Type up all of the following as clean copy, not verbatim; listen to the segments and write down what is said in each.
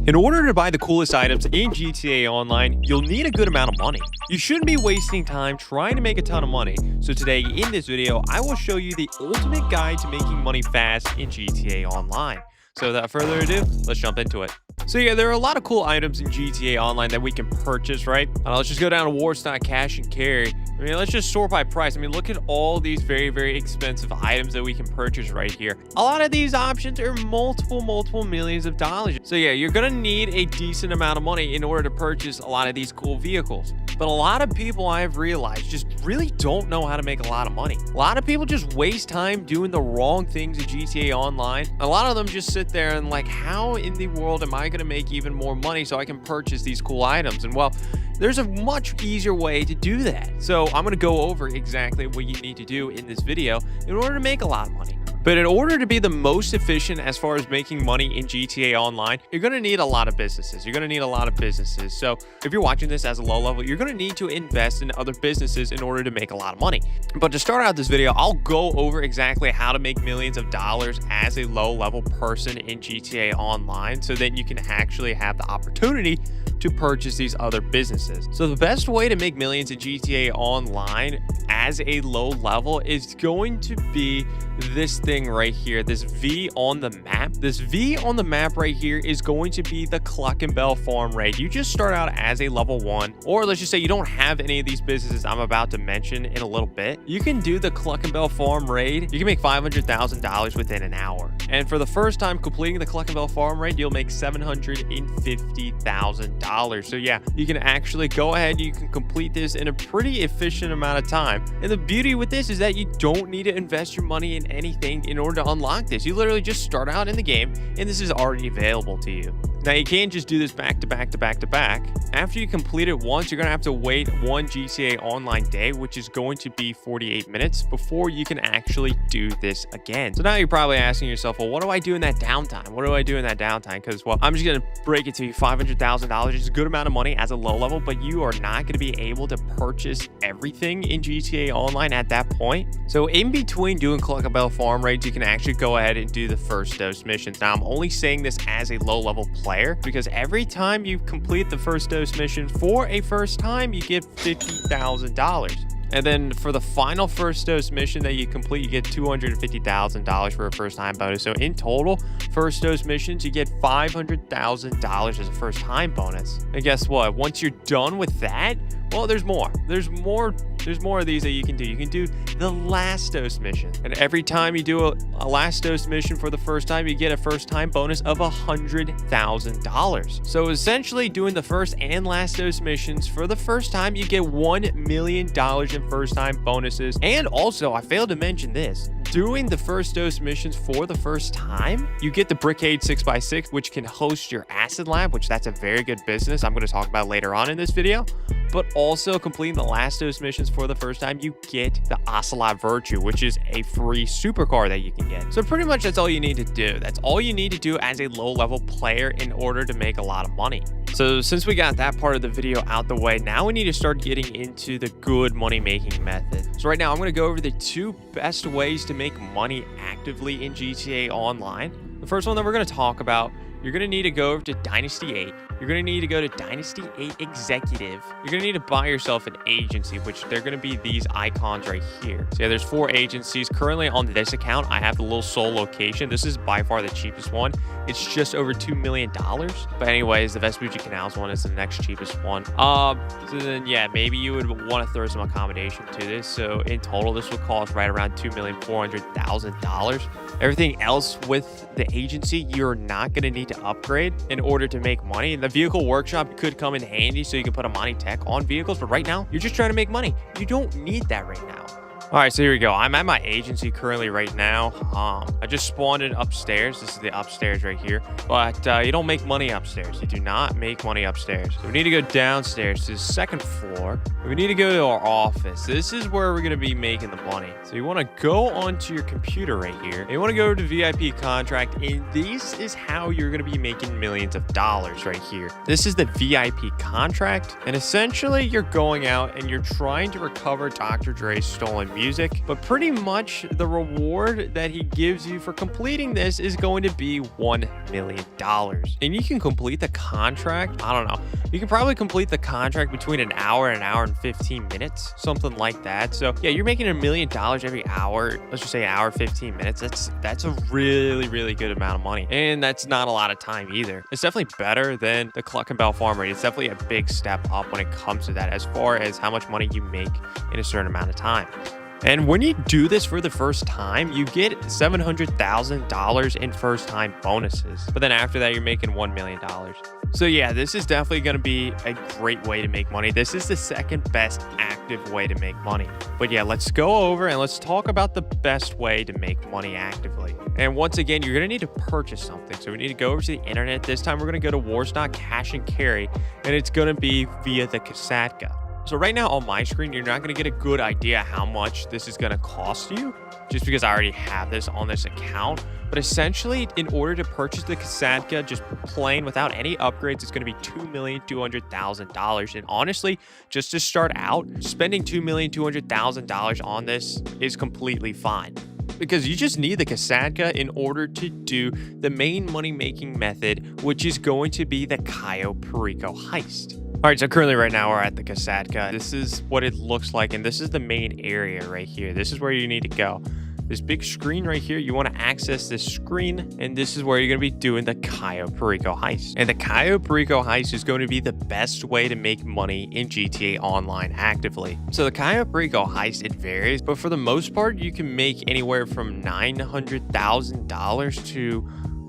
In order to buy the coolest items in GTA Online, you'll need a good amount of money. You shouldn't be wasting time trying to make a ton of money. So today in this video, I will show you the ultimate guide to making money fast in GTA Online. So without further ado, let's jump into it. So yeah, there are a lot of cool items in GTA Online that we can purchase, right? Let's just go down to War Cash and Carry. I mean, let's just sort by price. I mean, look at all these very, very expensive items that we can purchase right here. A lot of these options are multiple millions of dollars. So yeah, you're gonna need a decent amount of money in order to purchase a lot of these cool vehicles. But a lot of people, I have realized, just really don't know how to make a lot of money. A lot of people just waste time doing the wrong things in GTA Online. A lot of them just sit there and like, how in the world am I going to make even more money so I can purchase these cool items? And well, there's a much easier way to do that. So I'm going to go over exactly what you need to do in this video in order to make a lot of money. But in order to be the most efficient as far as making money in GTA Online, you're going to need a lot of businesses. You're going to need a lot of businesses. So if you're watching this as a low level, you're going to need to invest in other businesses in order to make a lot of money. But to start out this video, I'll go over exactly how to make millions of dollars as a low level person in GTA Online, so then you can actually have the opportunity to purchase these other businesses. So the best way to make millions in GTA Online as a low level is going to be this thing right here, this V on the map. This V on the map right here is going to be the Cluck and Bell farm raid. You just start out as a level 1, or let's just say you don't have any of these businesses I'm about to mention in a little bit. You can do the Cluck and Bell farm raid. You can make $500,000 within an hour. And for the first time completing the Cluck and Bell farm raid, you'll make $750,000. So yeah, you can actually go ahead, you can complete this in a pretty efficient amount of time. And the beauty with this is that you don't need to invest your money in anything in order to unlock this. You literally just start out in the game and this is already available to you. Now you can't just do this back to back. After you complete it once, you're gonna have to wait one GTA Online day, which is going to be 48 minutes before you can actually do this again. So now you're probably asking yourself, well, what do I do in that downtime? What do I do in that downtime? Because, well, I'm just gonna break it to you. $500,000 is a good amount of money as a low level, but you are not gonna be able to purchase everything in GTA Online at that point. So in between doing Cluck and Bell farm raids, you can actually go ahead and do the first dose missions. Now I'm only saying this as a low level player, because every time you complete the first dose mission for a first time, you get $50,000. And then for the final first dose mission that you complete, you get $250,000 for a first time bonus. So in total, first dose missions, you get $500,000 as a first time bonus. And guess what? Once you're done with that, well, there's more of these that you can do. You can do the last dose mission. And every time you do a last dose mission for the first time, you get a first time bonus of $100,000. So essentially doing the first and last dose missions for the first time, you get $1 million in first time bonuses. And also, I failed to mention this, doing the first dose missions for the first time, you get the Brickade 6x6, which can host your acid lab, which that's a very good business I'm going to talk about later on in this video. But also completing the last dose missions for the first time, you get the Ocelot Virtue, which is a free supercar that you can get. So pretty much that's all you need to do. That's all you need to do as a low level player in order to make a lot of money. So since we got that part of the video out the way, now we need to start getting into the good money making method. So right now I'm going to go over the 2 best ways to make money actively in GTA Online. The first one that we're going to talk about, you're going to need to go over to Dynasty 8. You're going to need to go to Dynasty 8 Executive. You're going to need to buy yourself an agency, which they're going to be these icons right here. So yeah, there's 4 agencies. Currently on this account, I have the little Seoul location. This is by far the cheapest one. It's just over $2 million. But anyways, the Vespucci Canals one is the next cheapest one. So then, yeah, maybe you would want to throw some accommodation to this. So in total, this will cost right around $2,400,000. Everything else with the agency, you're not going to need to upgrade in order to make money. The vehicle workshop could come in handy so you can put a Money Tech on vehicles, but right now, you're just trying to make money. You don't need that right now. All right, so here we go. I'm at my agency currently right now. I just spawned in upstairs. This is the upstairs right here. But you don't make money upstairs. You do not make money upstairs. So we need to go downstairs to the 2nd floor. We need to go to our office. This is where we're going to be making the money. So you want to go onto your computer right here. And you want to go to VIP contract. And this is how you're going to be making millions of dollars right here. This is the VIP contract. And essentially, you're going out and you're trying to recover Dr. Dre's stolen music. But pretty much the reward that he gives you for completing this is going to be $1 million. And you can complete the contract, I don't know, you can probably complete the contract between an hour and 15 minutes, something like that. So yeah, you're making $1 million every hour. Let's just say an hour, 15 minutes. That's a really good amount of money. And that's not a lot of time either. It's definitely better than the Cluck and Bell farm rate. It's definitely a big step up when it comes to that as far as how much money you make in a certain amount of time. And when you do this for the first time, you get $700,000 in first time bonuses. But then after that, you're making $1 million. So yeah, this is definitely going to be a great way to make money. This is the second best active way to make money. But yeah, let's go over and let's talk about the best way to make money actively. And once again, you're going to need to purchase something. So we need to go over to the internet. This time we're going to go to Warstock Cash and Carry, and it's going to be via the Kasatka. So right now on my screen, you're not going to get a good idea how much this is going to cost you just because I already have this on this account. But essentially, in order to purchase the Kasatka, just plain without any upgrades, it's going to be $2,200,000. And honestly, just to start out, spending $2,200,000 on this is completely fine, because you just need the Kasatka in order to do the main money-making method, which is going to be the Cayo Perico heist. All right, so currently right now we're at the Kasatka. This is what it looks like, and this is the main area right here. This is where you need to go. This big screen right here, you want to access this screen, and this is where you're going to be doing the Cayo Perico heist. And the Cayo Perico heist is going to be the best way to make money in GTA Online actively. So the Cayo Perico heist, it varies, but for the most part, you can make anywhere from $900,000 to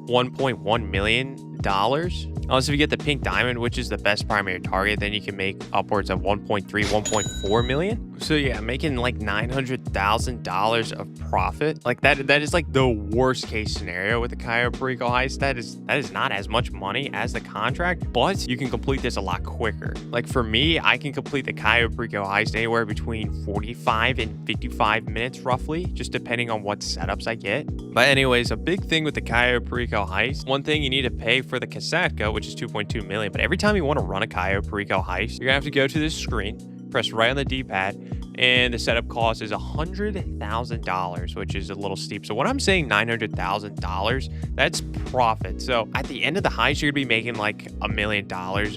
$1.1 million. Unless if you get the pink diamond, which is the best primary target, then you can make upwards of 1.4 million. So yeah, making like $900,000 of profit, like that is like the worst case scenario with the Cayo Perico heist. That is not as much money as the contract, but you can complete this a lot quicker. Like for me, I can complete the Cayo Perico heist anywhere between 45 and 55 minutes roughly, just depending on what setups I get. But anyways, a big thing with the Cayo Perico heist, one thing you need to pay for the Kasatka, which is 2.2 million. But every time you want to run a Cayo Perico heist, you're gonna have to go to this screen, press right on the D-pad, and the setup cost is $100,000, which is a little steep. So when I'm saying $900,000, that's profit. So at the end of the heist, you're gonna be making like $1 million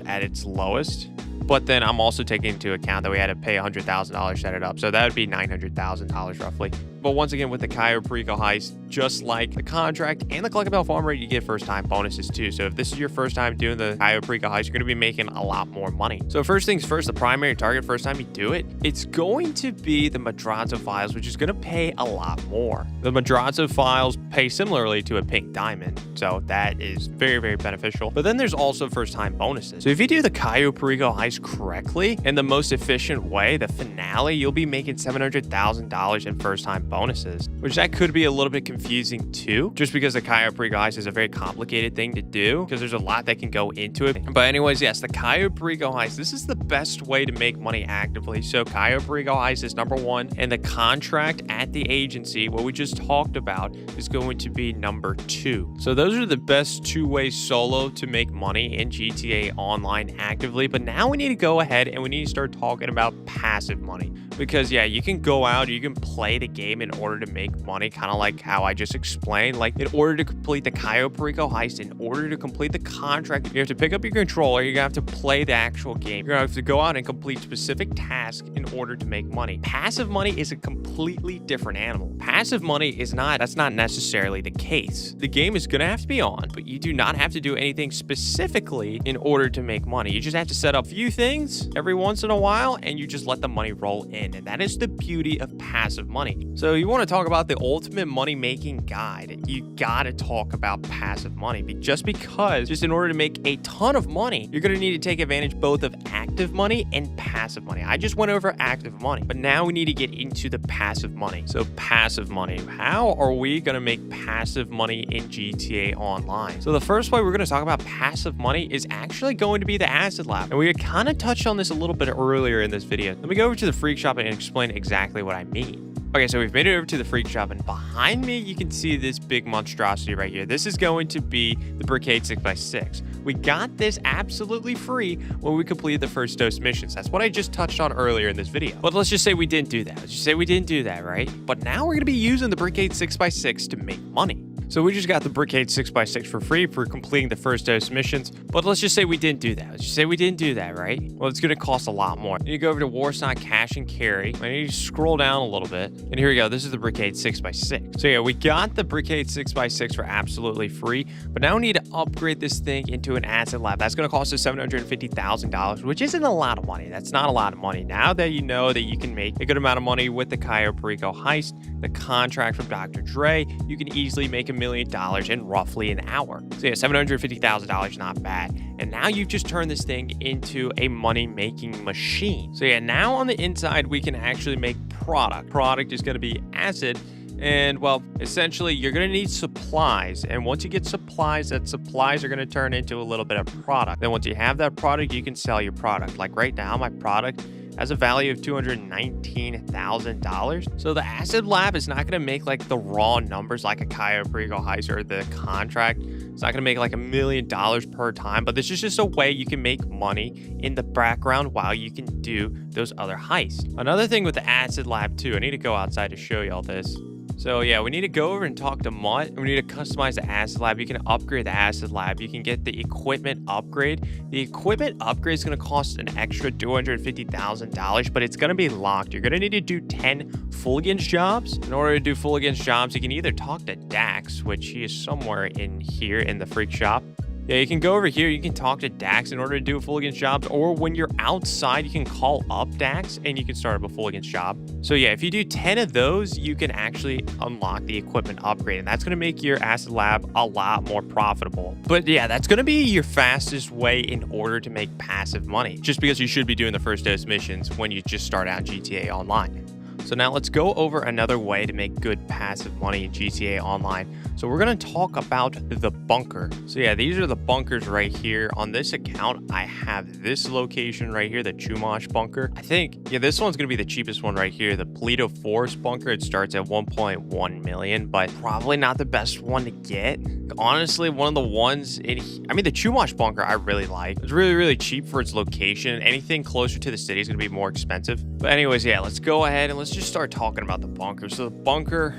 at its lowest. But then I'm also taking into account that we had to pay $100,000 to set it up. So that would be $900,000 roughly. But once again, with the Cayo Perico heist, just like the contract and the Cluck Bell farm rate, you get first time bonuses too. So if this is your first time doing the Cayo Perico heist, you're going to be making a lot more money. So first things first, the primary target first time you do it, it's going to be the Madrazo files, which is going to pay a lot more. The Madrazo files pay similarly to a pink diamond. So that is very beneficial. But then there's also first time bonuses. So if you do the Cayo Perico heist correctly in the most efficient way, the finale, you'll be making $700,000 in first time bonuses, which that could be a little bit confusing too, just because the Cayo Perico heist is a very complicated thing to do because there's a lot that can go into it. But anyways, yes, the Cayo Perico heist, this is the best way to make money actively. So Cayo Perico heist is number one, and the contract at the agency, what we just talked about, is going to be number two. So those are the best two ways solo to make money in GTA Online actively. But now we need to go ahead and we need to start talking about passive money, because yeah, you can go out, you can play the game in order to make money, kind of like how I just explained. Like in order to complete the Cayo Perico heist, in order to complete the contract, you have to pick up your controller, you're gonna have to play the actual game, you're gonna have to go out and complete specific tasks in order to make money. Passive money is a completely different animal. Passive money is not, that's not necessarily the case. The game is gonna have to be on, but you do not have to do anything specifically in order to make money. You just have to set up a few things every once in a while and you just let the money roll in. And that is the beauty of passive money. So you want to talk about the ultimate money making guide, you gotta talk about passive money. Just because, just in order to make a ton of money, you're gonna need to take advantage both of active money and passive money. I just went over active money, but now we need to get into the passive money. So passive money, how are we gonna make passive money in GTA Online? So the first way we're gonna talk about passive money is actually going to be the asset lab. And we kind of touched on this a little bit earlier in this video. Let me go over to the Freak Shop and explain exactly what I mean. Okay, so we've made it over to the Freak Shop, and behind me, you can see this big monstrosity right here. This is going to be the Brickade 6x6, we got this absolutely free when we completed the first dose missions. That's what I just touched on earlier in this video. But let's just say we didn't do that. Let's just say we didn't do that, right? But now we're going to be using the Brickade 6x6 to make money. So we just got the Brickade 6x6 for free for completing the first dose missions. But let's just say we didn't do that. Let's just say we didn't do that, right? Well, it's going to cost a lot more. You go over to Warsaw Cash and Carry. I need to scroll down a little bit. And here we go. This is the Brickade 6x6. So yeah, we got the Brickade 6x6 for absolutely free. But now we need to upgrade this thing into an asset lab. That's going to cost us $750,000, which isn't a lot of money. That's not a lot of money. Now that you know that you can make a good amount of money with the Cayo Perico heist, the contract from Dr. Dre, you can easily make $1 million in roughly an hour. So yeah, $750,000, not bad. And now you've just turned this thing into a money-making machine. So yeah, now on the inside, we can actually make product. Product is going to be acid. And well, essentially, you're going to need supplies. And once you get supplies, that supplies are going to turn into a little bit of product. Then once you have that product, you can sell your product. Like right now, my product has a value of $219,000. So the acid lab is not going to make like the raw numbers like a Cayo Perico heist or the contract. It's not going to make like $1 million per time, but this is just a way you can make money in the background while you can do those other heists. Another thing with the acid lab too, I need to go outside to show y'all this. So yeah, we need to go over and talk to Mutt. We need to customize the acid lab. You can upgrade the acid lab. You can get the equipment upgrade. The equipment upgrade is going to cost an extra $250,000, but it's going to be locked. You're going to need to do 10 Fulligans jobs. In order to do Fulligans jobs, you can either talk to Dax, which he is somewhere in here in the freak shop. Yeah, you can go over here, you can talk to Dax in order to do a Fulligans jobs, or when you're outside, you can call up Dax and you can start up a Fulligans job. So yeah, if you do 10 of those, you can actually unlock the equipment upgrade, and that's going to make your acid lab a lot more profitable. But yeah, that's going to be your fastest way in order to make passive money, just because you should be doing the first dose missions when you just start out GTA Online. So now let's go over another way to make good passive money in GTA Online. So we're going to talk about the bunker. So yeah, these are the bunkers right here. On this account, I have this location right here, the Chumash bunker. I think, yeah, this one's going to be the cheapest one right here, the Polito Forest bunker. It starts at 1.1 million, but probably not the best one to get. Honestly, one of the ones the Chumash bunker I really like. It's really, really cheap for its location. Anything closer to the city is going to be more expensive. But anyways, yeah, let's go ahead and let's just start talking about the bunker. So the bunker,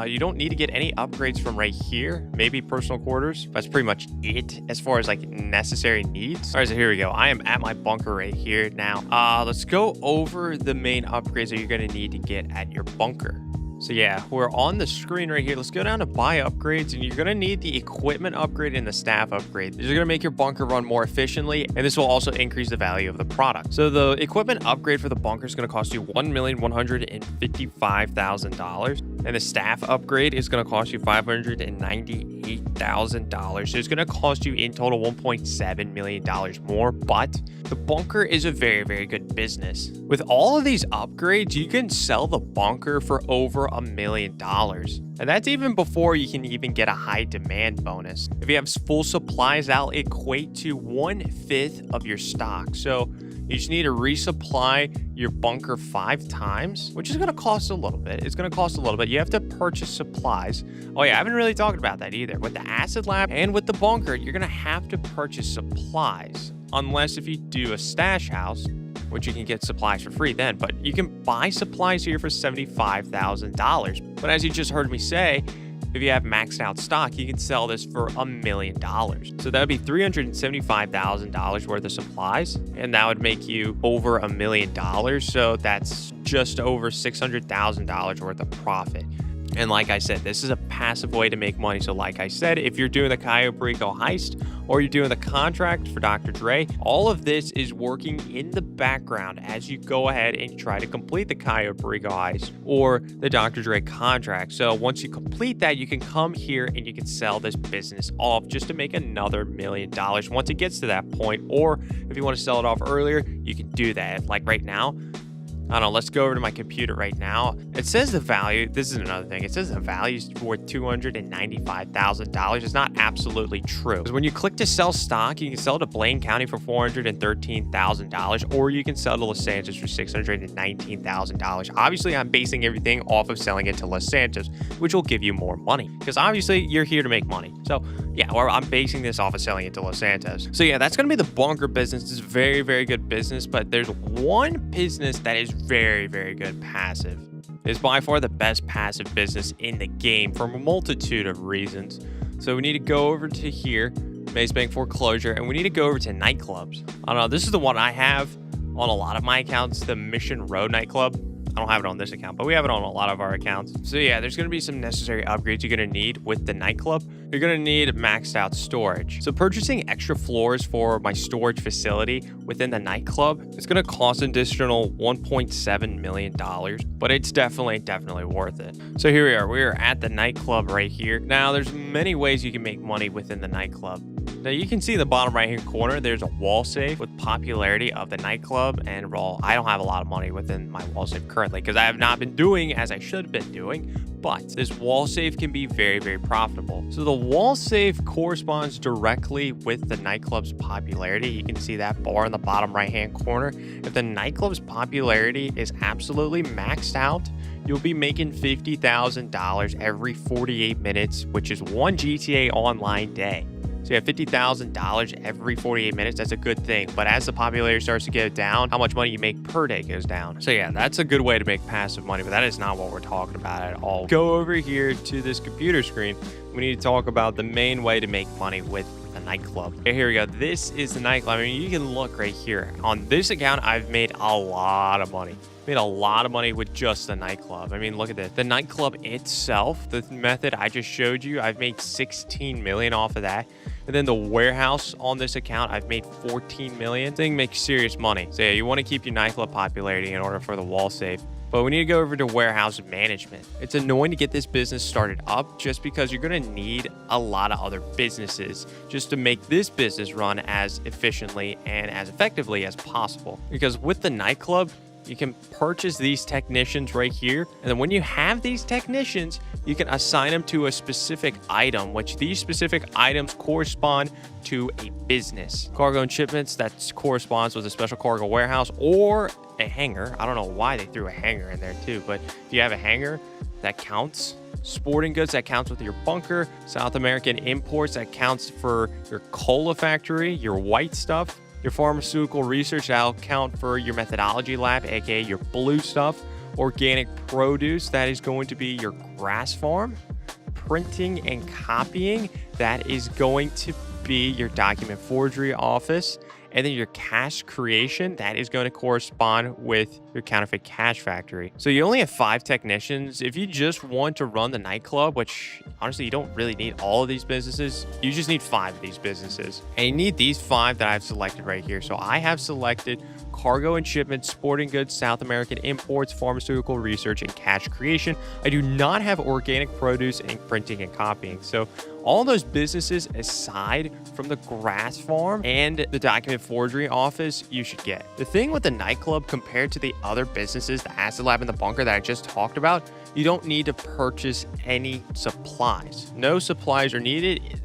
you don't need to get any upgrades from right here. Maybe personal quarters. That's pretty much it as far as like necessary needs. All right, so here we go. I am at my bunker right here now. Let's go over the main upgrades that you're going to need to get at your bunker. So yeah, we're on the screen right here. Let's go down to buy upgrades, and you're going to need the equipment upgrade and the staff upgrade. These are going to make your bunker run more efficiently, and this will also increase the value of the product. So the equipment upgrade for the bunker is going to cost you $1,155,000, and the staff upgrade is going to cost you $598,000. So it's going to cost you in total $1.7 million more, but the bunker is a very, very good business. With all of these upgrades, you can sell the bunker for over $1 million. And that's even before you can even get a high demand bonus. If you have full supplies, that'll equate to 1/5 of your stock. So you just need to resupply your bunker 5 times, which is going to cost a little bit. It's going to cost a little bit. You have to purchase supplies. Oh yeah, I haven't really talked about that either. With the acid lab and with the bunker, you're going to have to purchase supplies. Unless if you do a stash house, which you can get supplies for free then, but you can buy supplies here for $75,000. But as you just heard me say, if you have maxed out stock, you can sell this for $1 million. So that would be $375,000 worth of supplies, and that would make you over $1 million. So that's just over $600,000 worth of profit. And like I said, this is a passive way to make money. So like I said, if you're doing the Cayo Perico heist or you're doing the contract for Dr. Dre, all of this is working in the background as you go ahead and try to complete the Cayo Perico heist or the Dr. Dre contract. So once you complete that, you can come here and you can sell this business off just to make another $1 million once it gets to that point. Or if you want to sell it off earlier, you can do that. Like right now, I don't know, let's go over to my computer right now. It says the value, this is another thing, it says the value is worth $295,000. It's not absolutely true. Because when you click to sell stock, you can sell to Blaine County for $413,000, or you can sell to Los Santos for $619,000. Obviously, I'm basing everything off of selling it to Los Santos, which will give you more money. Because obviously, you're here to make money. So yeah, or I'm basing this off of selling it to Los Santos. So yeah, that's going to be the bunker business. It's very, very good business, but there's one business that is very, very good passive. It's by far the best passive business in the game for a multitude of reasons. So we need to go over to here, Maze Bank foreclosure, and we need to go over to nightclubs. I don't know, this is the one I have on a lot of my accounts, the Mission Road nightclub. I don't have it on this account, but we have it on a lot of our accounts. So yeah, there's going to be some necessary upgrades you're going to need with the nightclub. You're going to need maxed out storage. So purchasing extra floors for my storage facility within the nightclub, it's going to cost an additional $1.7 million, but it's definitely worth it. So here we are. We are at the nightclub right here. Now, there's many ways you can make money within the nightclub. Now you can see in the bottom right hand corner, there's a wall safe with popularity of the nightclub and raw. I don't have a lot of money within my wall safe currently because I have not been doing as I should have been doing, but this wall safe can be very, very profitable. So the wall safe corresponds directly with the nightclub's popularity. You can see that bar in the bottom right hand corner. If the nightclub's popularity is absolutely maxed out, you'll be making $50,000 every 48 minutes, which is one GTA Online day. So you have $50,000 every 48 minutes. That's a good thing. But as the popularity starts to go down, how much money you make per day goes down. So yeah, that's a good way to make passive money, but that is not what we're talking about at all. Go over here to this computer screen. We need to talk about the main way to make money with the nightclub. Okay, here we go. This is the nightclub. I mean, you can look right here. On this account, I've made a lot of money. Made a lot of money with just the nightclub. I mean, look at this. The nightclub itself, the method I just showed you, I've made 16 million off of that. And then the warehouse on this account, I've made 14 million. Thing makes serious money. So yeah, you want to keep your nightclub popularity in order for the wall safe. But we need to go over to warehouse management. It's annoying to get this business started up just because you're going to need a lot of other businesses just to make this business run as efficiently and as effectively as possible. Because with the nightclub, you can purchase these technicians right here. And then when you have these technicians, you can assign them to a specific item, which these specific items correspond to a business. Cargo and shipments, that corresponds with a special cargo warehouse or a hangar. I don't know why they threw a hangar in there too, but if you have a hangar, that counts. Sporting goods, that counts with your bunker. South American imports, that counts for your cola factory, your white stuff. Your pharmaceutical research, that'll count for your methodology lab, aka your blue stuff. Organic produce, that is going to be your grass farm. Printing and copying, that is going to be your document forgery office. And then your cash creation, that is going to correspond with your counterfeit cash factory. So you only have 5 technicians. If you just want to run the nightclub, which honestly, you don't really need all of these businesses. You just need 5 of these businesses. And you need these 5 that I've selected right here. So I have selected cargo and shipment, sporting goods, South American imports, pharmaceutical research, and cash creation. I do not have organic produce and printing and copying. So all those businesses aside from the grass farm and the document forgery office, you should get. The thing with the nightclub compared to the other businesses, the acid lab and the bunker that I just talked about, you don't need to purchase any supplies. No supplies are needed.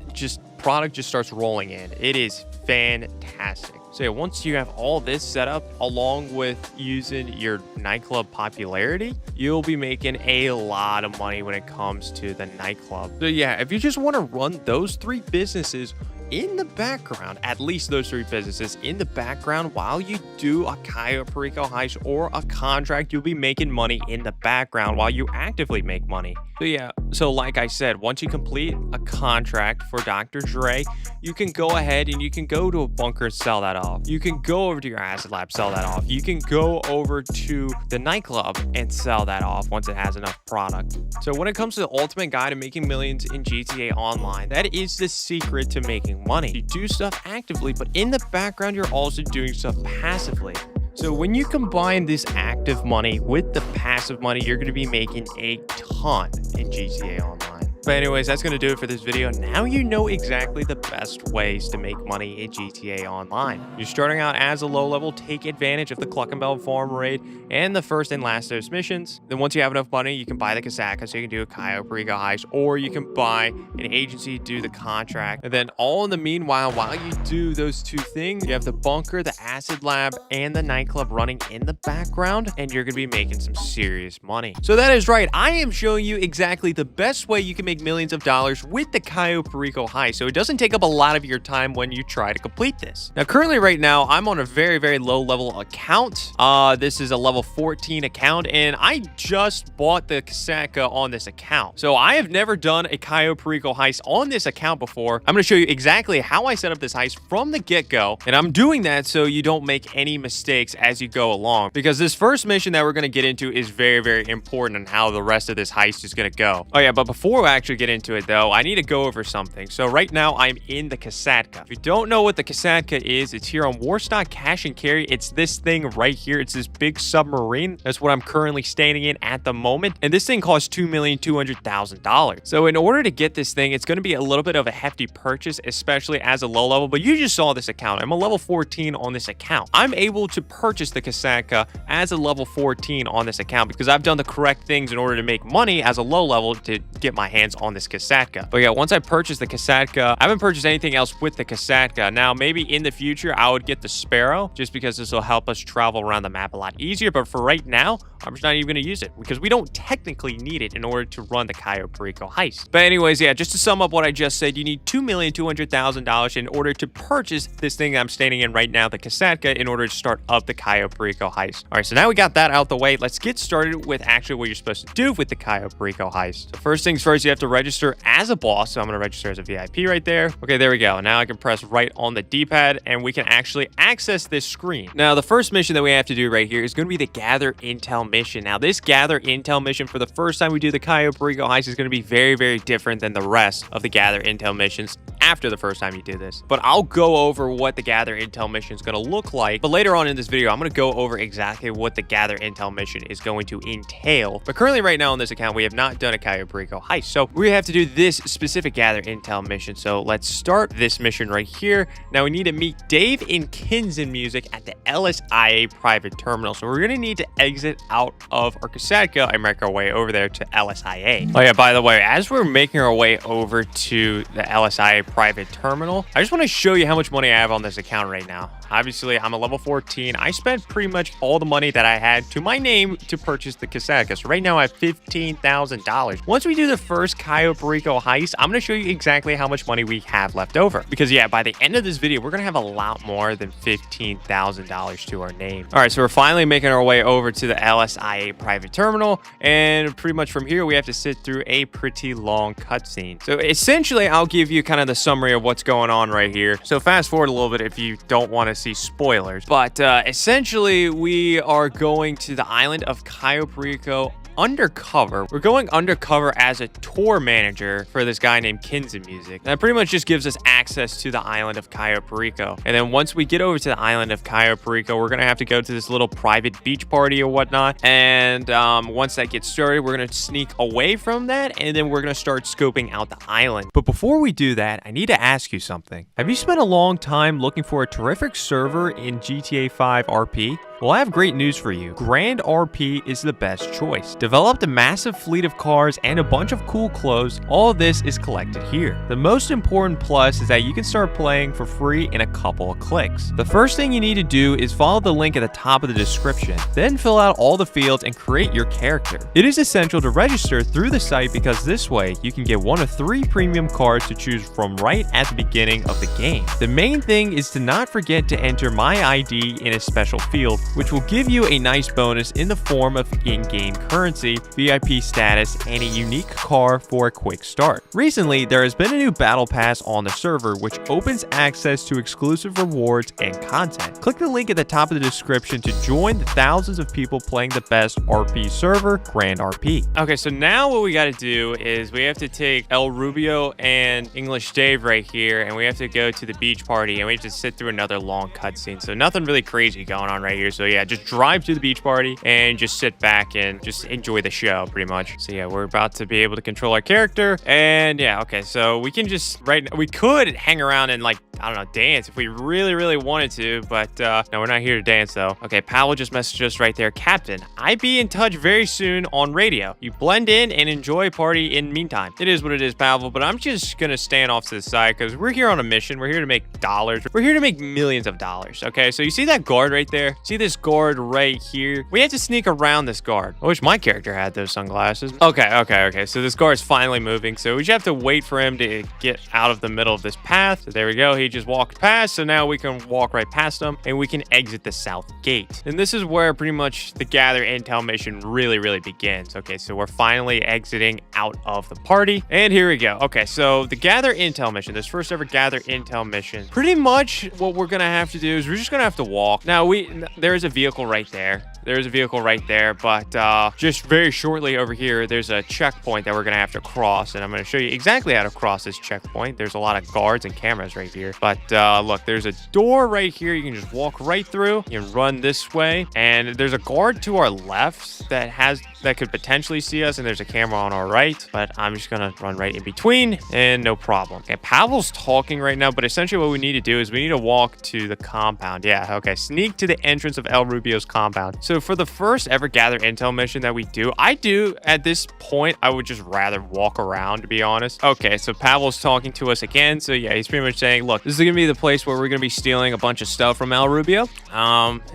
Product just starts rolling in. It is fantastic. So yeah, once you have all this set up along with using your nightclub popularity, you'll be making a lot of money when it comes to the nightclub. So yeah, if you just want to run those 3 businesses in the background, at least those 3 businesses in the background while you do a Cayo Perico heist or a contract, you'll be making money in the background while you actively make money. So yeah, so like I said, once you complete a contract for Dr. Dre, you can go ahead and you can go to a bunker and sell that off. You can go over to your acid lab, sell that off. You can go over to the nightclub and sell that off once it has enough product. So when it comes to the ultimate guide to making millions in GTA Online, that is the secret to making money. You do stuff actively, but in the background, you're also doing stuff passively. So when you combine this active money with the passive money, you're going to be making a ton in GTA Online. But anyways, that's going to do it for this video. Now you know exactly the best ways to make money in GTA Online. You're starting out as a low level, take advantage of the Cluckenbell farm raid and the first and last dose missions. Then once you have enough money, you can buy the Casaca, so you can do a Cayo Perico heist, or you can buy an agency, do the contract. And then all in the meanwhile, while you do those two things, you have the bunker, the acid lab, and the nightclub running in the background, and you're going to be making some serious money. So that is right. I am showing you exactly the best way you can make millions of dollars with the Cayo Perico heist, so it doesn't take up a lot of your time when you try to complete this. Now, currently right now, I'm on a very, very low level account. This is a level 14 account, and I just bought the Casaca on this account. So I have never done a Cayo Perico heist on this account before. I'm going to show you exactly how I set up this heist from the get-go, and I'm doing that so you don't make any mistakes as you go along, because this first mission that we're going to get into is very, very important on how the rest of this heist is going to go. Oh yeah, but before we actually get into it though, I need to go over something. So right now I'm in the Casaca. If you don't know what the Casaca is, it's here on Warstock Cash and Carry. It's this thing right here. It's this big submarine. That's what I'm currently staying in at the moment. And this thing costs $2,200,000. So in order to get this thing, it's going to be a little bit of a hefty purchase, especially as a low level, but you just saw this account. I'm a level 14 on this account. I'm able to purchase the Casaca as a level 14 on this account because I've done the correct things in order to make money as a low level to get my hands on this Casaca. But yeah, once I purchase the Casaca, I haven't purchased anything else with the Casaca. Now, maybe in the future, I would get the Sparrow just because this will help us travel around the map a lot easier. But for right now, I'm just not even going to use it because we don't technically need it in order to run the Cayo Perico heist. But anyways, yeah, just to sum up what I just said, you need $2,200,000 in order to purchase this thing I'm standing in right now, the Casaca, in order to start up the Cayo Perico heist. All right, so now we got that out the way. Let's get started with actually what you're supposed to do with the Cayo Perico heist. So first things first, you have to register as a boss. So I'm going to register as a VIP right there. Okay, there we go. Now I can press right on the D-pad and we can actually access this screen. Now, the first mission that we have to do right here is going to be the Gather Intel mission. Now, this Gather Intel mission for the first time we do the Cayo Perico heist is going to be very, very different than the rest of the Gather Intel missions after the first time you do this. But I'll go over what the Gather Intel mission is going to look like. But later on in this video, I'm going to go over exactly what the Gather Intel mission is going to entail. But currently right now on this account, we have not done a Cayo Perico heist. So we have to do this specific Gather Intel mission. So let's start this mission right here. Now we need to meet Dave in Kinsen Music at the LSIA private terminal. So we're going to need to exit out of our Casaca and make our way over there to LSIA. Oh yeah, by the way, as we're making our way over to the LSIA private terminal, I just want to show you how much money I have on this account right now. Obviously, I'm a level 14. I spent pretty much all the money that I had to my name to purchase the Casaca. So right now I have $15,000. Once we do the first Cayo Perico heist, I'm going to show you exactly how much money we have left over. Because yeah, by the end of this video, we're going to have a lot more than $15,000 to our name. All right, so we're finally making our way over to the LSIA private terminal. And pretty much from here, we have to sit through a pretty long cutscene. So essentially, I'll give you kind of the summary of what's going on right here. So fast forward a little bit if you don't want to see spoilers. But essentially, we are going to the island of Cayo Perico undercover. We're going undercover as a tour manager for this guy named Kinsen Music. That pretty much just gives us access to the island of Cayo Perico. And then once we get over to the island of Cayo Perico, we're going to have to go to this little private beach party or whatnot. And once that gets started, we're going to sneak away from that. And then we're going to start scoping out the island. But before we do that, I need to ask you something. Have you spent a long time looking for a terrific server in GTA 5 RP? Well, I have great news for you. Grand RP is the best choice. Developed a massive fleet of cars and a bunch of cool clothes. All of this is collected here. The most important plus is that you can start playing for free in a couple of clicks. The first thing you need to do is follow the link at the top of the description. Then fill out all the fields and create your character. It is essential to register through the site because this way you can get one of 3 premium cars to choose from right at the beginning of the game. The main thing is to not forget to enter my ID in a special field, which will give you a nice bonus in the form of in-game currency, VIP status, and a unique car for a quick start. Recently, there has been a new battle pass on the server, which opens access to exclusive rewards and content. Click the link at the top of the description to join the thousands of people playing the best RP server, Grand RP. Okay, so now what we got to do is we have to take El Rubio and English Dave right here, and we have to go to the beach party, and we have to sit through another long cutscene. So nothing really crazy going on right here. So So yeah, just drive to the beach party and just sit back and just enjoy the show pretty much. So yeah, we're about to be able to control our character. And yeah, okay, so we can just we could hang around and like, I don't know, dance if we really wanted to, but no, we're not here to dance though. Okay, Pavel just messaged us right there. Captain, I be in touch very soon on radio. You blend in and enjoy party in meantime. It is what it is, Pavel, but I'm just gonna stand off to the side because we're here on a mission. We're here to make dollars. We're here to make millions of dollars. Okay, so you see that guard right there? See this guard right here? We have to sneak around this guard. I wish my character had those sunglasses. Okay. So this guard's finally moving. So we just have to wait for him to get out of the middle of this path. So there we go. He just walked past. So now we can walk right past him and we can exit the south gate. And this is where pretty much the gather intel mission really begins. Okay, so we're finally exiting out of the party. And here we go. Okay, so the gather intel mission, this first ever gather intel mission, pretty much what we're gonna have to do is we're just gonna have to walk. Now there's a vehicle right there. There's a vehicle right there, but just very shortly over here, there's a checkpoint that we're gonna have to cross, and I'm gonna show you exactly how to cross this checkpoint. There's a lot of guards and cameras right here, but look, there's a door right here. You can just walk right through. You can run this way, and there's a guard to our left that could potentially see us, and there's a camera on our right, but I'm just gonna run right in between, and no problem. Okay, Pavel's talking right now, but essentially what we need to do is we need to walk to the compound. Yeah, okay, sneak to the entrance of El Rubio's compound. So for the first ever gather intel mission that we do, at this point, I would just rather walk around, to be honest. Okay, so Pavel's talking to us again. So yeah, he's pretty much saying, look, this is gonna be the place where we're gonna be stealing a bunch of stuff from El Rubio.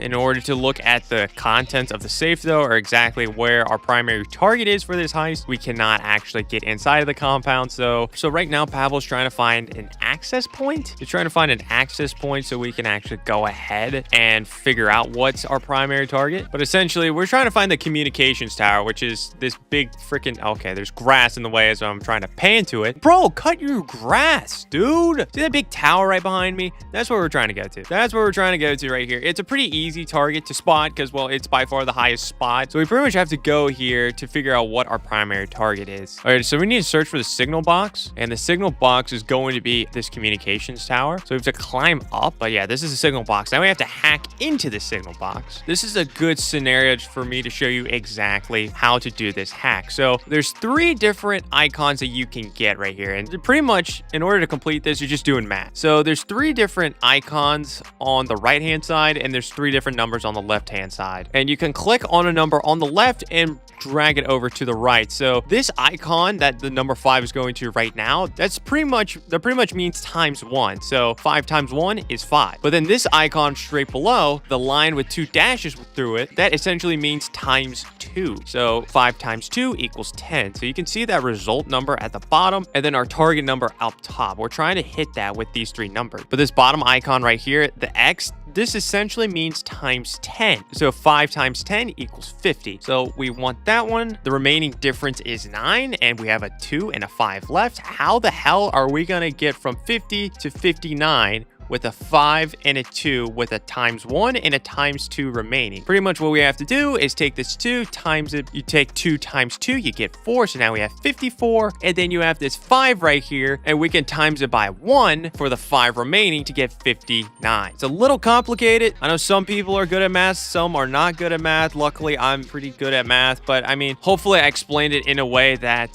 In order to look at the contents of the safe though, or exactly where our primary target is for this heist, we cannot actually get inside of the compound. So right now, Pavel's trying to find an access point. He's trying to find an access point so we can actually go ahead and figure out what's our primary target. But essentially, we're trying to find the communications tower, which is this big freaking... Okay, there's grass in the way, so I'm trying to pan to it. Bro, cut your grass, dude. See that big tower right behind me? That's where we're trying to go to. That's where we're trying to go to right here. It's a pretty easy target to spot because, well, it's by far the highest spot. So we pretty much have to go here to figure out what our primary target is. All right, so we need to search for the signal box, and the signal box is going to be this communications tower. So we have to climb up, but yeah, this is a signal box. Now we have to hack into the signal box. This is a good scenario for me to show you exactly how to do this hack. So there's 3 different icons that you can get right here, and pretty much in order to complete this, you're just doing math. So there's 3 different icons on the right hand side, and there's 3 different numbers on the left hand side, and you can click on a number on the left and drag it over to the right. So this icon that the number 5 is going to right now, that pretty much means times 1. So 5 times 1 is 5. But then this icon straight below, the line with 2 dashes through it, that essentially means times 2. So 5 times 2 equals 10. So you can see that result number at the bottom and then our target number up top. We're trying to hit that with these 3 numbers. But this bottom icon right here, the X, this essentially means times 10. So 5 times 10 equals 50. So we want that one. The remaining difference is 9, and we have a 2 and a 5 left. How the hell are we gonna get from 50 to 59 with a 5 and a 2 with a times 1 and a times 2 remaining? Pretty much what we have to do is take this 2 times it. You take 2 times 2, you get 4. So now we have 54. And then you have this 5 right here, and we can times it by 1 for the 5 remaining to get 59. It's a little complicated. I know some people are good at math, some are not good at math. Luckily, I'm pretty good at math, but I mean, hopefully I explained it in a way that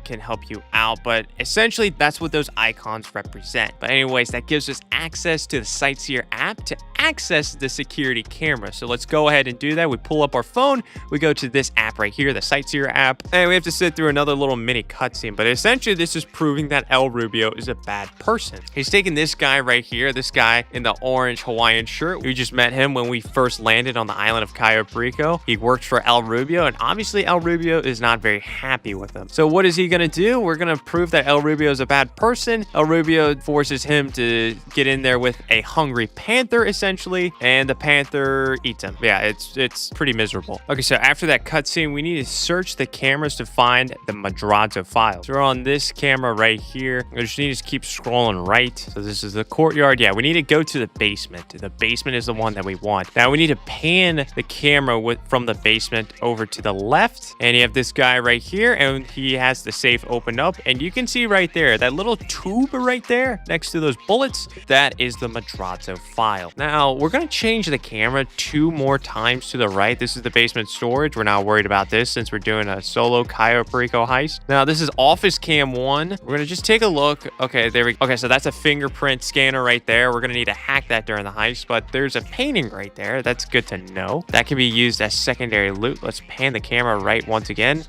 can help you out. But essentially, that's what those icons represent. But anyways, that gives us access to the Sightseer app to access the security camera. So let's go ahead and do that. We pull up our phone, we go to this app right here, the Sightseer app, and we have to sit through another little mini cutscene. But essentially, this is proving that El Rubio is a bad person. He's taking this guy right here, this guy in the orange Hawaiian shirt. We just met him when we first landed on the island of Cayo Perico. He worked for El Rubio, and obviously El Rubio is not very happy with him. So what is he gonna do? We're gonna prove that El Rubio is a bad person. El Rubio forces him to get in there with a hungry panther, essentially, and the panther eats him. Yeah, it's pretty miserable. Okay, so after that cutscene, we need to search the cameras to find the Madrazo files. So we're on this camera right here. We just need to keep scrolling right. So this is the courtyard. Yeah, we need to go to the basement. The basement is the one that we want. Now we need to pan the camera from the basement over to the left, and you have this guy right here, and he has the safe opened up, and you can see right there that little tube right there next to those bullets. That that is the Madrazo file. Now, we're going to change the camera 2 more times to the right. This is the basement storage. We're not worried about this since we're doing a solo Cayo Perico heist. Now, this is office cam 1. We're going to just take a look. Okay, okay, so that's a fingerprint scanner right there. We're going to need to hack that during the heist, but there's a painting right there. That's good to know. That can be used as secondary loot. Let's pan the camera right once again.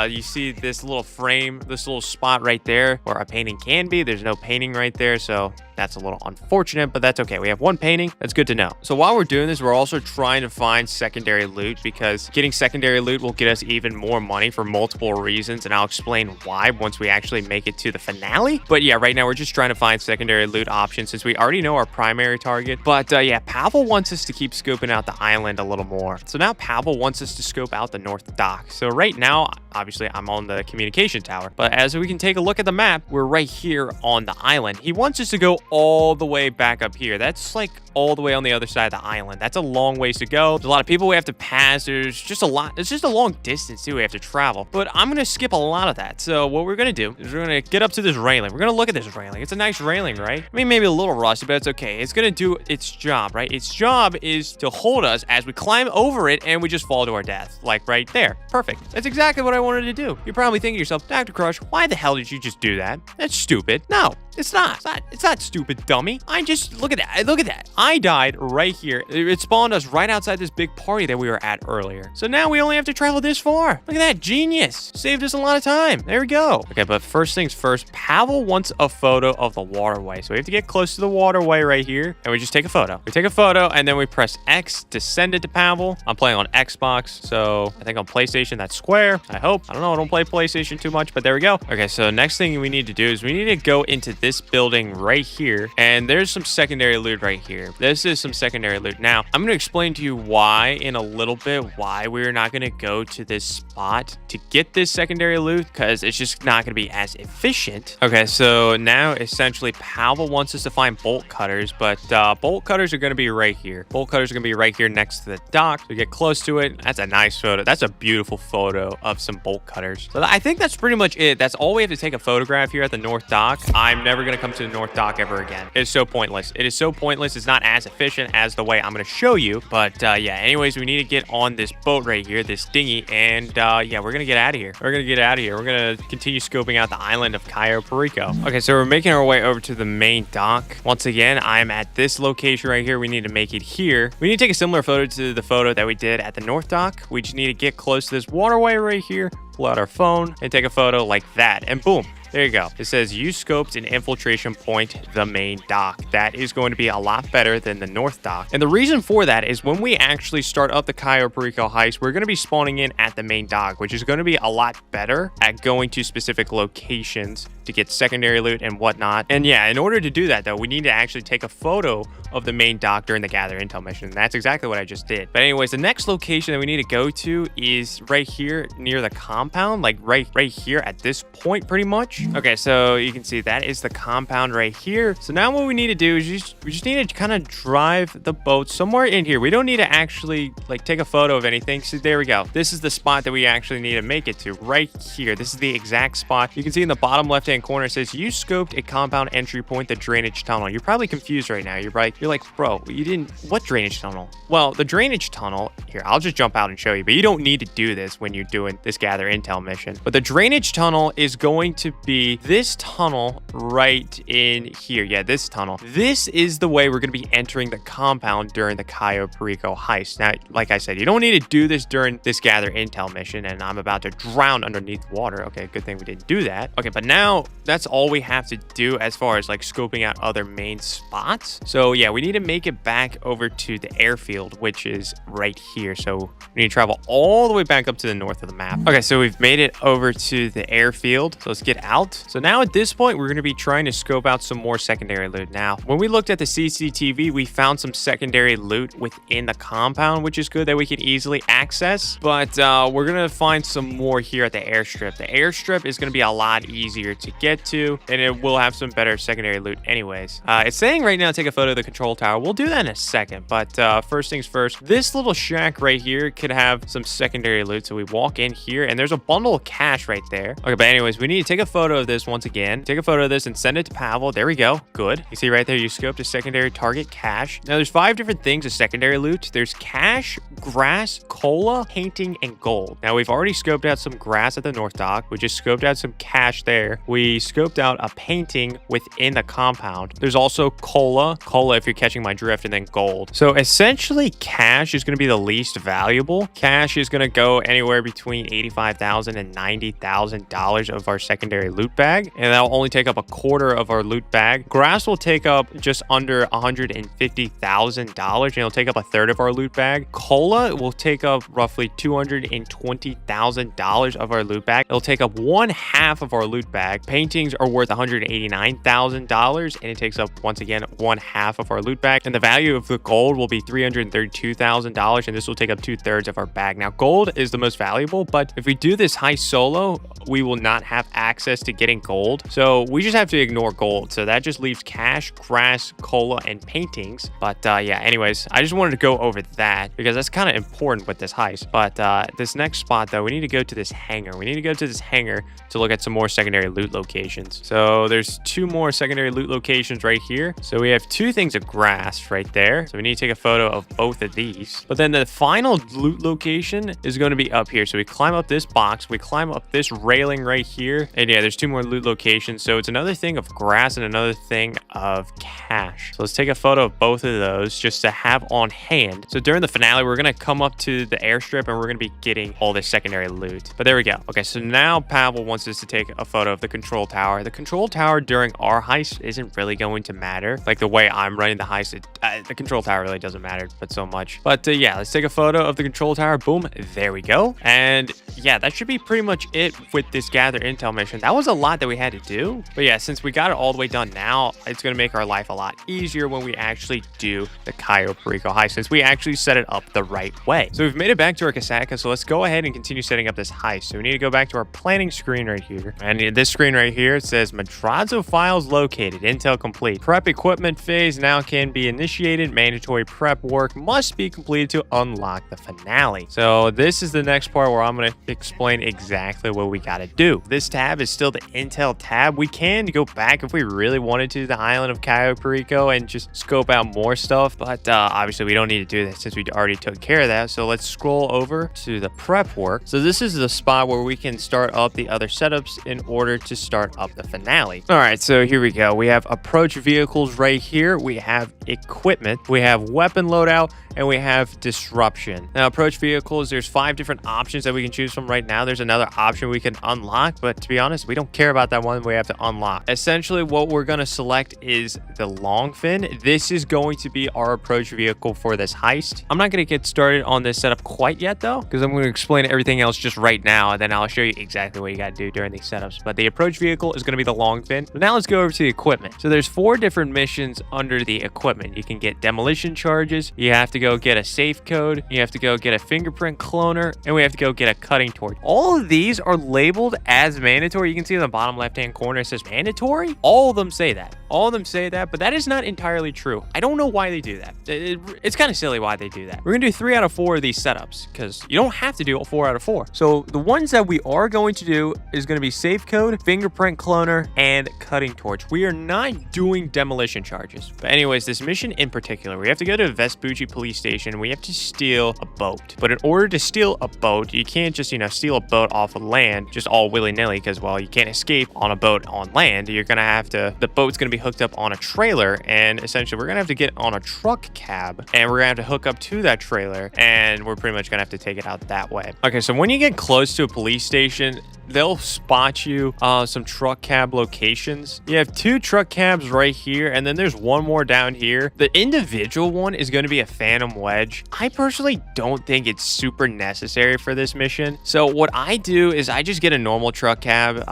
You see this little frame, this little spot right there where a painting can be. There's no painting right there, so that's a little unfortunate, but that's okay. We have 1 painting. That's good to know. So while we're doing this, we're also trying to find secondary loot because getting secondary loot will get us even more money for multiple reasons, and I'll explain why once we actually make it to the finale. But yeah, right now we're just trying to find secondary loot options since we already know our primary target. But yeah, Pavel wants us to keep scoping out the island a little more. So now Pavel wants us to scope out the north dock. So right now, obviously, I'm on the communication tower, but as we can take a look at the map, we're right here on the island. He wants us to go all the way back up here. That's like all the way on the other side of the island. That's a long ways to go. There's a lot of people we have to pass. There's just a lot. It's just a long distance too we have to travel. But I'm going to skip a lot of that. So what we're going to do is we're going to get up to this railing. We're going to look at this railing. It's a nice railing, right? I mean, maybe a little rusty, but it's okay. It's going to do its job, right? Its job is to hold us as we climb over it and we just fall to our death. Like right there. Perfect. That's exactly what I wanted to do. You're probably thinking to yourself, Dr. Crush, why the hell did you just do that? That's stupid. No, it's not. It's not stupid, dummy. I just, look at that. Look at that. I died right here. It spawned us right outside this big party that we were at earlier. So now we only have to travel this far. Look at that. Genius. Saved us a lot of time. There we go. Okay, but first things first, Pavel wants a photo of the waterway. So we have to get close to the waterway right here, and we just take a photo. We take a photo, and then we press X to send it to Pavel. I'm playing on Xbox, so I think on PlayStation, that's square. I hope. I don't know. I don't play PlayStation too much, but there we go. Okay, so next thing we need to do is we need to go into this building right here, and there's some secondary loot right here. This is some secondary loot. Now, I'm going to explain to you why in a little bit, why we're not going to go to this spot to get this secondary loot, because it's just not going to be as efficient. Okay, so now essentially Pavel wants us to find bolt cutters, but bolt cutters are going to be right here. Bolt cutters are going to be right here next to the dock. We get close to it. That's a nice photo. That's a beautiful photo of some bolt cutters. So I think that's pretty much it. That's all we have to take a photograph here at the North Dock. I'm never going to come to the North Dock ever again. It's so pointless. It is so pointless. It's not as efficient as the way I'm going to show you. But yeah, anyways, we need to get on this boat right here, this dinghy, and yeah, we're going to get out of here. We're going to get out of here. We're going to continue scoping out the island of Cayo Perico. Okay, so we're making our way over to the main dock. Once again, I'm at this location right here. We need to make it here. We need to take a similar photo to the photo that we did at the North Dock. We just need to get close to this waterway right here, pull out our phone, and take a photo like that, and boom. There you go. It says you scoped an infiltration point, the main dock. That is going to be a lot better than the North Dock. And the reason for that is when we actually start up the Cayo Perico heist, we're going to be spawning in at the main dock, which is going to be a lot better at going to specific locations to get secondary loot and whatnot. And yeah, in order to do that though, we need to actually take a photo of the main dock during the gather intel mission. And that's exactly what I just did. But anyways, the next location that we need to go to is right here near the compound, like right here at this point pretty much. Okay, so you can see that is the compound right here. So now what we need to do is we just need to kind of drive the boat somewhere in here. We don't need to actually like take a photo of anything. So there we go. This is the spot that we actually need to make it to right here. This is the exact spot. You can see in the bottom left-hand corner, it says you scoped a compound entry point, the drainage tunnel. You're probably confused right now. You're like, bro, you didn't, what drainage tunnel? Well, the drainage tunnel here, I'll just jump out and show you, but you don't need to do this when you're doing this gather intel mission. But the drainage tunnel is going to be this tunnel right in here. Yeah, this tunnel. This is the way we're going to be entering the compound during the Cayo Perico heist. Now, like I said, you don't need to do this during this gather intel mission, and I'm about to drown underneath water. Okay, good thing we didn't do that. Okay, but now that's all we have to do as far as like scoping out other main spots. So yeah, we need to make it back over to the airfield, which is right here. So we need to travel all the way back up to the north of the map. Okay, so we've made it over to the airfield. So let's get out. So now at this point, we're going to be trying to scope out some more secondary loot. Now, when we looked at the CCTV, we found some secondary loot within the compound, which is good that we can easily access. But we're going to find some more here at the airstrip. The airstrip is going to be a lot easier to get to, and it will have some better secondary loot anyways. It's saying right now, take a photo of the control tower. We'll do that in a second, but first things first, this little shack right here could have some secondary loot. So we walk in here, and there's a bundle of cash right there. Okay, but anyways, we need to take a photo photo of this once again. Take a photo of this and send it to Pavel. There we go. Good. You see right there, you scoped a secondary target, cash. Now, there's 5 different things of secondary loot. There's cash, grass, cola, painting, and gold. Now, we've already scoped out some grass at the North Dock. We just scoped out some cash there. We scoped out a painting within the compound. There's also cola, if you're catching my drift, and then gold. So essentially, cash is going to be the least valuable. Cash is going to go anywhere between $85,000 and $90,000 of our secondary loot bag, and that'll only take up a quarter of our loot bag. Grass will take up just under $150,000, and it'll take up a third of our loot bag. Cola will take up roughly $220,000 of our loot bag. It'll take up 1/2 of our loot bag. Paintings are worth $189,000, and it takes up, once again, 1/2 of our loot bag. And the value of the gold will be $332,000, and this will take up 2/3 of our bag. Now, gold is the most valuable, but if we do this heist solo, we will not have access to getting gold. So we just have to ignore gold. So that just leaves cash, grass, cola, and paintings. But yeah, anyways, I just wanted to go over that because that's kind of important with this heist. But this next spot, though, we need to go to this hangar. We need to go to this hangar to look at some more secondary loot locations. So there's 2 more secondary loot locations right here. So we have 2 things of grass right there. So we need to take a photo of both of these. But then the final loot location is going to be up here. So we climb up this box, we climb up this railing right here, and yeah, there's 2 more loot locations. So it's another thing of grass and another thing of cash. So let's take a photo of both of those just to have on hand. So during the finale, we're going to come up to the airstrip and we're going to be getting all this secondary loot. But there we go. Okay, so now Pavel wants us to take a photo of the control tower. The control tower during our heist isn't really going to matter. Like the way I'm running the heist, the control tower really doesn't matter but so much. But yeah, let's take a photo of the control tower. Boom, there we go. And yeah, that should be pretty much it with this gather intel mission. That was a lot that we had to do. But yeah, since we got it all the way done now, it's going to make our life a lot easier when we actually do the Cayo Perico heist, since we actually set it up the right way. So we've made it back to our Casaka, so let's go ahead and continue setting up this heist. So we need to go back to our planning screen right here. And this screen right here, it says Madrazo files located, intel complete. Prep equipment phase now can be initiated. Mandatory prep work must be completed to unlock the finale. So this is the next part where I'm going to explain exactly what we got to do. This tab is still the intel tab. We can go back if we really wanted to the island of Cayo Perico and just scope out more stuff, but obviously we don't need to do that since we already took care of that. So let's scroll over to the prep work. So this is the spot where we can start up the other setups in order to start up the finale. All right, so here we go. We have approach vehicles right here. We have equipment. We have weapon loadout, and we have disruption. Now, approach vehicles, there's 5 different options that we can choose from right now. There's another option we can unlock, but to be honest, we don't care about that one. We have to unlock. Essentially, what we're going to select is the long fin. This is going to be our approach vehicle for this heist. I'm not going to get started on this setup quite yet, though, because I'm going to explain everything else just right now, and then I'll show you exactly what you got to do during these setups. But the approach vehicle is going to be the long fin. But now let's go over to the equipment. So there's 4 different missions under the equipment. You can get demolition charges. You have to go get a safe code. You have to go get a fingerprint cloner, and we have to go get a cutting torch. All of these are labeled as mandatory. You can see in the bottom left-hand corner, it says mandatory. All of them say that. All of them say that, but that is not entirely true. I don't know why they do that. It's kind of silly why they do that. We're gonna do 3 out of 4 of these setups because you don't have to do 4 out of 4. So the ones that we are going to do is gonna be safe code, fingerprint cloner, and cutting torch. We are not doing demolition charges. But anyways, this mission in particular, we have to go to Vespucci police station. We have to steal a boat. But in order to steal a boat, you can't just, steal a boat off of land just all willy-nilly because, well, you can't escape on a boat on land. You're gonna have to, the boat's gonna be hooked up on a trailer, and essentially we're gonna have to get on a truck cab, and we're gonna have to hook up to that trailer, and we're pretty much gonna have to take it out that way. Okay, so when you get close to a police station, they'll spot you some truck cab locations. You have 2 truck cabs right here, and then there's 1 more down here. The individual one is going to be a Phantom Wedge. I personally don't think it's super necessary for this mission. So what I do is I just get a normal truck cab.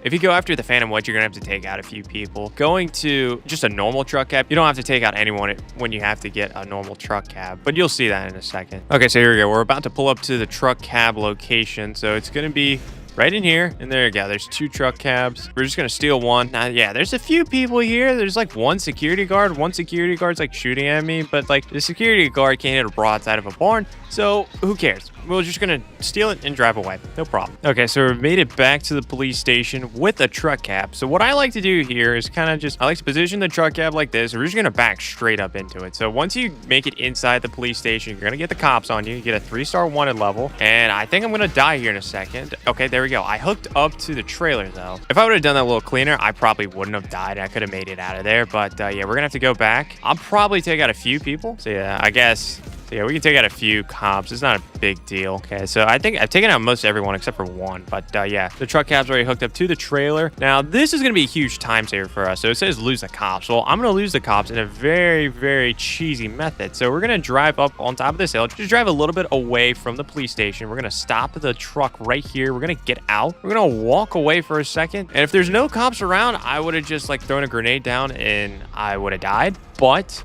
If you go after the Phantom Wedge, you're gonna have to take out a few people. Going to just a normal truck cab, you don't have to take out anyone when you have to get a normal truck cab, but you'll see that in a second. Okay, so here we go. We're about to pull up to the truck cab location. So it's gonna be right in here, and there you go. There's 2 truck cabs. We're just gonna steal one. Now, yeah, there's a few people here. There's like 1 security guard. 1 security guard's like shooting at me, but like the security guard can't hit a broadside of a barn, so who cares? we're just gonna steal it and drive away. No problem. Okay, so we made it back to the police station with a truck cab. So what I like to do here is kind of I like to position the truck cab like this. We're just gonna back straight up into it. So once you make it inside the police station, you're gonna get the cops on you. You get a 3-star wanted level, and I think I'm gonna die here in a second. Okay, there we go. I hooked up to the trailer though. If I would have done that a little cleaner, I probably wouldn't have died. I could have made it out of there, but yeah, we're gonna have to go back. I'll probably take out a few people. So yeah, I guess. So yeah, we can take out a few cops. It's not a big deal. Okay, so I think I've taken out most everyone except for one. But yeah, the truck cab's already hooked up to the trailer. Now, this is going to be a huge time saver for us. So it says lose the cops. Well, I'm going to lose the cops in a very, very cheesy method. So we're going to drive up on top of this hill. Just drive a little bit away from the police station. We're going to stop the truck right here. We're going to get out. We're going to walk away for a second. And if there's no cops around, I would have just like thrown a grenade down and I would have died. But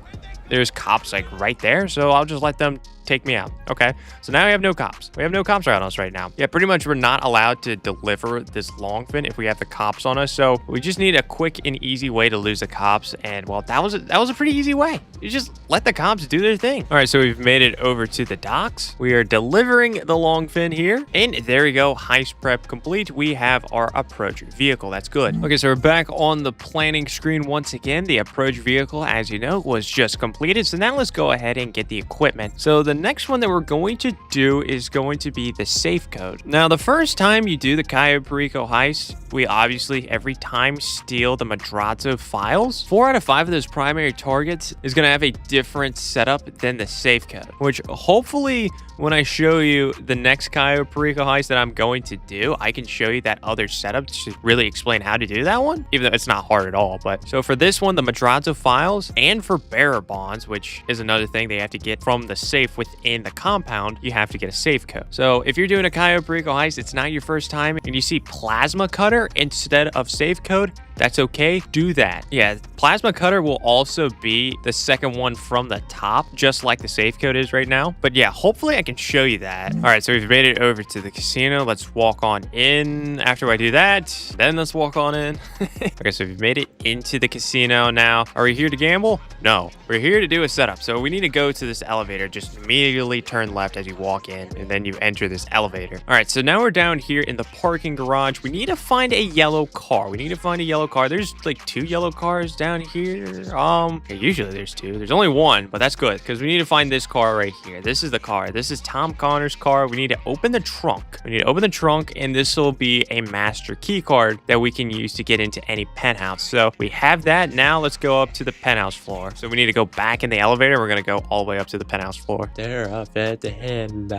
there's cops like right there, so I'll just let them take me out. Okay, so now we have no cops. We have no cops around us right now. Yeah, pretty much we're not allowed to deliver this long fin if we have the cops on us. So we just need a quick and easy way to lose the cops. And well, that was a pretty easy way. You just let the cops do their thing. All right, so we've made it over to the docks. We are delivering the long fin here, and there we go. Heist prep complete. We have our approach vehicle. That's good. Okay, so we're back on the planning screen once again. The approach vehicle, as you know, was just completed. So now let's go ahead and get the equipment. So the next one that we're going to do is going to be the safe code. Now, the first time you do the Cayo Perico heist, we obviously every time steal the Madrazo files. 4 out of 5 of those primary targets is going to have a different setup than the safe code, which hopefully when I show you the next Cayo Perico heist that I'm going to do, I can show you that other setup to really explain how to do that one, even though it's not hard at all. But so for this one, the Madrazo files, and for bearer bonds, which is another thing they have to get from the safe within the compound, you have to get a safe code. So if you're doing a Cayo Perico heist, it's not your first time, and you see plasma cutter instead of safe code, that's okay. Do that. Yeah, plasma cutter will also be the second one from the top, just like the safe code is right now. But yeah, hopefully I can show you that. All right, so we've made it over to the casino. Let's walk on in. After I do that, then let's walk on in. Okay, so we've made it into the casino now. Are we here to gamble? No, we're here to do a setup. So we need to go to this elevator. Just immediately turn left as you walk in, and then you enter this elevator. All right, so now we're down here in the parking garage. We need to find a yellow car. We need to find a yellow car. There's like 2 yellow cars down here. Okay, usually there's 2. There's only 1, but that's good because we need to find this car right here. This is the car. This is Tom Connor's car. We need to open the trunk. We need to open the trunk, and this will be a master key card that we can use to get into any penthouse. So we have that. Now let's go up to the penthouse floor. So we need to go back in the elevator. We're going to go all the way up to the penthouse floor. They're up at the head.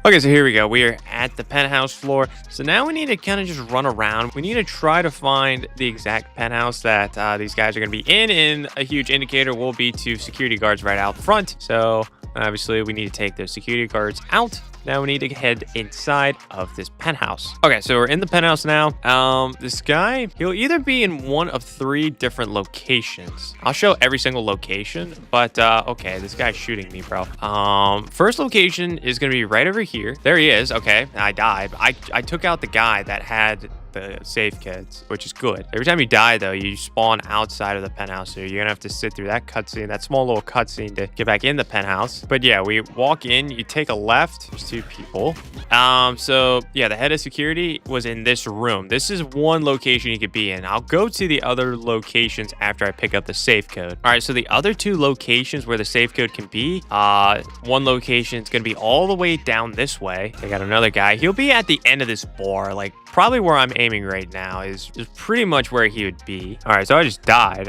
Okay, so here we go. We are at the penthouse floor. So now we need to kind of just run around. We need to try to find the exact penthouse that these guys are going to be in, and a huge indicator will be 2 security guards right out front. So obviously we need to take those security guards out. Now we need to head inside of this penthouse. Okay, so we're in the penthouse now. This guy, he'll either be in one of 3 different locations. I'll show every single location, but okay, this guy's shooting me, bro. First location is gonna be right over here. There he is. Okay, I died. I took out the guy that had the safe kids, which is good. Every time you die though, you spawn outside of the penthouse, so you're gonna have to sit through that cutscene, that small little cutscene, to get back in the penthouse. But yeah, we walk in, you take a left. There's 2 people. So yeah, the head of security was in this room. This is one location you could be in. I'll go to the other locations after I pick up the safe code. All right, so the other 2 locations where the safe code can be, one location is gonna be all the way down this way. I got another guy. He'll be at the end of this bar, like probably where I'm aiming right now is pretty much where he would be. All right, so I just died.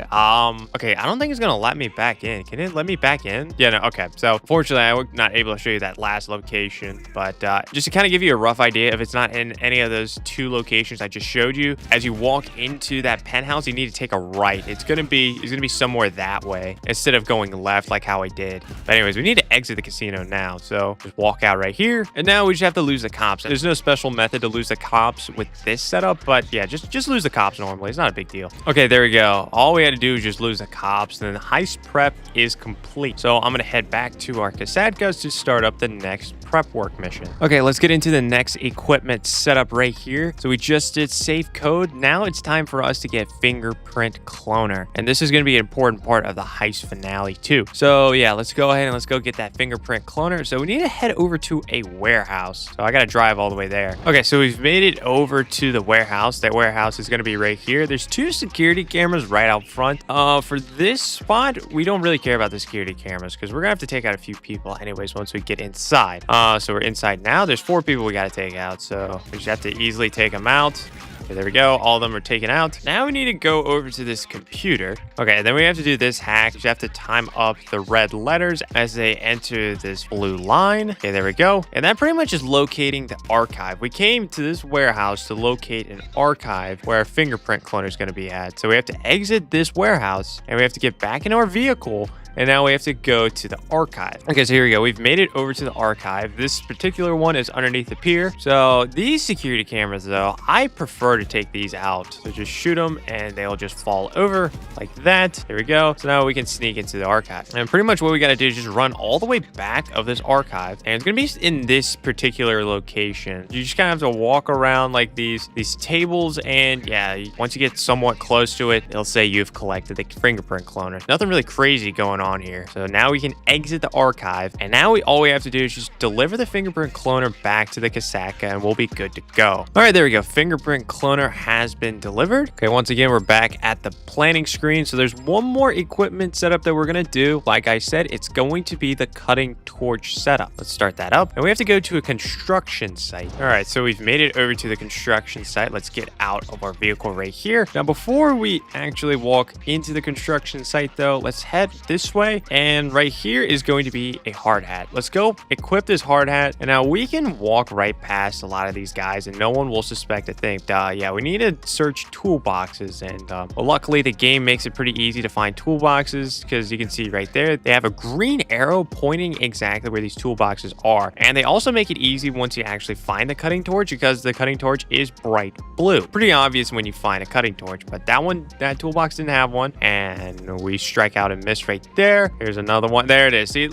Okay, I don't think it's gonna let me back in. Can it let me back in? Yeah, no, okay. So fortunately, I was not able to show you that last location, but just to kind of give you a rough idea, if it's not in any of those 2 locations I just showed you, as you walk into that penthouse, you need to take a right. It's gonna be somewhere that way instead of going left like how I did. But anyways, we need to exit the casino now. So just walk out right here, and now we just have to lose the cops. There's no special method to lose the cops with this setup, but yeah, just lose the cops normally. It's not a big deal. Okay, there we go. All we had to do is just lose the cops, and then the heist prep is complete. So I'm gonna head back to our Casadgas to start up the next prep work mission. Okay, let's get into the next equipment setup right here. So we just did safe code. Now it's time for us to get fingerprint cloner. And this is going to be an important part of the heist finale too. So yeah, let's go ahead and let's go get that fingerprint cloner. So we need to head over to a warehouse. So I got to drive all the way there. Okay, so we've made it over to the warehouse. That warehouse is going to be right here. There's 2 security cameras right out front. For this spot, we don't really care about the security cameras because we're gonna have to take out a few people anyways once we get inside. So we're inside now. There's 4 people we got to take out, so we just have to easily take them out. Okay, there we go. All of them are taken out. Now we need to go over to this computer. Okay, then we have to do this hack. You have to time up the red letters as they enter this blue line. Okay, there we go. And that pretty much is locating the archive. We came to this warehouse to locate an archive where our fingerprint cloner is going to be at. So we have to exit this warehouse and we have to get back in our vehicle. And now we have to go to the archive. Okay, so here we go. We've made it over to the archive. This particular one is underneath the pier. So these security cameras, though, I prefer to take these out. So just shoot them and they'll just fall over like that. There we go. So now we can sneak into the archive. And pretty much what we got to do is just run all the way back of this archive. And it's going to be in this particular location. You just kind of have to walk around like these tables. And yeah, once you get somewhat close to it, it'll say you've collected the fingerprint cloner. Nothing really crazy going on here. So now we can exit the archive, and now all we have to do is just deliver the fingerprint cloner back to the Casaca and we'll be good to go. All right, there we go. Fingerprint cloner has been delivered. Okay, once again, we're back at the planning screen. So there's one more equipment setup that we're gonna do. Like I said, it's going to be the cutting torch setup. Let's start that up. And we have to go to a construction site. All right, so we've made it over to the construction site. Let's get out of our vehicle right here. Now, before we actually walk into the construction site though, let's head this way. And right here is going to be a hard hat. Let's go equip this hard hat. And now we can walk right past a lot of these guys and no one will suspect a thing. Yeah, we need to search toolboxes. And well, luckily the game makes it pretty easy to find toolboxes because you can see right there, they have a green arrow pointing exactly where these toolboxes are. And they also make it easy once you actually find the cutting torch because the cutting torch is bright blue. Pretty obvious when you find a cutting torch, but that toolbox didn't have one. And we strike out and miss right there. Here's another one. There it is. See,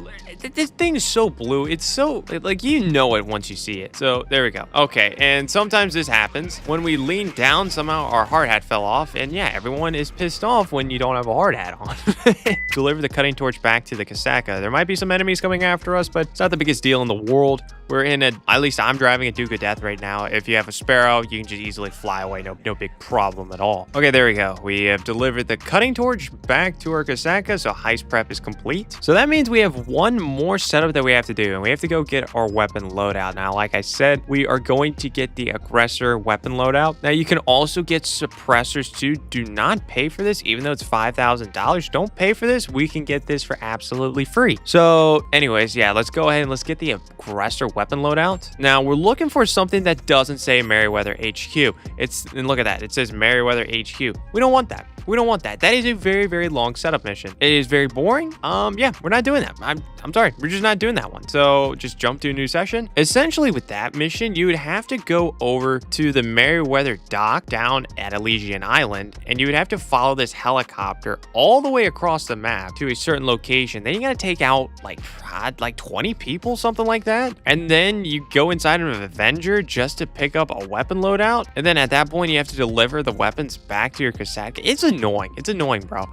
this thing is so blue. It's so, like, you know it once you see it. So there we go. Okay, and sometimes this happens. When we lean down, somehow our hard hat fell off. And yeah, everyone is pissed off when you don't have a hard hat on. Deliver the cutting torch back to the Casaca. There might be some enemies coming after us, but it's not the biggest deal in the world. We're in at least I'm driving a Duke of Death right now. If you have a Sparrow, you can just easily fly away. No big problem at all. Okay, there we go. We have delivered the cutting torch back to our Casaca, so heist prep is complete. So that means we have one more setup that we have to do, and we have to go get our weapon loadout. Now, like I said, we are going to get the aggressor weapon loadout. Now, you can also get suppressors too. Do not pay for this, even though it's $5,000. Don't pay for this. We can get this for absolutely free. So anyways, yeah, let's go ahead and let's get the aggressor weapon loadout. Now, we're looking for something that doesn't say Merryweather HQ. And look at that. It says Merryweather HQ. We don't want that. We don't want that. That is a very, very long setup mission. It is very boring. Yeah, we're not doing that. I'm sorry. We're just not doing that one. So just jump to a new session. Essentially with that mission, you would have to go over to the Merryweather dock down at Elysian Island, and you would have to follow this helicopter all the way across the map to a certain location. Then you got to take out like 20 people, something like that. And then you go inside of an Avenger just to pick up a weapon loadout. And then at that point, you have to deliver the weapons back to your Casaca. It's annoying. It's annoying, bro.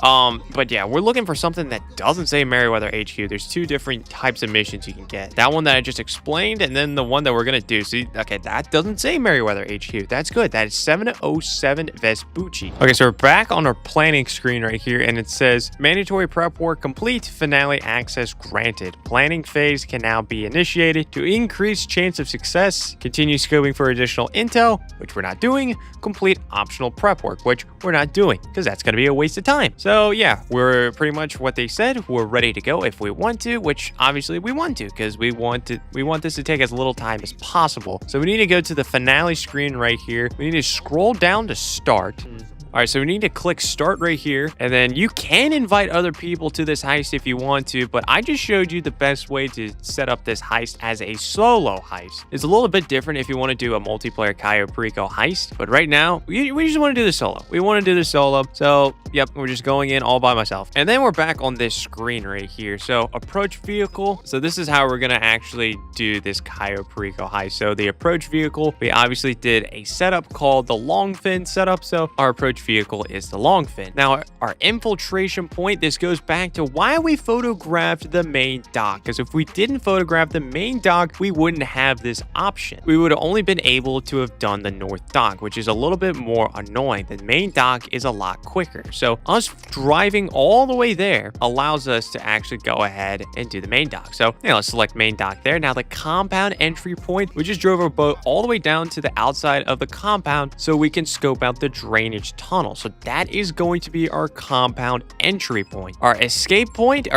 But yeah, we're looking for something that doesn't say Merryweather HQ. There's 2 different types of missions you can get. That one that I just explained, and then the one that we're gonna do. See, okay, that doesn't say Merryweather HQ. That's good. That is 707 Vespucci. Okay, so we're back on our planning screen right here, and it says mandatory prep work complete. Finale access granted. Planning phase can now be initiated to increase chance of success. Continue scoping for additional intel, which we're not doing. Complete optional prep work, which we're not doing because that's going to be a waste of time. So yeah, we're pretty much what they said. We're ready to go if we want to, which obviously we want to because we want this to take as little time as possible. So we need to go to the finale screen right here. We need to scroll down to start. All right, so we need to click start right here, and then you can invite other people to this heist if you want to, but I just showed you the best way to set up this heist as a solo heist. It's a little bit different if you want to do a multiplayer Cayo Perico heist, but right now we just want to do this solo. We want to do this solo, so yep, we're just going in all by myself. And then we're back on this screen right here. So approach vehicle. So this is how we're gonna actually do this Cayo Perico heist. So the approach vehicle, we obviously did a setup called the long fin setup. So our approach vehicle is the long fin. Now our infiltration point, this goes back to why we photographed the main dock. Because if we didn't photograph the main dock, we wouldn't have this option. We would have only been able to have done the north dock, which is a little bit more annoying. The main dock is a lot quicker. So us driving all the way there allows us to actually go ahead and do the main dock. So yeah, let's select main dock there. Now the compound entry point, we just drove our boat all the way down to the outside of the compound so we can scope out the drainage tunnel. So that is going to be our compound entry point. Our escape point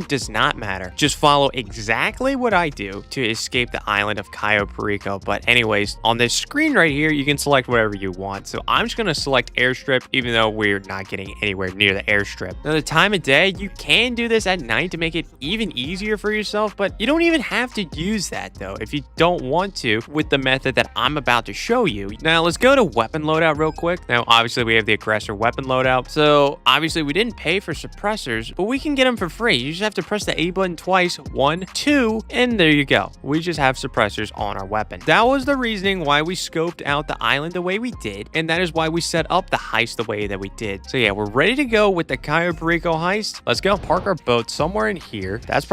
does not matter. Just follow exactly what I do to escape the island of Cayo Perico. But anyways, on this screen right here, you can select whatever you want. So I'm just going to select airstrip, even though we're not getting anywhere near the airstrip. Now the time of day, you can do this at night to make it even easier for yourself, but you don't even have to use that though if you don't want to with the method that I'm about to show you. Now let's go to weapon loadout real quick. Now obviously we have the aggressor weapon loadout. So obviously we didn't pay for suppressors, but we can get them for free. You just have to press the A button twice, 1, 2, and there you go. We just have suppressors on our weapon. That was the reasoning why we scoped out the island the way we did, and that is why we set up the heist the way that we did. So yeah, we're ready to go with the Cayo Perico heist. Let's go park our boat somewhere in here. That's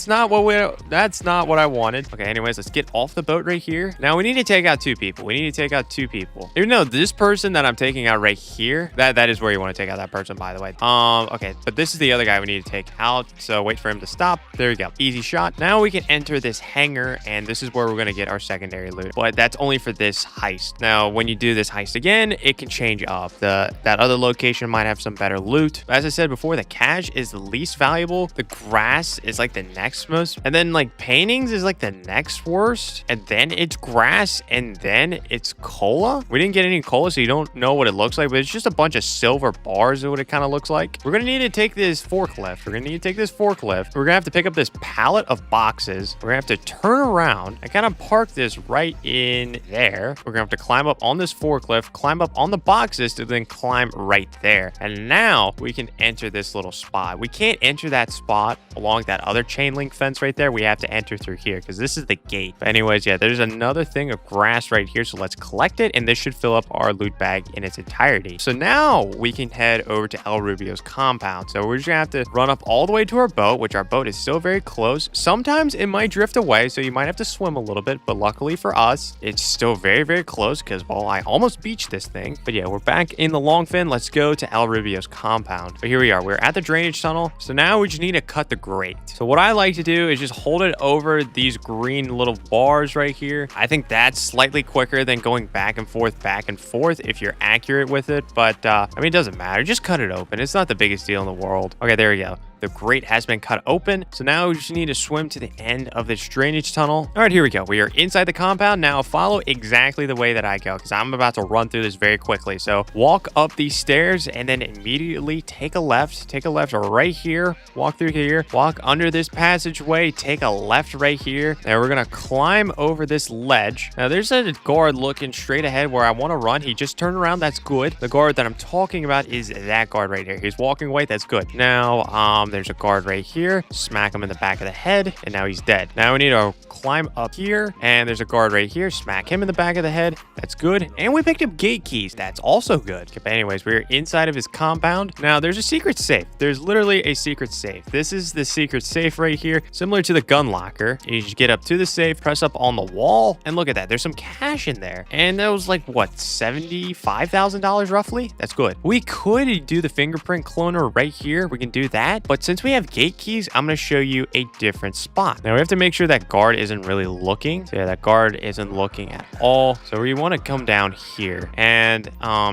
not what I wanted. Okay, anyways, let's get off the boat right here. Now we need to take out two people. Even though this person that I'm taking out right here, that is where you want to take out that person, by the way. Okay, but this is the other guy we need to take out. So wait for him to stop. There you go. Easy shot. Now we can enter this hangar, and this is where we're going to get our secondary loot. But that's only for this heist. Now, when you do this heist again, it can change up. That other location might have some better loot. As I said before, the cash is the least valuable. The grass is like the next most. And then like paintings is like the next worst. And then it's grass. And then it's cola. We didn't get any cola, so you don't know what it looks like. But it's just a bunch of silver bars is what it kind of looks like. We're going to need to take this forklift. We're going to have to pick up this pallet of boxes. We're going to have to turn around. I kind of park this right in there. We're going to have to climb up on this forklift, climb up on the boxes to then climb right there. And now we can enter this little spot. We can't enter that spot along that other chain link fence right there. We have to enter through here because this is the gate. But anyways, yeah, there's another thing of grass right here. So let's collect it, and this should fill up our loot bag in its entirety. So now we can head over to El Rubio's compound. So we're just gonna have to run up all the way to our boat, which our boat is still very close. Sometimes it might drift away, so you might have to swim a little bit, but luckily for us, it's still very, very close because, well, I almost beached this thing. But yeah, we're back in the long fin. Let's go to El Rubio's compound. But here we are. We're at the drainage tunnel. So now we just need to cut the grate. So what I like to do is just hold it over these green little bars right here. I think that's slightly quicker than going back and forth if you're accurate with it. But I mean, it doesn't matter. Just cut it open. It's not the biggest deal in the world. Okay, there we go. The grate has been cut open. So now we just need to swim to the end of this drainage tunnel. All right, here we go. We are inside the compound. Now follow exactly the way that I go because I'm about to run through this very quickly. So walk up these stairs and then immediately take a left. Take a left right here. Walk through here. Walk under this passageway. Take a left right here. Now we're going to climb over this ledge. Now there's a guard looking straight ahead where I want to run. He just turned around. That's good. The guard that I'm talking about is that guard right here. He's walking away. That's good. Now, there's a guard right here. Smack him in the back of the head, and now he's dead. Now we need to climb up here, and there's a guard right here. Smack him in the back of the head. That's good. And we picked up gate keys. That's also good. But anyways, we're inside of his compound. Now there's a secret safe. There's literally a secret safe. This is the secret safe right here, similar to the gun locker. You just get up to the safe, press up on the wall, and look at that. There's some cash in there. And that was like, what, $75,000 roughly? That's good. We could do the fingerprint cloner right here. We can do that, but But since we have gate keys, I'm going to show you a different spot. Now we have to make sure that guard isn't really looking. So yeah, that guard isn't looking at all. So we want to come down here, and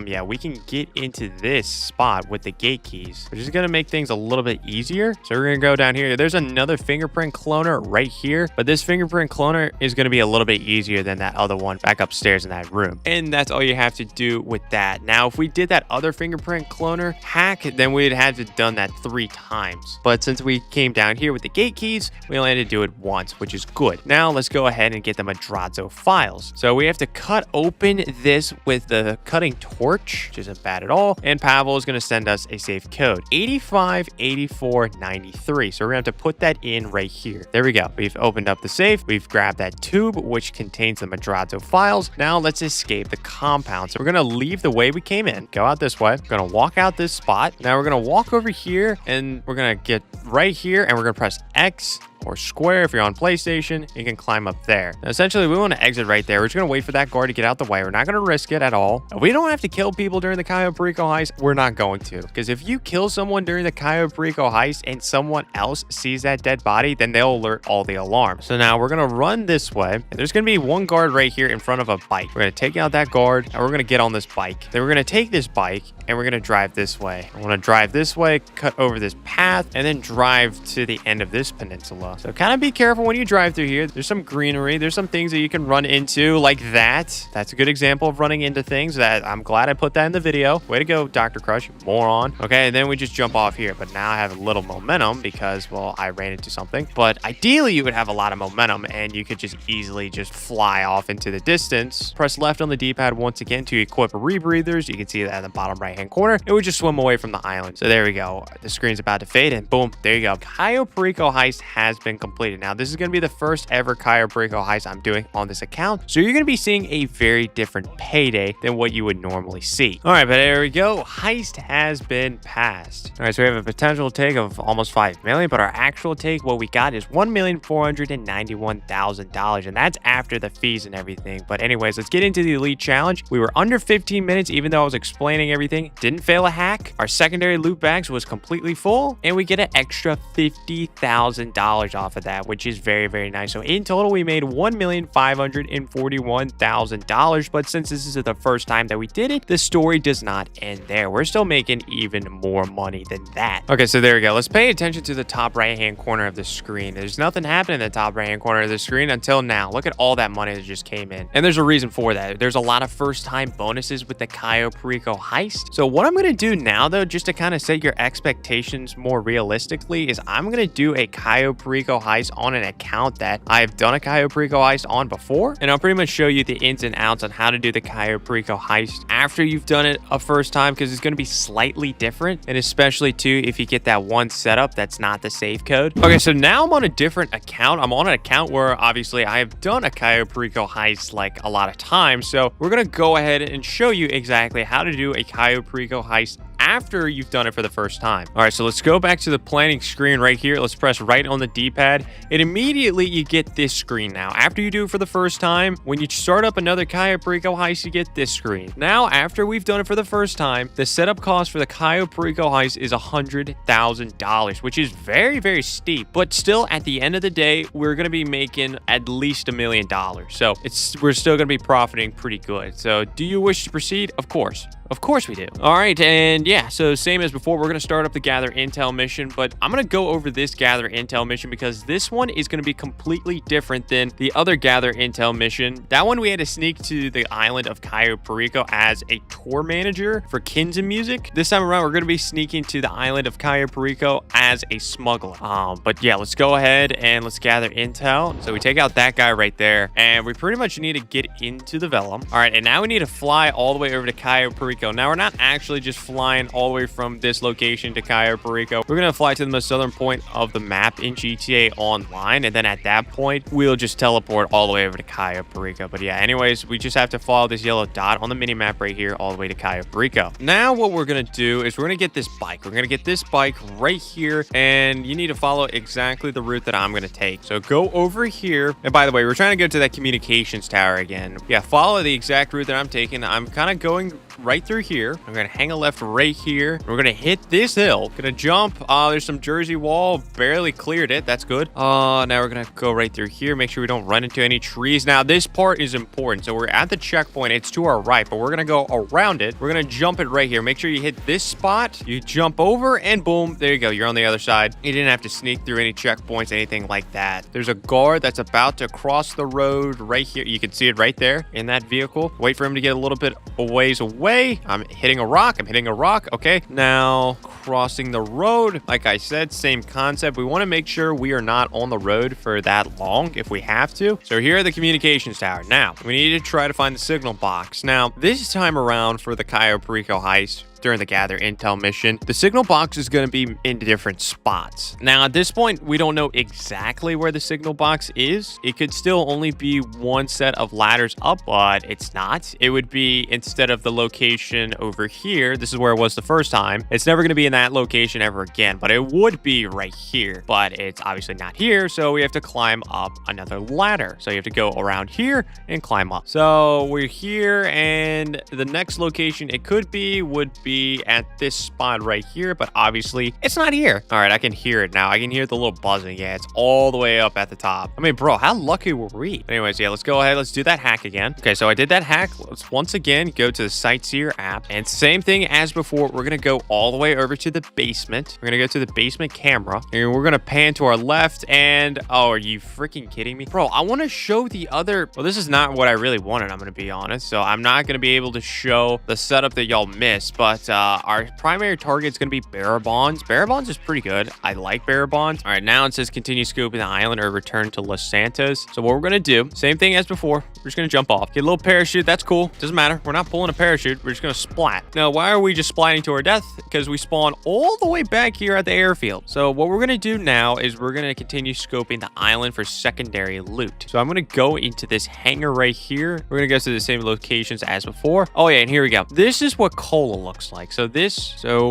yeah, we can get into this spot with the gate keys, which is going to make things a little bit easier. So we're going to go down here. There's another fingerprint cloner right here, but this fingerprint cloner is going to be a little bit easier than that other one back upstairs in that room. And that's all you have to do with that. Now, if we did that other fingerprint cloner hack, then we'd have to done that 3 times. But since we came down here with the gate keys, we only had to do it once, which is good. Now let's go ahead and get the Madrazo files. So we have to cut open this with the cutting torch, which isn't bad at all. And Pavel is going to send us a safe code, 858493. So we're going to have to put that in right here. There we go. We've opened up the safe. We've grabbed that tube, which contains the Madrazo files. Now let's escape the compound. So we're going to leave the way we came in, go out this way. We're going to walk out this spot. Now we're going to walk over here, and we're going to get right here, and we're going to press X or square. If you're on PlayStation, you can climb up there. Now, essentially, we want to exit right there. We're just going to wait for that guard to get out the way. We're not going to risk it at all. If we don't have to kill people during the Cayo Perico heist, we're not going to. Because if you kill someone during the Cayo Perico heist and someone else sees that dead body, then they'll alert all the alarms. So now we're going to run this way. And there's going to be one guard right here in front of a bike. We're going to take out that guard, and we're going to get on this bike. Then we're going to take this bike, and we're going to drive this way. I want to drive this way, cut over this path, and then drive to the end of this peninsula. So kind of be careful when you drive through here. There's some greenery. There's some things that you can run into like that. That's a good example of running into things. That I'm glad I put that in the video. Way to go, Dr. Crush, you moron. Okay, and then we just jump off here. But now I have a little momentum because, well, I ran into something. But ideally, you would have a lot of momentum and you could just easily just fly off into the distance. Press left on the D-pad once again to equip rebreathers. You can see that at the bottom right-hand corner. It would just swim away from the island. So there we go. The screen's about to fade and boom, there you go. Cayo Perico heist has been completed. Now, this is going to be the first ever Cayo Perico heist I'm doing on this account. So you're going to be seeing a very different payday than what you would normally see. All right, but there we go. Heist has been passed. All right, so we have a potential take of almost 5 million, but our actual take, what we got is $1,491,000, and that's after the fees and everything. But anyways, let's get into the elite challenge. We were under 15 minutes, even though I was explaining everything. Didn't fail a hack. Our secondary loot bags was completely full, and we get an extra $50,000 off of that, which is very, very nice. So in total, we made $1,541,000. But since this is the first time that we did it, the story does not end there. We're still making even more money than that. Okay, so there we go. Let's pay attention to the top right-hand corner of the screen. There's nothing happening in the top right-hand corner of the screen until now. Look at all that money that just came in. And there's a reason for that. There's a lot of first-time bonuses with the Cayo Perico heist. So what I'm going to do now, though, just to kind of set your expectations more realistically, is I'm going to do a Cayo Perico heist on an account that I've done a Cayo Perico heist on before, and I'll pretty much show you the ins and outs on how to do the Cayo Perico heist after you've done it a first time, because it's going to be slightly different, and especially too if you get that one setup that's not the save code. Okay, so now I'm on a different account. I'm on an account where obviously I have done a Cayo Perico heist like a lot of times, so we're going to go ahead and show you exactly how to do a Cayo Perico heist after you've done it for the first time. All right, so let's go back to the planning screen right here. Let's press right on the D-pad, and immediately you get this screen now. After you do it for the first time, when you start up another Cayo Perico heist, you get this screen. Now, after we've done it for the first time, the setup cost for the Cayo Perico heist is $100,000, which is very, very steep. But still, at the end of the day, we're going to be making at least $1 million. So we're still going to be profiting pretty good. So do you wish to proceed? Of course. Of course we do. All right, and yeah, so same as before, we're going to start up the gather intel mission, but I'm going to go over this gather intel mission because this one is going to be completely different than the other gather intel mission. That one we had to sneak to the island of Cayo Perico as a tour manager for Kins and Music. This time around, we're going to be sneaking to the island of Cayo Perico as a smuggler. But yeah, let's go ahead and let's gather intel. So we take out that guy right there, and we pretty much need to get into the Vellum. All right, and now we need to fly all the way over to Cayo Perico. Now, we're not actually just flying all the way from this location to Cayo Perico. We're going to fly to the most southern point of the map in GTA Online, and then at that point, we'll just teleport all the way over to Cayo Perico. But yeah, anyways, we just have to follow this yellow dot on the mini-map right here all the way to Cayo Perico. Now, what we're going to do is we're going to get this bike. We're going to get this bike right here, and you need to follow exactly the route that I'm going to take. So go over here, and by the way, we're trying to go to that communications tower again. Yeah, follow the exact route that I'm taking. I'm kind of going right through here. We're gonna hang a left right here. We're gonna hit this hill. Gonna jump. There's some Jersey wall. Barely cleared it. That's good. Now we're gonna go right through here. Make sure we don't run into any trees. Now, this part is important. So we're at the checkpoint. It's to our right, but we're gonna go around it. We're gonna jump it right here. Make sure you hit this spot. You jump over and boom. There you go. You're on the other side. You didn't have to sneak through any checkpoints, anything like that. There's a guard that's about to cross the road right here. You can see it right there in that vehicle. Wait for him to get a little bit a ways away. I'm hitting a rock. I'm hitting a rock. Okay. Now crossing the road. Like I said, same concept. We want to make sure we are not on the road for that long if we have to. So here are the communications tower. Now we need to try to find the signal box. Now this time around for the Cayo Perico heist, during the gather intel mission, the signal box is going to be in different spots. Now at this point, we don't know exactly where the signal box is. It could still only be one set of ladders up, but it's not. It would be, instead of the location over here, this is where it was the first time, it's never going to be in that location ever again, but it would be right here, but it's obviously not here, so we have to climb up another ladder. So you have to go around here and climb up. So we're here, and the next location it could be would be at this spot right here, but obviously it's not here. All right, I can hear it now. I can hear the little buzzing. Yeah, it's all the way up at the top. I mean, bro, how lucky were we? Anyways, yeah, let's go ahead. Let's do that hack again. Okay, so I did that hack. Let's once again go to the Sightseer app, and same thing as before. We're gonna go all the way over to the basement. We're gonna go to the basement camera, and we're gonna pan to our left. And oh, are you freaking kidding me, bro? I want to show the other. Well, this is not what I really wanted, I'm gonna be honest. So I'm not gonna be able to show the setup that y'all missed, but our primary target is going to be bearer bonds. Bearer bonds is pretty good. I like bearer bonds. All right, now it says continue scoping the island or return to Los Santos. So what we're going to do, same thing as before. We're just going to jump off. Get a little parachute. That's cool. Doesn't matter. We're not pulling a parachute. We're just going to splat. Now, why are we just splatting to our death? Because we spawn all the way back here at the airfield. So what we're going to do now is we're going to continue scoping the island for secondary loot. So I'm going to go into this hangar right here. We're going to go to the same locations as before. Oh yeah, and here we go. This is what cola looks like. So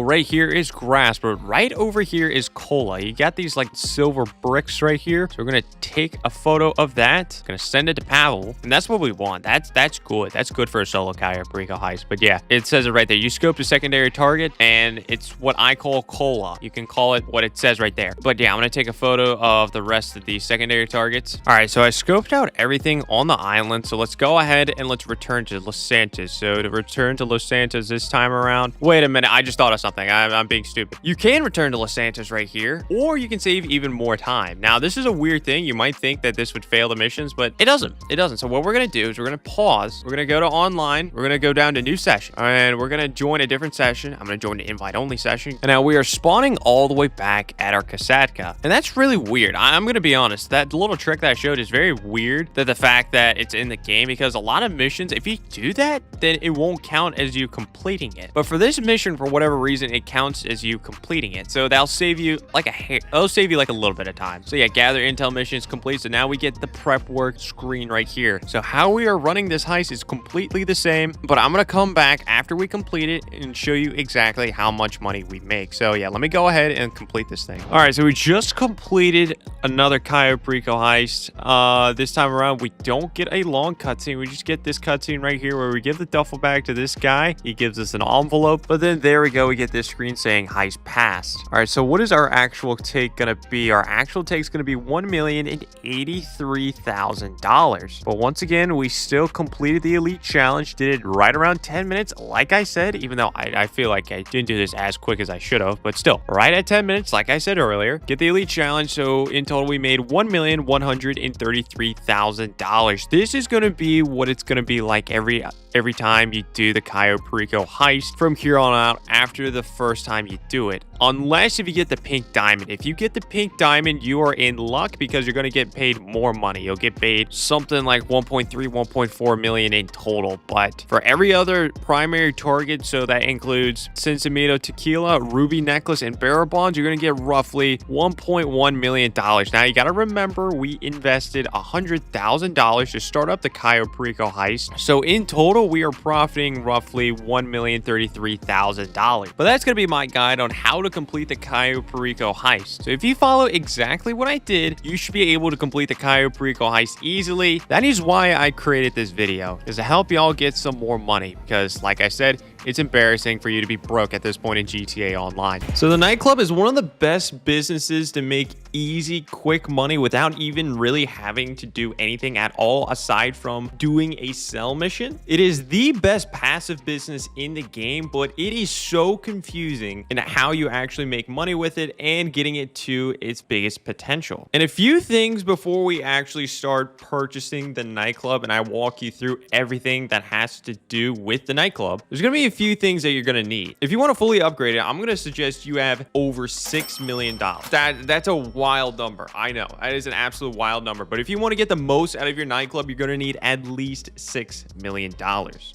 right here is grass, but right over here is cola. You got these like silver bricks right here. So we're gonna take a photo of that. Gonna send it to Pavel, and that's what we want. That's good. That's good for a solo Cayo Perico heist. But yeah, it says it right there. You scoped a secondary target, and it's what I call cola. You can call it what it says right there. But yeah, I'm gonna take a photo of the rest of the secondary targets. All right, so I scoped out everything on the island. So let's go ahead and let's return to Los Santos. So to return to Los Santos this time around. Wait a minute, I just thought of something. I'm being stupid. You can return to Los Santos right here, or you can save even more time. Now, this is a weird thing. You might think that this would fail the missions, but it doesn't. It doesn't. So what we're going to do is we're going to pause. We're going to go to online. We're going to go down to new session, and we're going to join a different session. I'm going to join the invite only session. And now we are spawning all the way back at our Kasatka. And that's really weird. I'm going to be honest. That little trick that I showed is very weird, that the fact that it's in the game, because a lot of missions, if you do that, then it won't count as you completing it. But for this mission, for whatever reason, it counts as you completing it. So that'll save you like it'll save you like a little bit of time. So yeah, gather intel missions complete. So now we get the prep work screen right here. So how we are running this heist is completely the same, but I'm going to come back after we complete it and show you exactly how much money we make. So yeah, let me go ahead and complete this thing. All right, so we just completed another Cayo Perico heist. This time around, we don't get a long cutscene. We just get this cutscene right here where we give the duffel bag to this guy. He gives us an envelope, but then there we go. We get this screen saying heist passed. All right, so what is our actual take gonna be? Our actual take is gonna be $1,083,000. But once again, we still completed the elite challenge. Did it right around 10 minutes, like I said, even though I feel like I didn't do this as quick as I should have, but still, right at 10 minutes, like I said earlier. Get the elite challenge. So in total, we made $1,133,000. This is gonna be what it's gonna be like every time you do the Cayo Perico heist from here on out after the first time you do it. Unless if you get the pink diamond. If you get the pink diamond, you are in luck because you're going to get paid more money. You'll get paid something like 1.3, 1.4 million in total. But for every other primary target, so that includes Cincimito Tequila, Ruby Necklace, and Bearer Bonds, you're going to get roughly $1.1 million. Now, you got to remember, we invested $100,000 to start up the Cayo Perico heist. So in total, we are profiting roughly $1,033,000. But that's going to be my guide on how to complete the Cayo Perico heist. So if you follow exactly what I did, you should be able to complete the Cayo Perico heist easily. That is why I created this video, is to help y'all get some more money. Because like I said, It's embarrassing for you to be broke at this point in GTA Online. So the nightclub is one of the best businesses to make easy, quick money without even really having to do anything at all aside from doing a sell mission. It is the best passive business in the game, but it is so confusing in how you actually make money with it and getting it to its biggest potential. And a few things before we actually start purchasing the nightclub and I walk you through everything that has to do with the nightclub. There's going to be a few things that you're going to need. If you want to fully upgrade it, I'm going to suggest you have over $6 million. That's a wild number. I know that is an absolute wild number, but if you want to get the most out of your nightclub, you're going to need at least $6 million.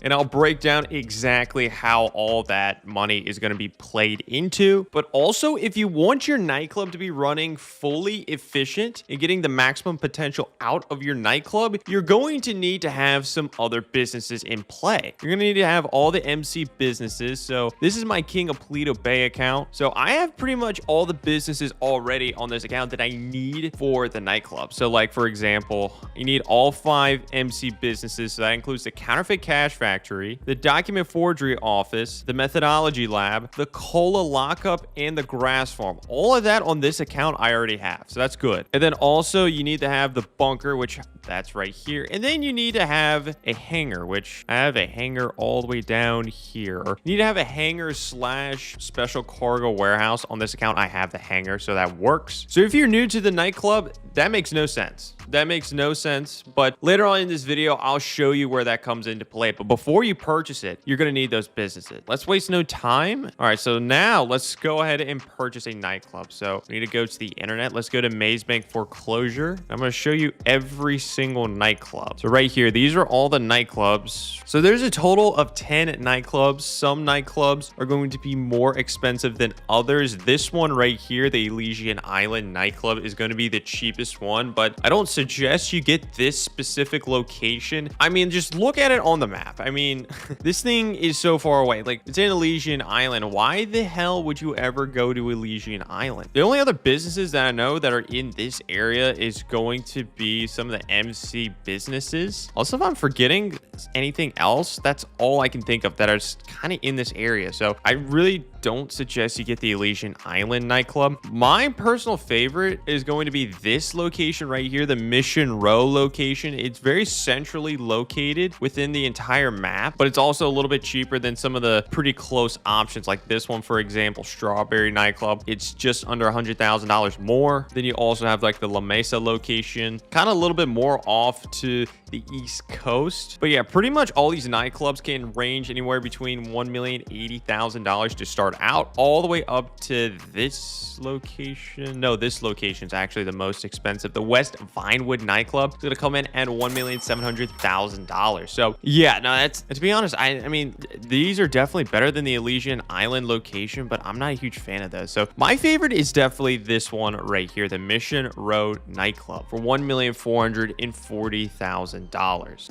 And I'll break down exactly how all that money is going to be played into. But also, if you want your nightclub to be running fully efficient and getting the maximum potential out of your nightclub, you're going to need to have some other businesses in play. You're going to need to have all the MC businesses. So this is my King of Paleto Bay account. So I have pretty much all the businesses already on this account that I need for the nightclub. So like, for example, you need all 5 MC businesses. So that includes the Counterfeit Cash Factory, the Document Forgery Office, the Methodology Lab, the Cola Lockup, and the Grass Farm. All of that on this account I already have. So that's good. And then also you need to have the bunker, which that's right here. And then you need to have a hangar, which I have a hangar all the way down here. You need to have a hangar slash special cargo warehouse. On this account, I have the hangar, so that works. So if you're new to the nightclub, that makes no sense. That makes no sense. But later on in this video, I'll show you where that comes into play. But before you purchase it, you're going to need those businesses. Let's waste no time. All right, so now let's go ahead and purchase a nightclub. So we need to go to the internet. Let's go to Maze Bank Foreclosure. I'm going to show you every single nightclub. So right here, these are all the nightclubs. So there's a total of 10 nightclubs. Some nightclubs are going to be more expensive than others. This one right here, the Elysian Island nightclub, is going to be the cheapest one, but I don't suggest you get this specific location. I mean, just look at it on the map. I mean, this thing is so far away. Like, it's in Elysian Island. Why the hell would you ever go to Elysian Island? The only other businesses that I know that are in this area is going to be some of the MC businesses. Also, if I'm forgetting anything else, that's all I can think of that are kind of in this area. So I really don't suggest you get the Elysian Island nightclub. My personal favorite is going to be this location right here, the Mission Row location. It's very centrally located within the entire map, but it's also a little bit cheaper than some of the pretty close options like this one, for example, Strawberry nightclub. It's just under $100,000 more. Then you also have like the La Mesa location, kind of a little bit more off to the East Coast. But yeah, pretty much all these nightclubs can range anywhere between $1,080,000 to start out, all the way up to this location. No, this location is actually the most expensive. The West Vinewood nightclub is going to come in at $1,700,000. So yeah, no, that's, to be honest, I mean, these are definitely better than the Elysian Island location, but I'm not a huge fan of those. So my favorite is definitely this one right here, the Mission Road nightclub, for $1,440,000.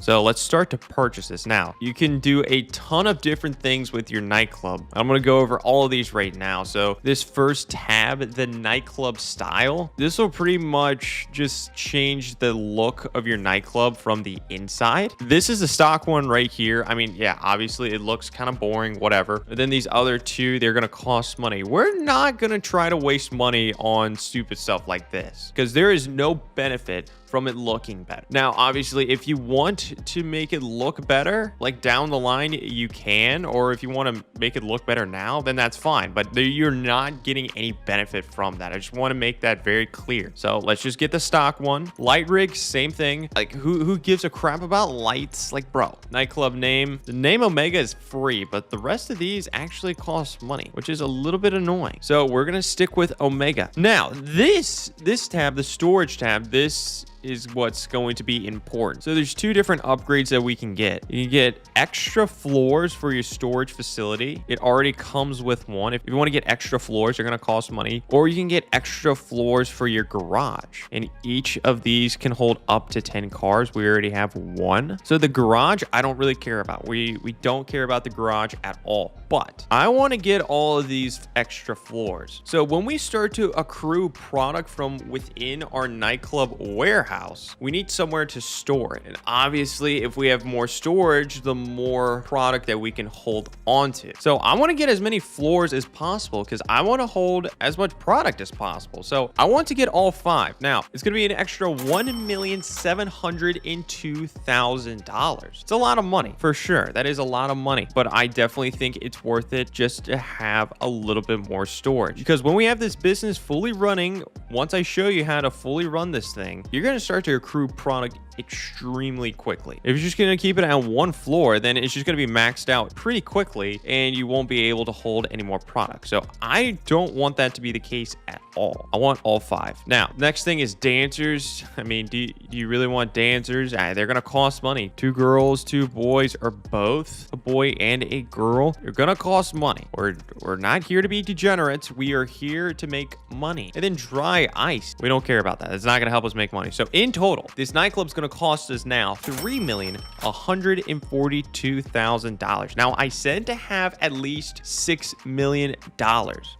So let's start to purchase this. Now you can do a ton of different things with your nightclub. I'm going to go over all of these right now. So this first tab, the nightclub style, this will pretty much just change the look of your nightclub from the inside. This is the stock one right here. I mean, yeah, obviously it looks kind of boring, whatever. But then these other two, they're going to cost money. We're not going to try to waste money on stupid stuff like this because there is no benefit from it looking better. Now, obviously, if you want to make it look better, like down the line, you can, or if you want to make it look better now, then that's fine. But you're not getting any benefit from that. I just want to make that very clear. So let's just get the stock one. Light rig, same thing. Like who gives a crap about lights? Like, bro, nightclub name. The name Omega is free, but the rest of these actually cost money, which is a little bit annoying. So we're going to stick with Omega. Now, this tab, the storage tab, this is what's going to be important. So there's two different upgrades that we can get. You can get extra floors for your storage facility. It already comes with one. If you want to get extra floors, they're going to cost money. Or you can get extra floors for your garage. And each of these can hold up to 10 cars. We already have one. So the garage, I don't really care about. We don't care about the garage at all. But I want to get all of these extra floors. So when we start to accrue product from within our nightclub warehouse, warehouse. We need somewhere to store it. And obviously, if we have more storage, the more product that we can hold onto. So I want to get as many floors as possible because I want to hold as much product as possible. So I want to get all 5. Now, it's going to be an extra $1,702,000. It's a lot of money for sure. That is a lot of money, but I definitely think it's worth it just to have a little bit more storage, because when we have this business fully running, once I show you how to fully run this thing, you're going to start to accrue product extremely quickly. If you're just going to keep it on one floor, then it's just going to be maxed out pretty quickly and you won't be able to hold any more product. So I don't want that to be the case at all. I want all 5. Now, next thing is dancers. I mean, do you really want dancers? They're going to cost money. 2 girls, 2 boys, or both a boy and a girl. They're going to cost money. We're not here to be degenerates. We are here to make money. And then dry ice. We don't care about that. It's not going to help us make money. So in total, this nightclub's going to cost us now $3,142,000. Now, I said to have at least $6 million.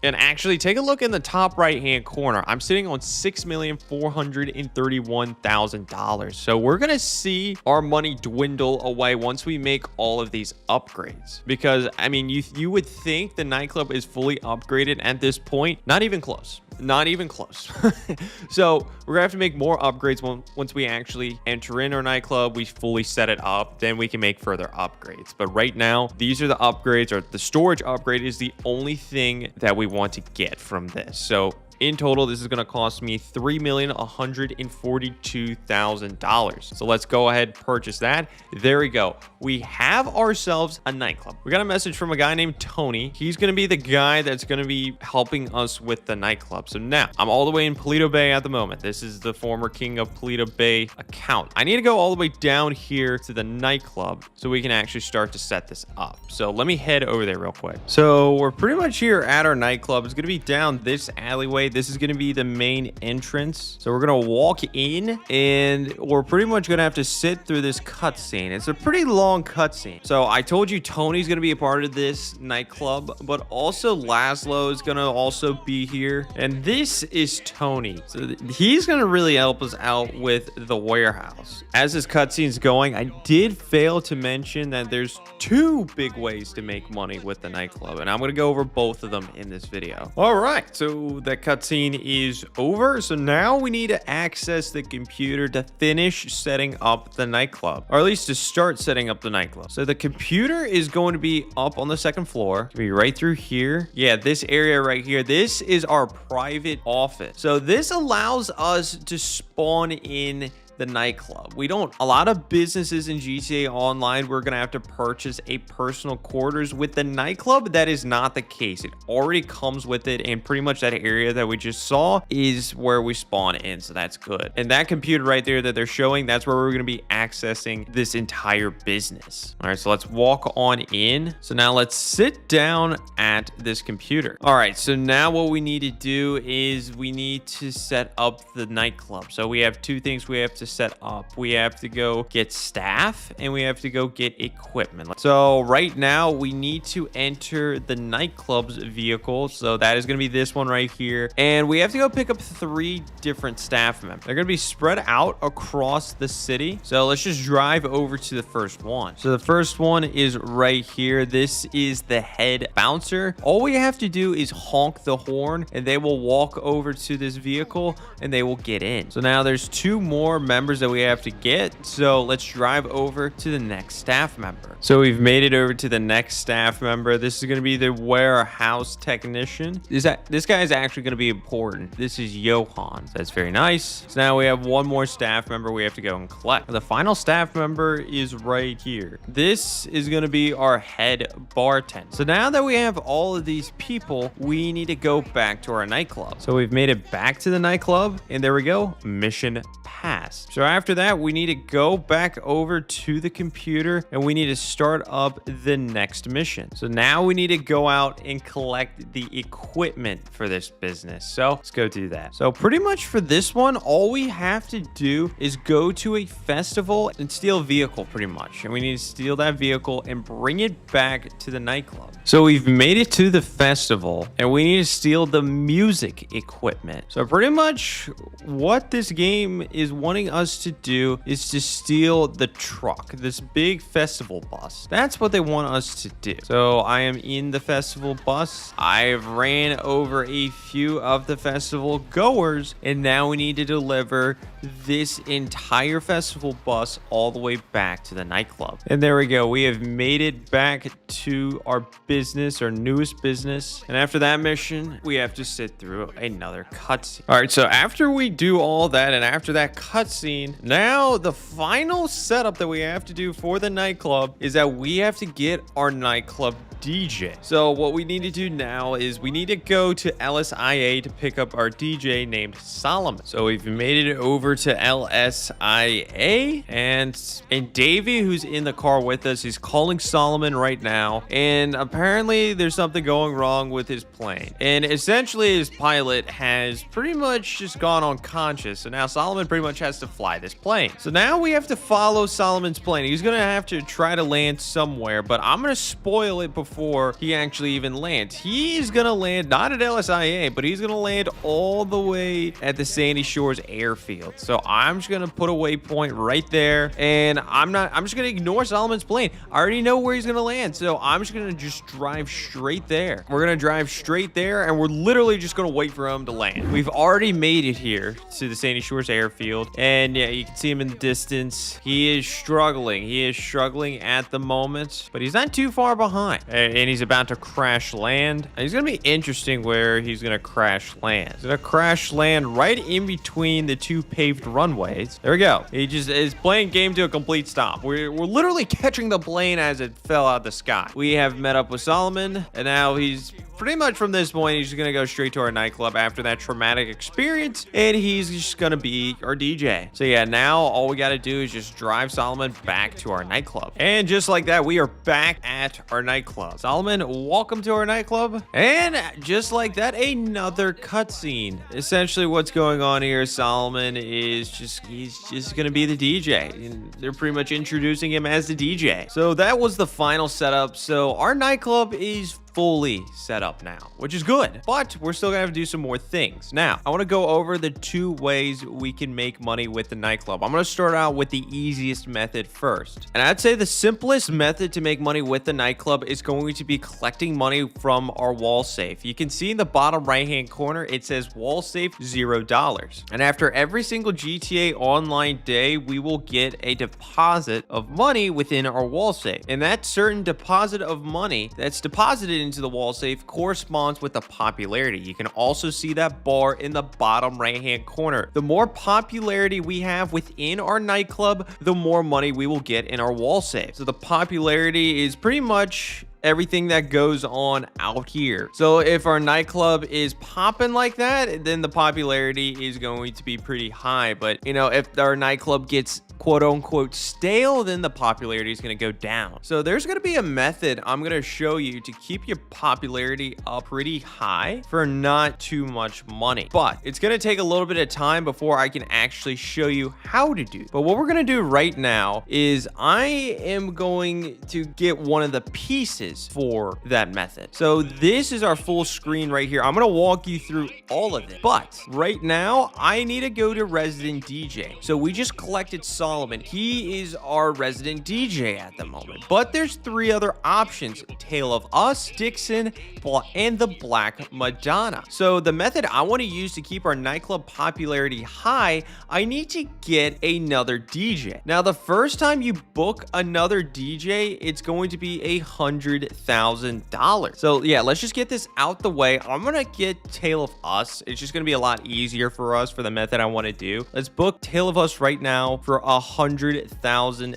And actually, take a look in the top right-hand corner. I'm sitting on $6,431,000. So we're going to see our money dwindle away once we make all of these upgrades. Because, I mean, you would think the nightclub is fully upgraded at this point. Not even close. Not even close. So we're gonna have to make more upgrades once we actually enter in our nightclub, we fully set it up, then we can make further upgrades. But right now, these are the upgrades, or the storage upgrade is the only thing that we want to get from this. So in total, this is going to cost me $3,142,000. So let's go ahead and purchase that. There we go. We have ourselves a nightclub. We got a message from a guy named Tony. He's going to be the guy that's going to be helping us with the nightclub. So now I'm all the way in Paleto Bay at the moment. This is the former King of Paleto Bay account. I need to go all the way down here to the nightclub so we can actually start to set this up. So let me head over there real quick. So we're pretty much here at our nightclub. It's going to be down this alleyway. This is going to be the main entrance. So we're going to walk in and we're pretty much going to have to sit through this cutscene. It's a pretty long cutscene. So I told you Tony's going to be a part of this nightclub, but also Laszlo is going to also be here. And this is Tony. So he's going to really help us out with the warehouse. As this cutscene's going, I did fail to mention that there's 2 big ways to make money with the nightclub. And I'm going to go over both of them in this video. All right. So that cutscene is over. So now we need to access the computer to finish setting up the nightclub, or at least to start setting up the nightclub. So the computer is going to be up on the 2nd floor. It'll be right through here. Yeah, this area right here. This is our private office. So this allows us to spawn in the nightclub. A lot of businesses in GTA Online, we're gonna have to purchase a personal quarters. With the nightclub, that is not the case. It already comes with it, and pretty much that area that we just saw is where we spawn in, so that's good. And that computer right there that they're showing, that's where we're gonna be accessing this entire business. All right, so let's walk on in. So now let's sit down at this computer. All right, so now what we need to do is we need to set up the nightclub. So we have 2 things we have to set up. We have to go get staff and we have to go get equipment. So right now we need to enter the nightclub's vehicle. So that is going to be this one right here. And we have to go pick up 3 different staff members. They're going to be spread out across the city. So let's just drive over to the first one. So the first one is right here. This is the head bouncer. All we have to do is honk the horn and they will walk over to this vehicle and they will get in. So now there's 2 more members that we have to get. So let's drive over to the next staff member. So we've made it over to the next staff member. This is going to be the warehouse technician. This guy is actually going to be important. This is Johan. So that's very nice. So now we have 1 more staff member we have to go and collect. The final staff member is right here. This is going to be our head bartender. So now that we have all of these people, we need to go back to our nightclub. So we've made it back to the nightclub and there we go. Mission passed. So after that, we need to go back over to the computer and we need to start up the next mission. So now we need to go out and collect the equipment for this business. So let's go do that. So pretty much for this one, all we have to do is go to a festival and steal a vehicle pretty much. And we need to steal that vehicle and bring it back to the nightclub. So we've made it to the festival and we need to steal the music equipment. So pretty much what this game is wanting wanting us to do is to steal the truck, this big festival bus. That's what they want us to do. So I am in the festival bus. I've ran over a few of the festival goers, and now we need to deliver this entire festival bus all the way back to the nightclub. And there we go. We have made it back to our business, our newest business. And after that mission, we have to sit through another cutscene. All right, so after we do all that and after that cutscene, now the final setup that we have to do for the nightclub is that we have to get our nightclub DJ. So what we need to do now is we need to go to LSIA to pick up our DJ named Solomon. So we've made it over to LSIA, and Davey, who's in the car with us, is calling Solomon right now, and apparently there's something going wrong with his plane, and essentially his pilot has pretty much just gone unconscious, so now Solomon pretty much has to fly this plane. So now we have to follow Solomon's plane. He's gonna have to try to land somewhere, but I'm gonna spoil it before he actually even lands. He's gonna land not at LSIA, but he's gonna land all the way at the Sandy Shores airfield. So I'm just gonna put a waypoint right there, and I'm just gonna ignore Solomon's plane. I already know where he's gonna land, so I'm just gonna drive straight there. We're gonna drive straight there, and we're literally just gonna wait for him to land. We've already made it here to the Sandy Shores airfield, and yeah, you can see him in the distance. He is struggling. He is struggling at the moment, but he's not too far behind, and he's about to crash land. And it's gonna be interesting where he's gonna crash land. He's gonna crash land right in between the two paved runways. There we go. He just is playing game to a complete stop. We're literally catching the plane as it fell out of the sky. We have met up with Solomon, and now he's pretty much from this point, he's just gonna go straight to our nightclub after that traumatic experience, and he's just gonna be our DJ. So yeah, now all we gotta do is just drive Solomon back to our nightclub. And just like that, we are back at our nightclub. Solomon, welcome to our nightclub. And just like that, another cutscene. Essentially what's going on here, Solomon is he's just gonna be the DJ. And they're pretty much introducing him as the DJ. So that was the final setup. So our nightclub is fully set up now, which is good, but we're still gonna have to do some more things. Now, I want to go over the two ways we can make money with the nightclub. I'm gonna start out with the easiest method first, and I'd say the simplest method to make money with the nightclub is going to be collecting money from our wall safe. You can see in the bottom right hand corner it says wall safe $0, and after every single GTA online day we will get a deposit of money within our wall safe, and that certain deposit of money that's deposited into the wall safe corresponds with the popularity. You can also see that bar in the bottom right hand corner. The more popularity we have within our nightclub, the more money we will get in our wall safe. So the popularity is pretty much everything that goes on out here. So if our nightclub is popping like that, then the popularity is going to be pretty high. But you know, if our nightclub gets quote unquote stale, then the popularity is going to go down. So there's going to be a method I'm going to show you to keep your popularity up pretty high for not too much money, but it's going to take a little bit of time before I can actually show you how to do. But what we're going to do right now is I am going to get one of the pieces for that method. So this is our full screen right here. I'm going to walk you through all of it, but right now I need to go to resident DJ. So we just collected Solomon. He is our resident DJ at the moment, but there's three other options: Tale of Us, Dixon, and the Black Madonna. So the method I want to use to keep our nightclub popularity high, I need to get another DJ. Now, the first time you book another DJ, it's going to be $100,000. So yeah, let's just get this out the way. I'm gonna get Tale of Us. It's just gonna be a lot easier for us for the method I want to do. Let's book Tale of Us right now for $100,000.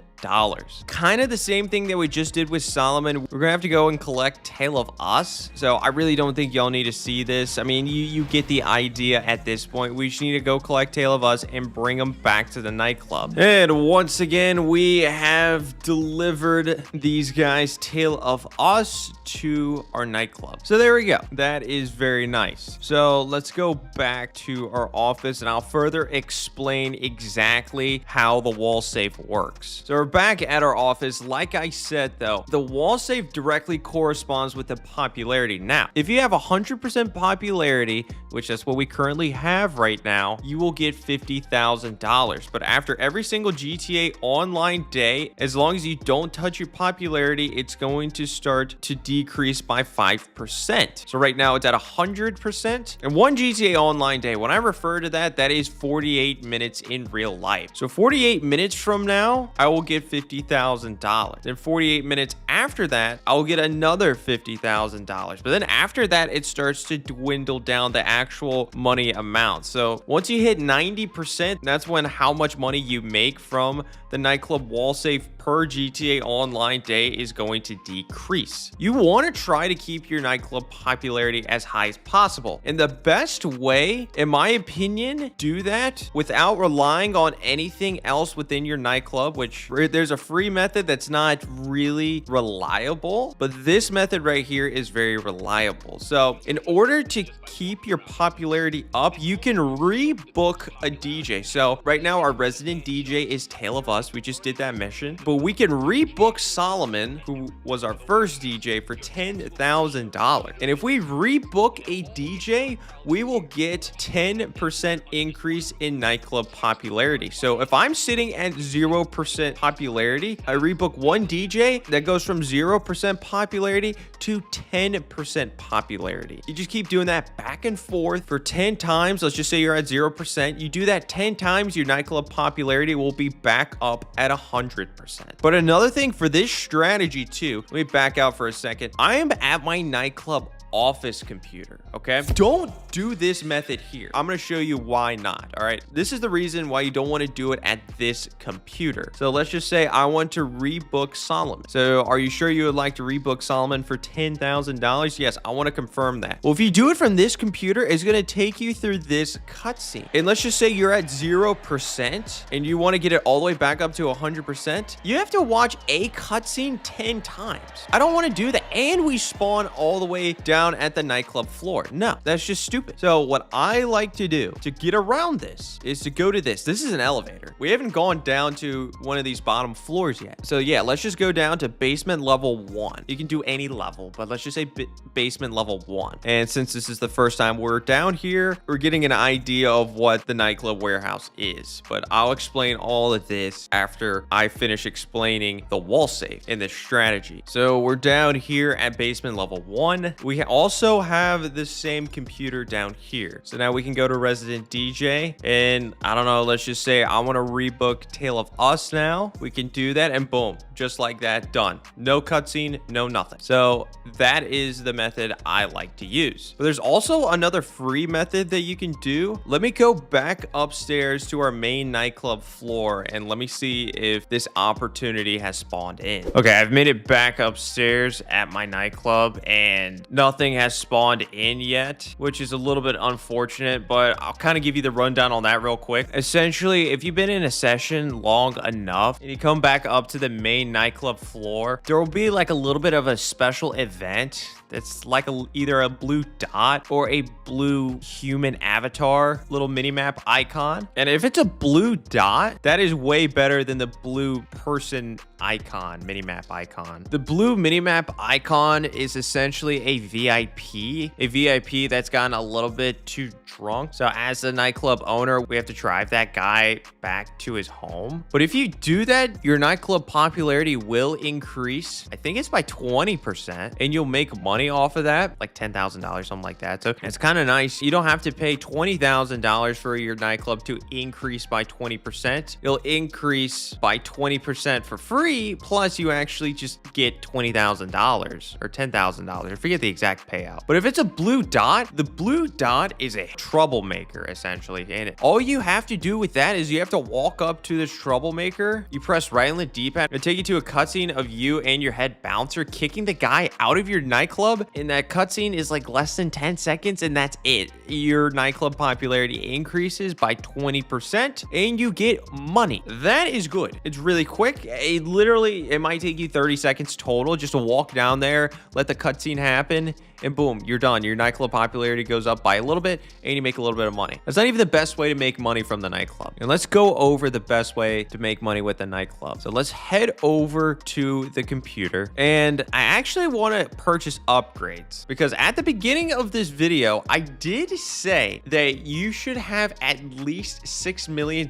Kind of the same thing that we just did with Solomon. We're gonna have to go and collect Tale of Us. So I really don't think y'all need to see this. I mean, you get the idea at this point. We just need to go collect Tale of Us and bring them back to the nightclub. And once again, we have delivered these guys Tale of Us to our nightclub. So there we go. That is very nice. So let's go back to our office and I'll further explain exactly how the wall safe works. So we're back at our office. Like I said, though, the wall safe directly corresponds with the popularity. Now, if you have 100% popularity, which that's what we currently have right now, you will get $50,000. But after every single GTA Online day, as long as you don't touch your popularity, it's going to start to decrease by 5%. So right now it's at 100%. And one GTA Online day, when I refer to that, that is 48 minutes in real life. So 48 minutes from now, I will get $50,000. Then 48 minutes after that, I will get another $50,000. But then after that, it starts to dwindle down the actual money amount. So once you hit 90%, that's when how much money you make from the nightclub wall safe per GTA Online day is going to decrease. You want to try to keep your nightclub popularity as high as possible. And the best way, in my opinion, do that without relying on anything else within your nightclub, which there's a free method that's not really reliable, but this method right here is very reliable. So in order to keep your popularity up, you can rebook a DJ. So right now our resident DJ is Tale of Us. We just did that mission, but we can rebook Solomon, who was our first DJ, for $10,000. And if we rebook a DJ, we will get 10% increase in nightclub popularity. So if I'm sitting at 0% popularity, I rebook one DJ, that goes from 0% popularity to 10% popularity. You just keep doing that back and forth for 10 times. Let's just say you're at 0%. You do that 10 times, your nightclub popularity will be back up at 100%. But another thing for this strategy too, let me back out for a second. I am at my nightclub office computer, okay? Don't do this method here. I'm gonna show you why not, all right? This is the reason why you don't want to do it at this computer. So let's just say I want to rebook Solomon. So are you sure you would like to rebook Solomon for $10,000? Yes, I want to confirm that. Well, if you do it from this computer, it's gonna take you through this cutscene. And let's just say you're at 0% and you want to get it all the way back up to 100%. You have to watch a cutscene 10 times. I don't want to do that. And we spawn all the way down at the nightclub floor. No, that's just stupid. So what I like to do to get around this is to go to this. This is an elevator. We haven't gone down to one of these bottom floors yet. So yeah, let's just go down to basement level 1. You can do any level, but let's just say basement level 1. And since this is the first time we're down here, we're getting an idea of what the nightclub warehouse is. But I'll explain all of this after I finish explaining the wall safe and the strategy. So we're down here at basement level 1. We also have the same computer down here. So now we can go to resident DJ and I don't know, let's just say I want to rebook Tale of Us now. We can do that and boom, just like that, done. No cutscene, no nothing. So that is the method I like to use. But there's also another free method that you can do. Let me go back upstairs to our main nightclub floor and let me see if this opportunity has spawned in. Okay, I've made it back upstairs at my nightclub and nothing has spawned in yet, which is a little bit unfortunate, but I'll kind of give you the rundown on that real quick. Essentially, if you've been in a session long enough and you come back up to the main nightclub floor, there will be like a little bit of a special event that's like either a blue dot or a blue human avatar little minimap icon. And if it's a blue dot, that is way better than the blue person icon, minimap icon. The blue minimap icon is essentially a VIP that's gotten a little bit too drunk. So as the nightclub owner, we have to drive that guy back to his home. But if you do that, your nightclub popularity will increase. I think it's by 20% and you'll make money off of that, like $10,000, something like that. So it's kind of nice. You don't have to pay $20,000 for your nightclub to increase by 20%. It'll increase by 20% for free. Plus you actually just get $20,000 or $10,000. I forget the exact payout. But if it's a blue dot, the blue dot is a troublemaker essentially. And all you have to do with that is you have to walk up to this troublemaker. You press right on the D-pad. It'll take you to a cutscene of you and your head bouncer kicking the guy out of your nightclub. And that cutscene is like less than 10 seconds and that's it. Your nightclub popularity increases by 20% and you get money. That is good. It's really quick. quick. It might take you 30 seconds total just to walk down there, let the cutscene happen, and boom, you're done. Your nightclub popularity goes up by a little bit, and you make a little bit of money. That's not even the best way to make money from the nightclub. And let's go over the best way to make money with the nightclub. So let's head over to the computer, and I actually want to purchase upgrades because at the beginning of this video, I did say that you should have at least $6 million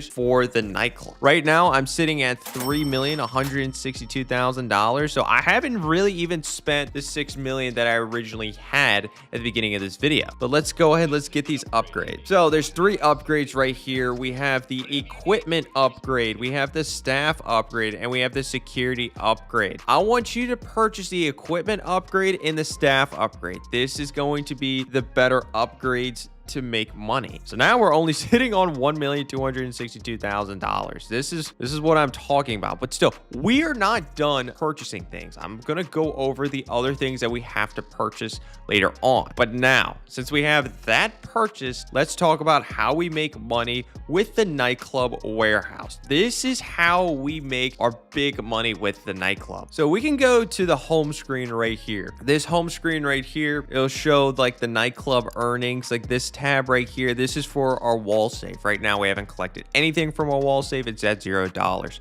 for the nightclub. Right now, I'm sitting at $3,162,000. So I haven't really even spent the $6 million that I originally had at the beginning of this video. But let's go ahead. Let's get these upgrades. So there's 3 upgrades right here. We have the equipment upgrade, we have the staff upgrade, and we have the security upgrade. I want you to purchase the equipment upgrade and the staff upgrade. This is going to be the better upgrades to make money. So now we're only sitting on $1,262,000. This is what I'm talking about. But still, we are not done purchasing things. I'm gonna go over the other things that we have to purchase later on. But now, since we have that purchased, let's talk about how we make money with the nightclub warehouse. This is how we make our big money with the nightclub. So we can go to the home screen right here. This home screen right here, it'll show like the nightclub earnings, like this tab right here. This is for our wall safe. Right now, we haven't collected anything from our wall safe. It's at $0.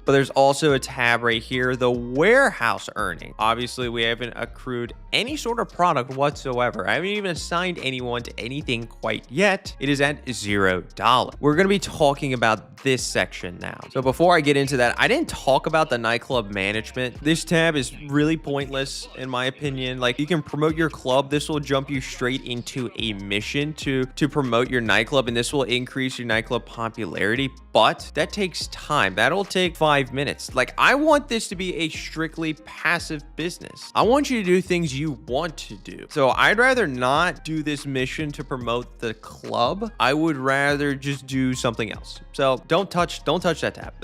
But there's also a tab right here, the warehouse earning. Obviously, we haven't accrued any sort of product whatsoever. I haven't even assigned anyone to anything quite yet. It is at $0. We're going to be talking about this section now. So before I get into that, I didn't talk about the nightclub management. This tab is really pointless in my opinion. Like, you can promote your club. This will jump you straight into a mission to promote your nightclub, and this will increase your nightclub popularity, but that takes time. That'll take 5 minutes. Like, I want this to be a strictly passive business. I want you to do things you want to do. So I'd rather not do this mission to promote the club. I would rather just do something else. So don't touch that tab.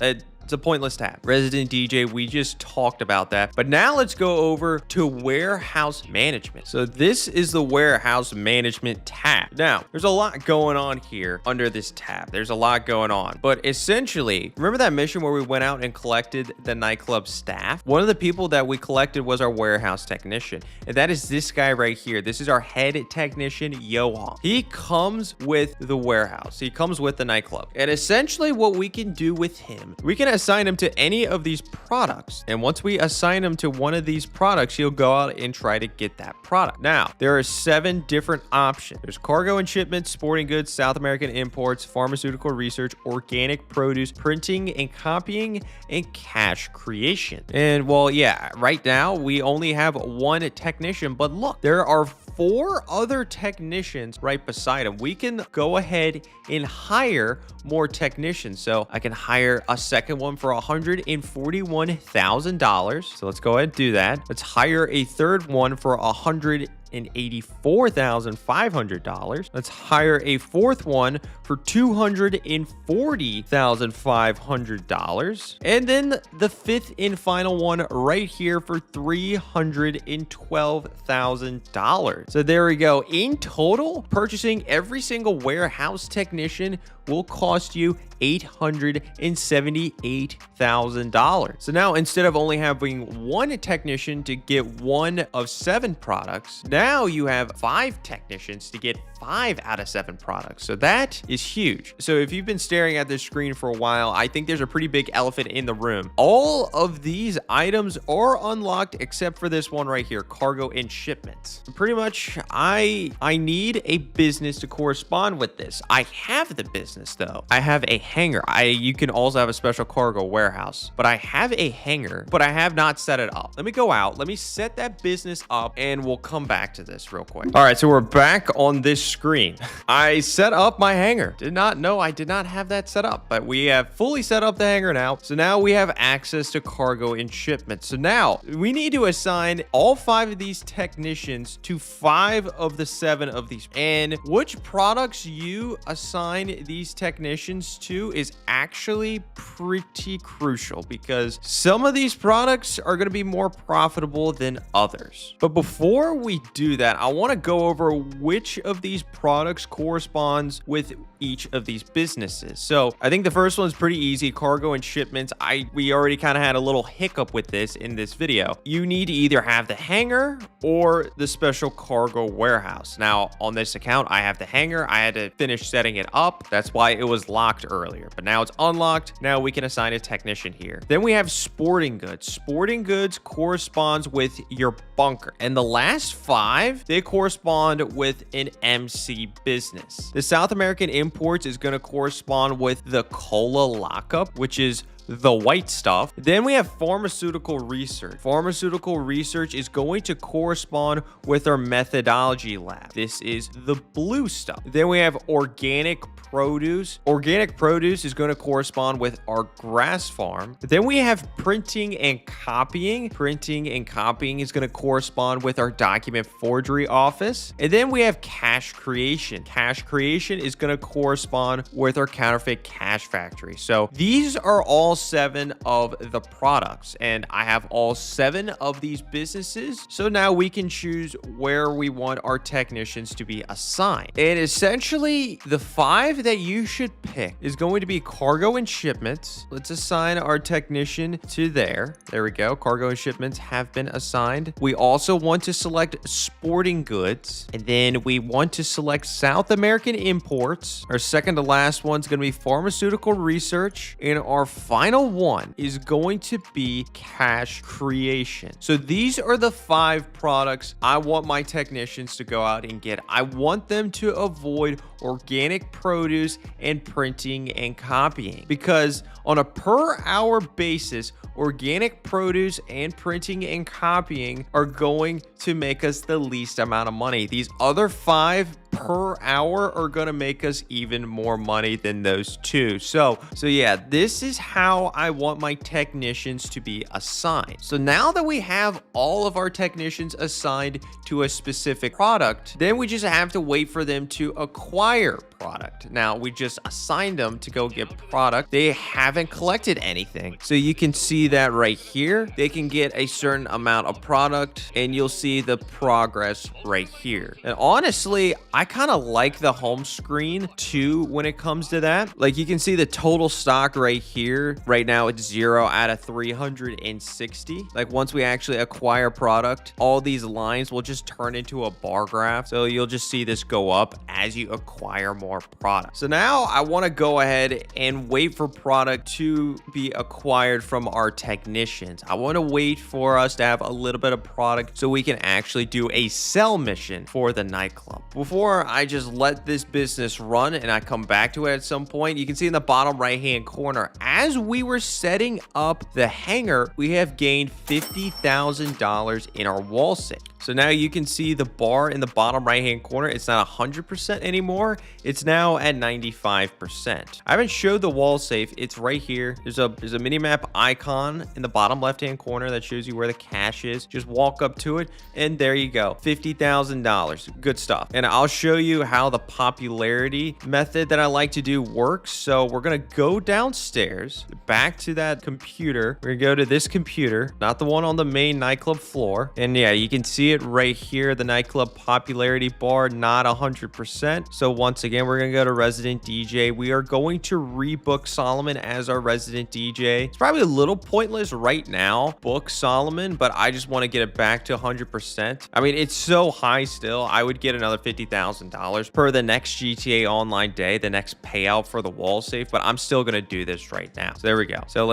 It's a pointless tab. Resident DJ, we just talked about that. But now let's go over to warehouse management. So this is the warehouse management tab. Now, there's a lot going on here under this tab. There's a lot going on. But essentially, remember that mission where we went out and collected the nightclub staff? One of the people that we collected was our warehouse technician. And that is this guy right here. This is our head technician, Johan. He comes with the warehouse. He comes with the nightclub. And essentially what we can do with him, we can assign him to any of these products. And once we assign him to one of these products, he'll go out and try to get that product. Now, there are 7 different options. There's cargo and shipments, sporting goods, South American imports, pharmaceutical research, organic produce, printing and copying, and cash creation. And well, yeah, right now we only have 1 technician, but look, there are 4 other technicians right beside him. We can go ahead and hire more technicians. So I can hire a second one for $141,000. So let's go ahead and do that. Let's hire a third one for $184,500. Let's hire a fourth one for $240,500. And then the 5th and final one right here for $312,000. So there we go. In total, purchasing every single warehouse technician will cost you $878,000. So now, instead of only having 1 technician to get 1 of 7 products, now you have 5 technicians to get 5 out of 7 products. So that is huge. So if you've been staring at this screen for a while, I think there's a pretty big elephant in the room. All of these items are unlocked except for this one right here, cargo and shipments. Pretty much, I need a business to correspond with this. I have the business though. I have a hangar. You can also have a special cargo warehouse, but I have a hangar, but I have not set it up. Let me go out. Let me set that business up and we'll come back to this real quick. All right, so we're back on this screen. I set up my hangar. Did not know I did not have that set up, but we have fully set up the hangar now. So now we have access to cargo and shipment. So now we need to assign all 5 of these technicians to 5 of the 7 of these. And which products you assign these technicians to is actually pretty crucial because some of these products are going to be more profitable than others. But before we do that, I want to go over which of these these products corresponds with each of these businesses. So I think the first one's pretty easy, cargo and shipments. We already kind of had a little hiccup with this in this video. You need to either have the hangar or the special cargo warehouse. Now on this account, I have the hangar. I had to finish setting it up. That's why it was locked earlier, but now it's unlocked. Now we can assign a technician here. Then we have sporting goods. Sporting goods corresponds with your bunker. And the last 5, they correspond with an MC business. The South American imports is going to correspond with the cola lockup, which is the white stuff. Then we have pharmaceutical research. Pharmaceutical research is going to correspond with our methodology lab. This is the blue stuff. Then we have organic produce. Organic produce is going to correspond with our grass farm. Then we have printing and copying. Printing and copying is going to correspond with our document forgery office. And then we have cash creation. Cash creation is going to correspond with our counterfeit cash factory. So these are all 7 of the products, and I have all 7 of these businesses. So now we can choose where we want our technicians to be assigned. And essentially the 5 that you should pick is going to be cargo and shipments. Let's assign our technician to there. There we go. Cargo and shipments have been assigned. We also want to select sporting goods, and then we want to select South American imports. Our second to last one's going to be pharmaceutical research, and our final one is going to be cash creation. So these are the 5 products I want my technicians to go out and get. I want them to avoid organic produce and printing and copying, because on a per hour basis, organic produce and printing and copying are going to make us the least amount of money. These other 5 per hour are going to make us even more money than those 2. So yeah, this is how I want my technicians to be assigned. So now that we have all of our technicians assigned to a specific product, then we just have to wait for them to acquire product. Now we just assigned them to go get product. They haven't collected anything. So you can see that right here. They can get a certain amount of product, and you'll see the progress right here. And honestly, I kind of like the home screen too when it comes to that. Like you can see the total stock right here. Right now it's 0 out of 360. Like once we actually acquire product, all these lines will just turn into a bar graph. So you'll just see this go up as you acquire more product. So now I want to go ahead and wait for product to be acquired from our technicians. I want to wait for us to have a little bit of product so we can actually do a sell mission for the nightclub. Before I just let this business run and I come back to it at some point, you can see in the bottom right hand corner, as we were setting up the hangar, we have gained $50,000 in our wall safe. So now you can see the bar in the bottom right hand corner. It's not 100% anymore. It's now at 95%. I haven't showed the wall safe. It's right here. There's a mini map icon in the bottom left hand corner that shows you where the cash is. Just walk up to it and there you go. $50,000. Good stuff. And I'll show you how the popularity method that I like to do works. So we're going to go downstairs back to that computer. We're going to go to this computer, not the one on the main nightclub floor. And yeah, you can see it right here. The nightclub popularity bar, not 100%. So once again, we're going to go to resident DJ. We are going to rebook Solomon as our resident DJ. It's probably a little pointless right now, book Solomon, but I just want to get it back to 100%. I mean, it's so high still. I would get another $50,000 per the next GTA Online day, the next payout for the wall safe, but I'm still going to do this right now. So there we go. So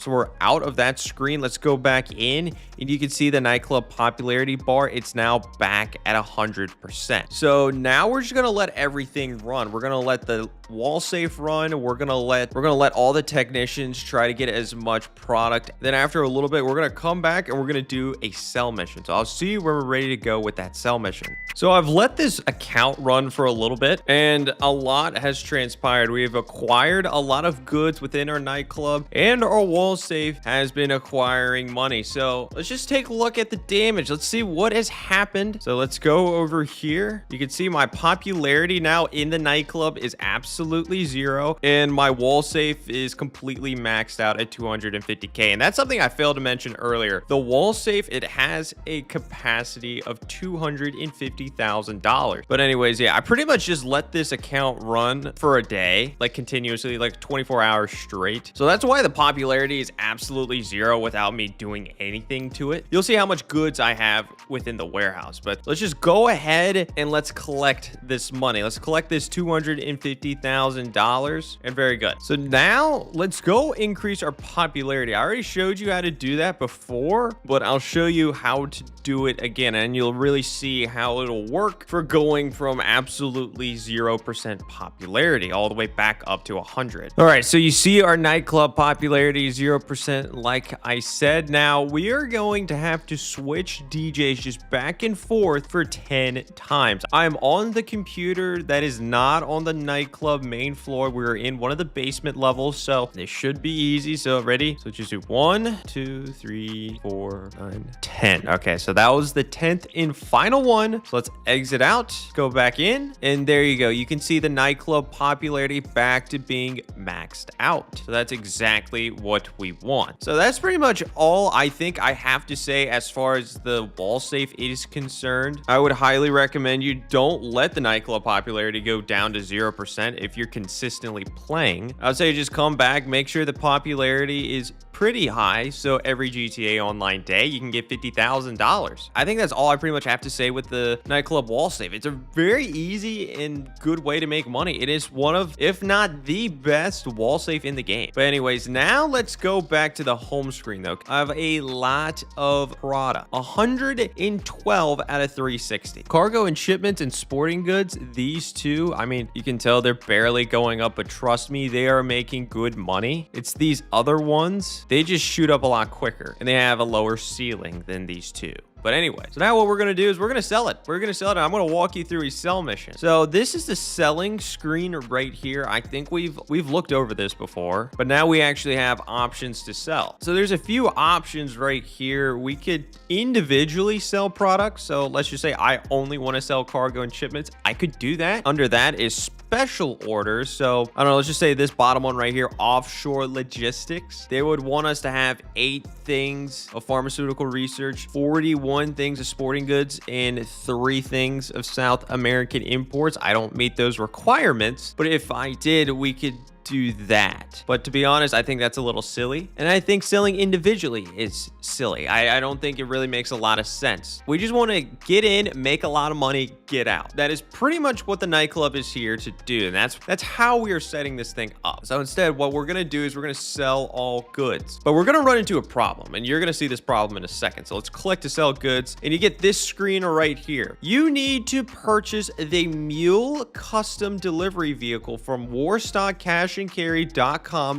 we're out of that screen. Let's go back in and you can see the nightclub popularity bar. It's now back at 100%. So now we're just going to let everything run. We're going to let the wall safe run. We're going to let all the technicians try to get as much product. Then after a little bit, we're going to come back and we're going to do a sell mission. So I'll see you when we're ready to go with that sell mission. So I've let this account run for a little bit and a lot has transpired. We have acquired a lot of goods within our nightclub and our wall safe has been acquiring money. So let's just take a look at the damage. Let's see what has happened. So let's go over here. You can see my popularity now in the nightclub is absolutely absolutely zero, and my wall safe is completely maxed out at 250k. And that's something I failed to mention earlier. The wall safe, it has a capacity of $250,000. But anyways, yeah, I pretty much just let this account run for a day, like continuously, like 24 hours straight. So that's why the popularity is absolutely zero without me doing anything to it. You'll see how much goods I have within the warehouse, but let's just go ahead and let's collect this money. Let's collect this $250,000, and very good. So now let's go increase our popularity. I already showed you how to do that before, but I'll show you how to do it again, and you'll really see how it'll work for going from absolutely 0% popularity all the way back up to 100. All right, so you see our nightclub popularity 0%, like I said. Now we are going to have to switch DJs just back and forth for 10 times. I'm on the computer that is not on the nightclub main floor. We're in one of the basement levels, so this should be easy. So ready? So just do 1, 2, 3, 4, 9, 10. Okay, so that was the 10th and final one. So let's exit out, go back in, and there you go. You can see the nightclub popularity back to being maxed out. So that's exactly what we want. So that's pretty much all I think I have to say as far as the wall safe is concerned. I would highly recommend you don't let the nightclub popularity go down to 0% if you're consistently playing. I would say just come back, make sure the popularity is pretty high, so every GTA Online day you can get $50,000. I think that's all I pretty much have to say with the nightclub wall safe. It's a very easy and good way to make money. It is one of, if not the best wall safe in the game. But anyways, now let's go back to the home screen though. I have a lot of product, 112 out of 360. Cargo and shipments and sporting goods, these two, I mean, you can tell they're barely going up, but trust me, they are making good money. It's these other ones, they just shoot up a lot quicker and they have a lower ceiling than these two. But anyway, so now what we're going to do is we're going to sell it. We're going to sell it. And I'm going to walk you through a sell mission. So this is the selling screen right here. I think we've looked over this before, but now we actually have options to sell. So there's a few options right here. We could individually sell products. So let's just say I only want to sell cargo and shipments. I could do that. Under that is special orders. So I don't know, let's just say this bottom one right here, offshore logistics. They would want us to have 8 things of pharmaceutical research, 41 things of sporting goods, and 3 things of South American imports. I don't meet those requirements, but if I did, we could do that. But to be honest, I think that's a little silly, and I think selling individually is silly. I don't think it really makes a lot of sense. We just want to get in, make a lot of money, get out. That is pretty much what the nightclub is here to do, and that's how we are setting this thing up. So instead, what we're gonna do is we're gonna sell all goods, but we're gonna run into a problem, and you're gonna see this problem in a second. So let's click to sell goods, and you get this screen right here. You need to purchase the Mule custom delivery vehicle from warstockcashandcarry.com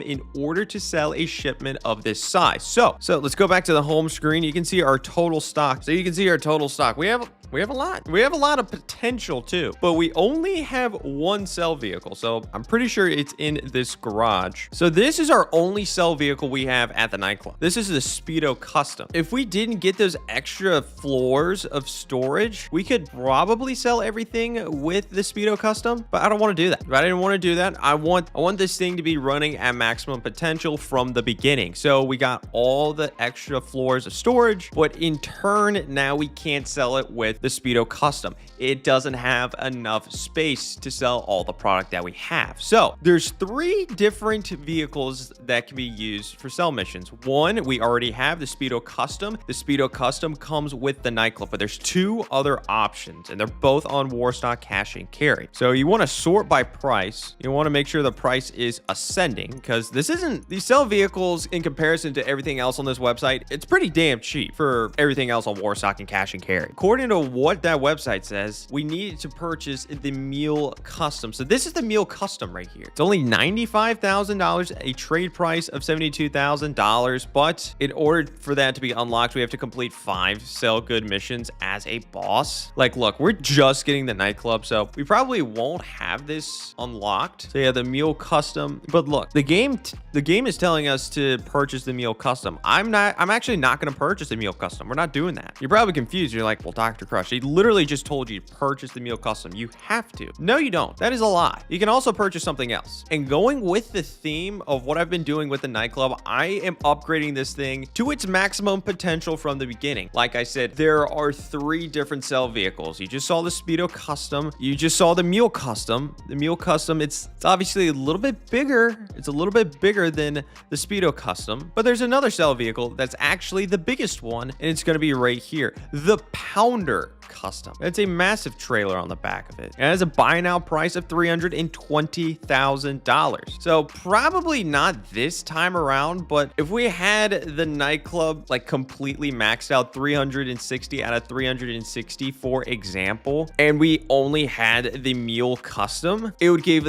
in order to sell a shipment of this size. So let's go back to the home screen. You can see our total stock. So you can see our total stock. We have a lot. We have a lot of potential too, but we only have 1 sell vehicle. So I'm pretty sure it's in this garage. So this is our only sell vehicle we have at the nightclub. This is the Speedo Custom. If we didn't get those extra floors of storage, we could probably sell everything with the Speedo Custom, but I don't want to do that. I didn't want to do that. I want this thing to be running at maximum potential from the beginning. So we got all the extra floors of storage, but in turn, now we can't sell it with the Speedo Custom. It doesn't have enough space to sell all the product that we have. So there's 3 different vehicles that can be used for sell missions. One, we already have the Speedo Custom. The Speedo Custom comes with the nightclub, but there's 2 other options, and they're both on Warstock Cash and Carry. So you want to sort by price. You want to make sure the price is ascending, because these sell vehicles in comparison to everything else on this website, it's pretty damn cheap for everything else on Warstock and Cash and Carry. According to what that website says, we need to purchase the Mule Custom. So this is the Mule Custom right here. It's only $95,000, a trade price of $72,000, but in order for that to be unlocked, we have to complete 5 sell good missions as a boss. Like, look, we're just getting the nightclub, so we probably won't have this unlocked. So yeah, the Mule Custom. But look, the game is telling us to purchase the Mule Custom. I'm actually not going to purchase the Mule Custom. We're not doing that. You're probably confused. You're like, well, Dr. Crush, gosh, they literally just told you to purchase the meal custom. You have to. No, you don't. That is a lie. You can also purchase something else. And going with the theme of what I've been doing with the nightclub, I am upgrading this thing to its maximum potential from the beginning. Like I said, there are 3 different sell vehicles. You just saw the Speedo custom. You just saw the mule custom. The mule custom, it's obviously a little bit bigger. It's a little bit bigger than the Speedo custom, but there's another sell vehicle that's actually the biggest one, and it's going to be right here, the Pounder custom. It's a massive trailer on the back of it. It has a buy now price of $320,000. So probably not this time around, but if we had the nightclub like completely maxed out 360 out of 360, for example, and we only had the mule custom, it would give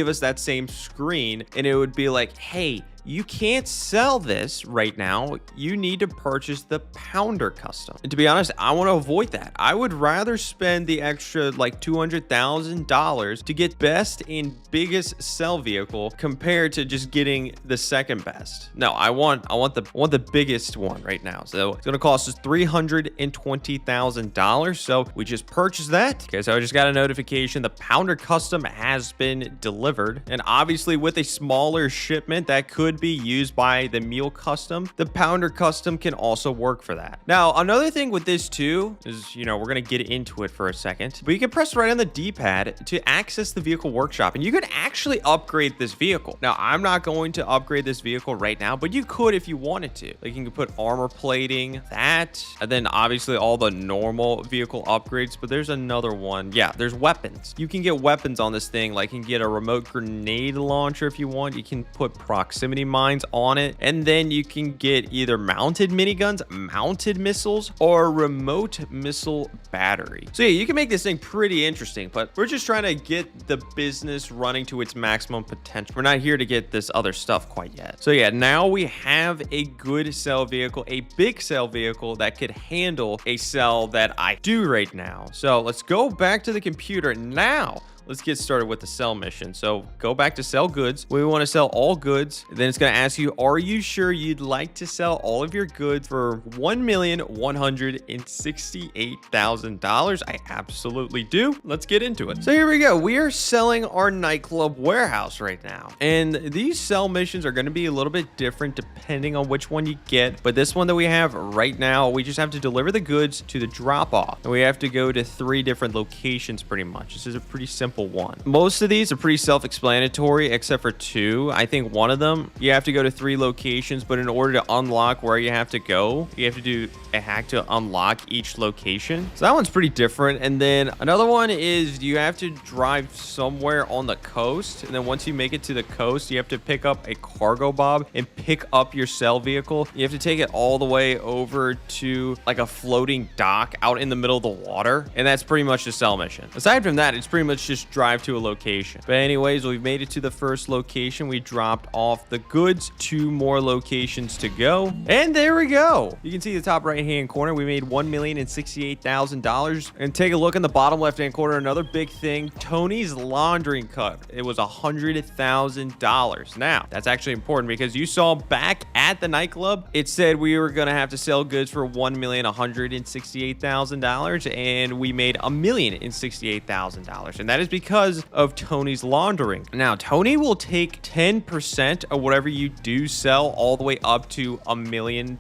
us that same screen, and it would be like, hey, you can't sell this right now. You need to purchase the Pounder custom. And to be honest, I want to avoid that. I would rather spend the extra like $200,000 to get best and biggest sell vehicle compared to just getting the second best. No, I want the biggest one right now. So it's going to cost us $320,000. So we just purchased that. Okay, so I just got a notification. The Pounder custom has been delivered. And obviously with a smaller shipment that could be used by the meal custom, the Pounder custom can also work for that. Now, another thing with this too is, we're going to get into it for a second, but you can press right on the D-pad to access the vehicle workshop, and you can actually upgrade this vehicle. Now, I'm not going to upgrade this vehicle right now, but you could if you wanted to. Like, you can put armor plating, that, and then obviously all the normal vehicle upgrades, but there's another one. Yeah, there's weapons. You can get weapons on this thing, like you can get a remote grenade launcher if you want. You can put proximity mines on it, and then you can get either mounted miniguns, mounted missiles, or remote missile battery. So yeah, you can make this thing pretty interesting, but we're just trying to get the business running to its maximum potential. We're not here to get this other stuff quite yet. So yeah, now we have a good sell vehicle, a big sell vehicle that could handle a sell that I do right now. So let's go back to the computer now. Let's get started with the sell mission. So go back to sell goods. We want to sell all goods. Then it's going to ask you, are you sure you'd like to sell all of your goods for $1,168,000? I absolutely do. Let's get into it. So here we go. We are selling our nightclub warehouse right now. And these sell missions are going to be a little bit different depending on which one you get. But this one that we have right now, we just have to deliver the goods to the drop off. And we have to go to 3 different locations pretty much. This is a pretty simple one. Most of these are pretty self-explanatory except for 2. I think one of them you have to go to 3 locations, but in order to unlock where you have to go, you have to do a hack to unlock each location. So that one's pretty different. And then another one is you have to drive somewhere on the coast, and then once you make it to the coast, you have to pick up a cargo bob and pick up your sell vehicle. You have to take it all the way over to like a floating dock out in the middle of the water, and that's pretty much the sell mission. Aside from that, it's pretty much just drive to a location. But anyways, we've made it to the first location. We dropped off the goods. 2 more locations to go, and there we go. You can see the top right hand corner, we made $1,068,000. And take a look in the bottom left hand corner, another big thing, Tony's laundering cut. It was $100,000. Now that's actually important because you saw back at the nightclub, it said we were gonna have to sell goods for $1,168,000, and we made $1,068,000, and that is because of Tony's laundering. Now, Tony will take 10% of whatever you do sell all the way up to $1 million.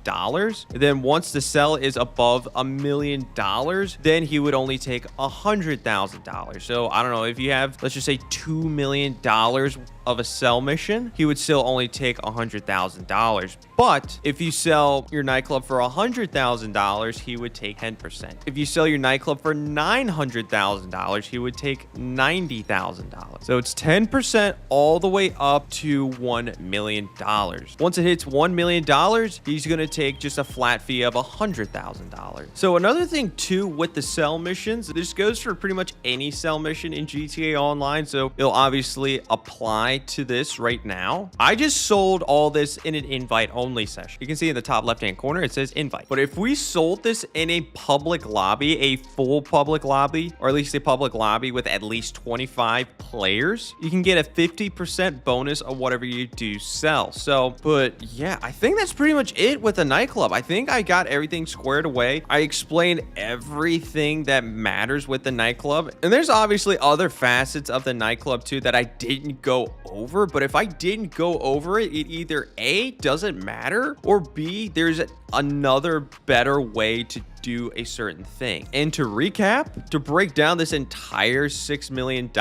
Then once the sell is above $1 million, then he would only take $100,000. So I don't know, if you have, let's just say $2 million of a sell mission, he would still only take $100,000. But if you sell your nightclub for $100,000, he would take 10%. If you sell your nightclub for $900,000, he would take $90,000. So it's 10% all the way up to $1 million. Once it hits $1 million, he's going to take just a flat fee of $100,000. So another thing too with the sell missions, this goes for pretty much any sell mission in GTA Online. So it'll obviously apply to this right now. I just sold all this in an invite only session. You can see in the top left hand corner, it says invite. But if we sold this in a public lobby, a full public lobby, or at least a public lobby with at least least 25 players, you can get a 50% bonus of whatever you do sell. So, but yeah, I think that's pretty much it with the nightclub. I think I got everything squared away. I explained everything that matters with the nightclub. And there's obviously other facets of the nightclub too that I didn't go over. But if I didn't go over it, it either A, doesn't matter, or B, there's another better way to do a certain thing. And to recap, to break down this entire $6 million,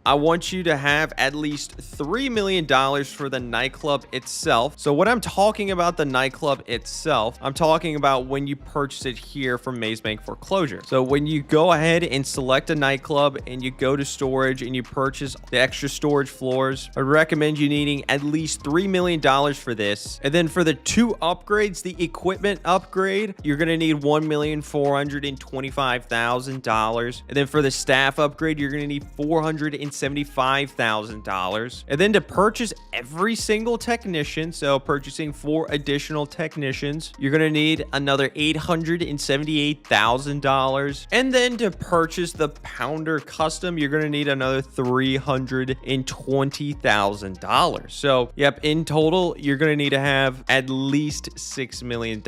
I want you to have at least $3 million for the nightclub itself. So when I'm talking about the nightclub itself, I'm talking about when you purchase it here from Maze Bank Foreclosure. So when you go ahead and select a nightclub and you go to storage and you purchase the extra storage floors, I recommend you needing at least $3 million for this. And then for the 2 upgrades, the equipment upgrade, you're going to need $1,425,000. And then for the staff upgrade, you're going to need $475,000. And then to purchase every single technician, so purchasing 4 additional technicians, you're going to need another $878,000. And then to purchase the Pounder Custom, you're going to need another $320,000. So, yep, in total, you're going to need to have at least $6 million.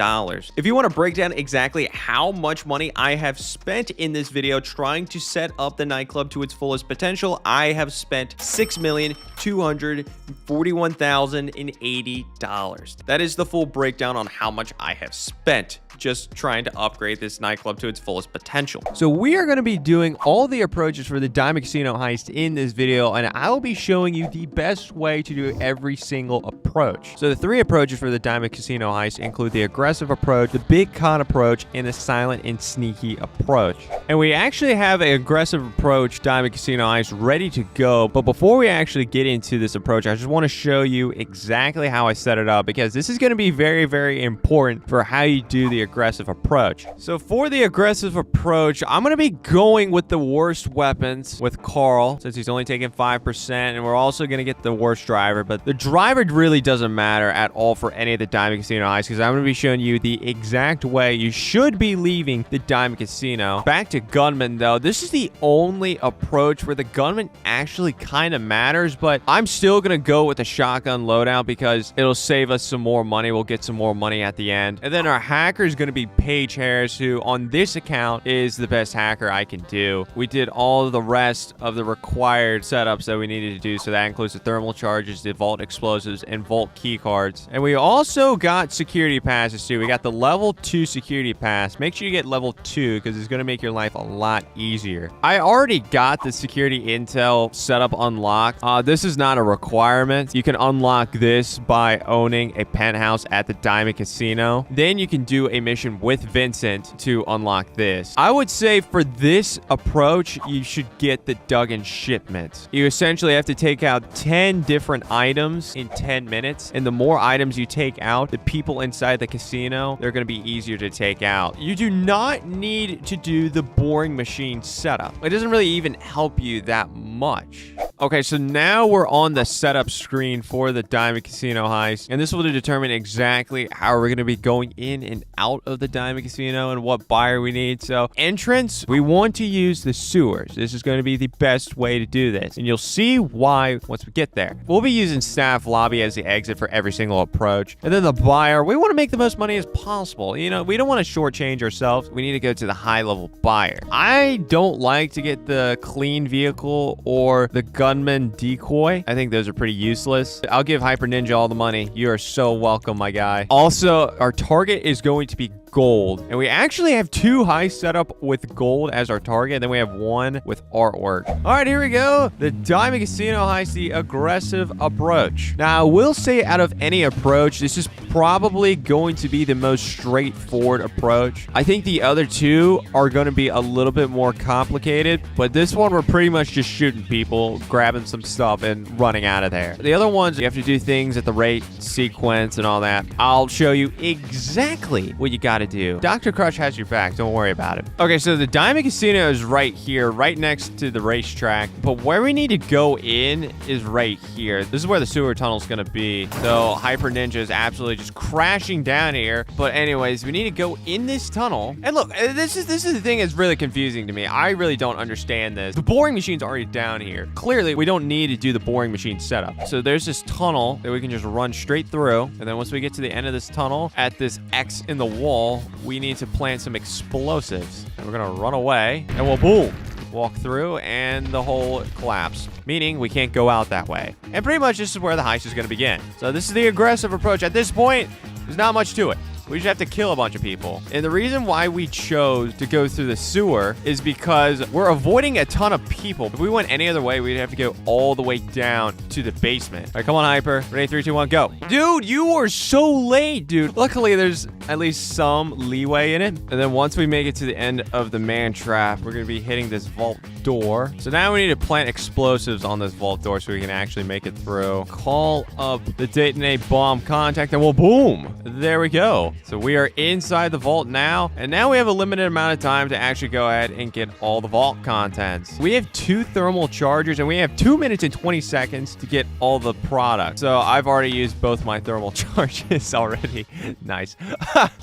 If you want to break down exactly how much money I have spent in this video trying to set up the nightclub to its fullest potential, I have spent $6,241,080. That is the full breakdown on how much I have spent just trying to upgrade this nightclub to its fullest potential. So we are going to be doing all the approaches for the Diamond Casino heist in this video, and I will be showing you the best way to do every single approach. So the 3 approaches for the Diamond Casino heist include the aggressive approach, the big con approach, and the silent and sneaky approach. And we actually have an aggressive approach Diamond Casino heist ready to go, but before we actually get into this approach, I just want to show you exactly how I set it up, because this is going to be very, very important for how you do the aggressive approach. So for the aggressive approach, I'm going to be going with the worst weapons with Carl, since he's only taking 5%, and we're also going to get the worst driver, but the driver really doesn't matter at all for any of the Diamond Casino heists, because I'm going to be showing you the exact way you should be leaving the Diamond Casino. Back to gunman though, this is the only approach where the gunman actually kind of matters, but I'm still going to go with the shotgun loadout because it'll save us some more money. We'll get some more money at the end. And then our hacker is going to be Paige Harris, who on this account is the best hacker I can do. We did all of the rest of the required setups that we needed to do, so that includes the thermal charges, the vault explosives, and vault key cards. And we also got security passes too. We got the level 2 security pass. Make sure you get level 2 because it's going to make your life a lot easier. I already got the security intel setup unlocked. This is not a requirement. You can unlock this by owning a penthouse at the Diamond Casino. Then you can do a mission with Vincent to unlock this. I would say for this approach, you should get the Duggan shipment. You essentially have to take out 10 different items in 10 minutes. And the more items you take out, the people inside the casino, they're going to be easier to take out. You do not need to do the boring machine setup. It doesn't really even help you that much. Okay, so now we're on the setup screen for the Diamond Casino heist, and this will determine exactly how we're going to be going in and out of the Diamond Casino and what buyer we need. So entrance, we want to use the sewers. This is going to be the best way to do this, and you'll see why once we get there. We'll be using staff lobby as the exit for every single approach, and then the buyer, we want to make the most money as possible. You know, we don't want to shortchange ourselves. We need to go to the high level buyer. I don't like to get the clean vehicle or the gunman decoy. I think those are pretty useless. I'll give Hyper Ninja all the money. You are so welcome, my guy. Also, our target is going to be gold, and we actually have 2 heists set up with gold as our target, and then we have 1 with artwork. All right, here we go. The Diamond Casino heist, the aggressive approach. Now, I will say out of any approach, this is probably going to be the most straightforward approach. I think the other 2 are going to be a little bit more complicated, but this one we're pretty much just shooting people, grabbing some stuff, and running out of there. The other ones, you have to do things at the rate sequence and all that. I'll show you exactly what you got to do. Dr. Crush has your back. Don't worry about it. Okay, so the Diamond Casino is right here, right next to the racetrack. But where we need to go in is right here. This is where the sewer tunnel is going to be. So Hyper Ninja is absolutely just crashing down here. But anyways, we need to go in this this tunnel. And look, this is the thing that's really confusing to me. I really don't understand this. The boring machine's already down here. Clearly, we don't need to do the boring machine setup. So there's this tunnel that we can just run straight through. And then once we get to the end of this tunnel, at this X in the wall, we need to plant some explosives. And we're gonna run away, and we'll boom. Walk through and the hole collapsed, meaning we can't go out that way. And pretty much this is where the heist is going to begin. So this is the aggressive approach. At this point, there's not much to it. We just have to kill a bunch of people. And the reason why we chose to go through the sewer is because we're avoiding a ton of people. If we went any other way, we'd have to go all the way down to the basement. All right, come on, Hyper. Ready, 3, 2, 1, go. Dude, you are so late, dude. Luckily, there's at least some leeway in it. And then once we make it to the end of the man trap, we're going to be hitting this vault door. So now we need to plant explosives on this vault door so we can actually make it through. Call up the detonate bomb contact and we'll boom. There we go. So we are inside the vault now, and now we have a limited amount of time to actually go ahead and get all the vault contents. We have 2 thermal chargers, and we have 2 minutes and 20 seconds to get all the product. So I've already used both my thermal charges already. Nice.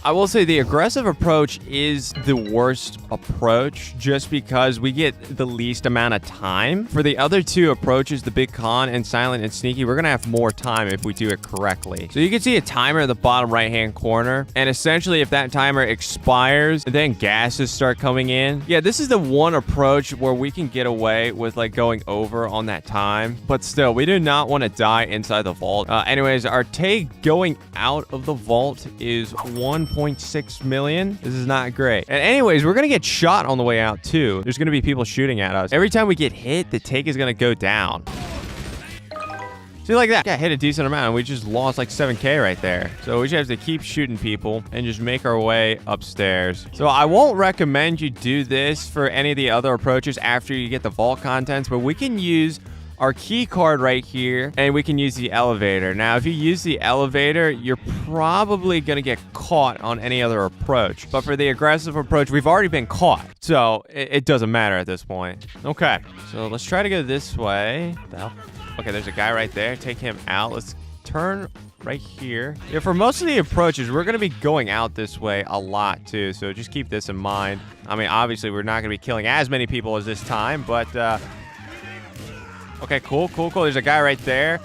I will say the aggressive approach is the worst approach just because we get the least amount of time. For the other 2 approaches, the big con and silent and sneaky, we're gonna have more time if we do it correctly. So you can see a timer at the bottom right-hand corner. And essentially, if that timer expires, then gases start coming in. Yeah, this is the one approach where we can get away with like going over on that time. But still, we do not want to die inside the vault. Anyways, our take going out of the vault is 1.6 million. This is not great. And anyways, we're going to get shot on the way out too. There's going to be people shooting at us. Every time we get hit, the take is going to go down. See, like that. Yeah, hit a decent amount, and we just lost like 7K right there. So we just have to keep shooting people and just make our way upstairs. So I won't recommend you do this for any of the other approaches after you get the vault contents, but we can use our key card right here, and we can use the elevator. Now, if you use the elevator, you're probably going to get caught on any other approach. But for the aggressive approach, we've already been caught. So it doesn't matter at this point. Okay, so let's try to go this way. Okay, there's a guy right there. Take him out. Let's turn right here. Yeah, for most of the approaches, we're going to be going out this way a lot too. So just keep this in mind. I mean, obviously, we're not going to be killing as many people as this time, but okay, cool. There's a guy right there.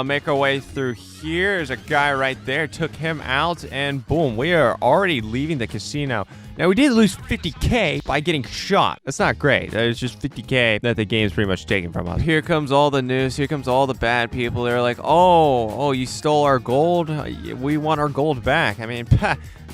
Make our way through here. There's a guy right there. Took him out, and boom, we are already leaving the casino. Now, we did lose 50K by getting shot. That's not great. That is just 50K that the game's pretty much taken from us. Here comes all the news. Here comes all the bad people. They're like, oh, you stole our gold. We want our gold back. I mean,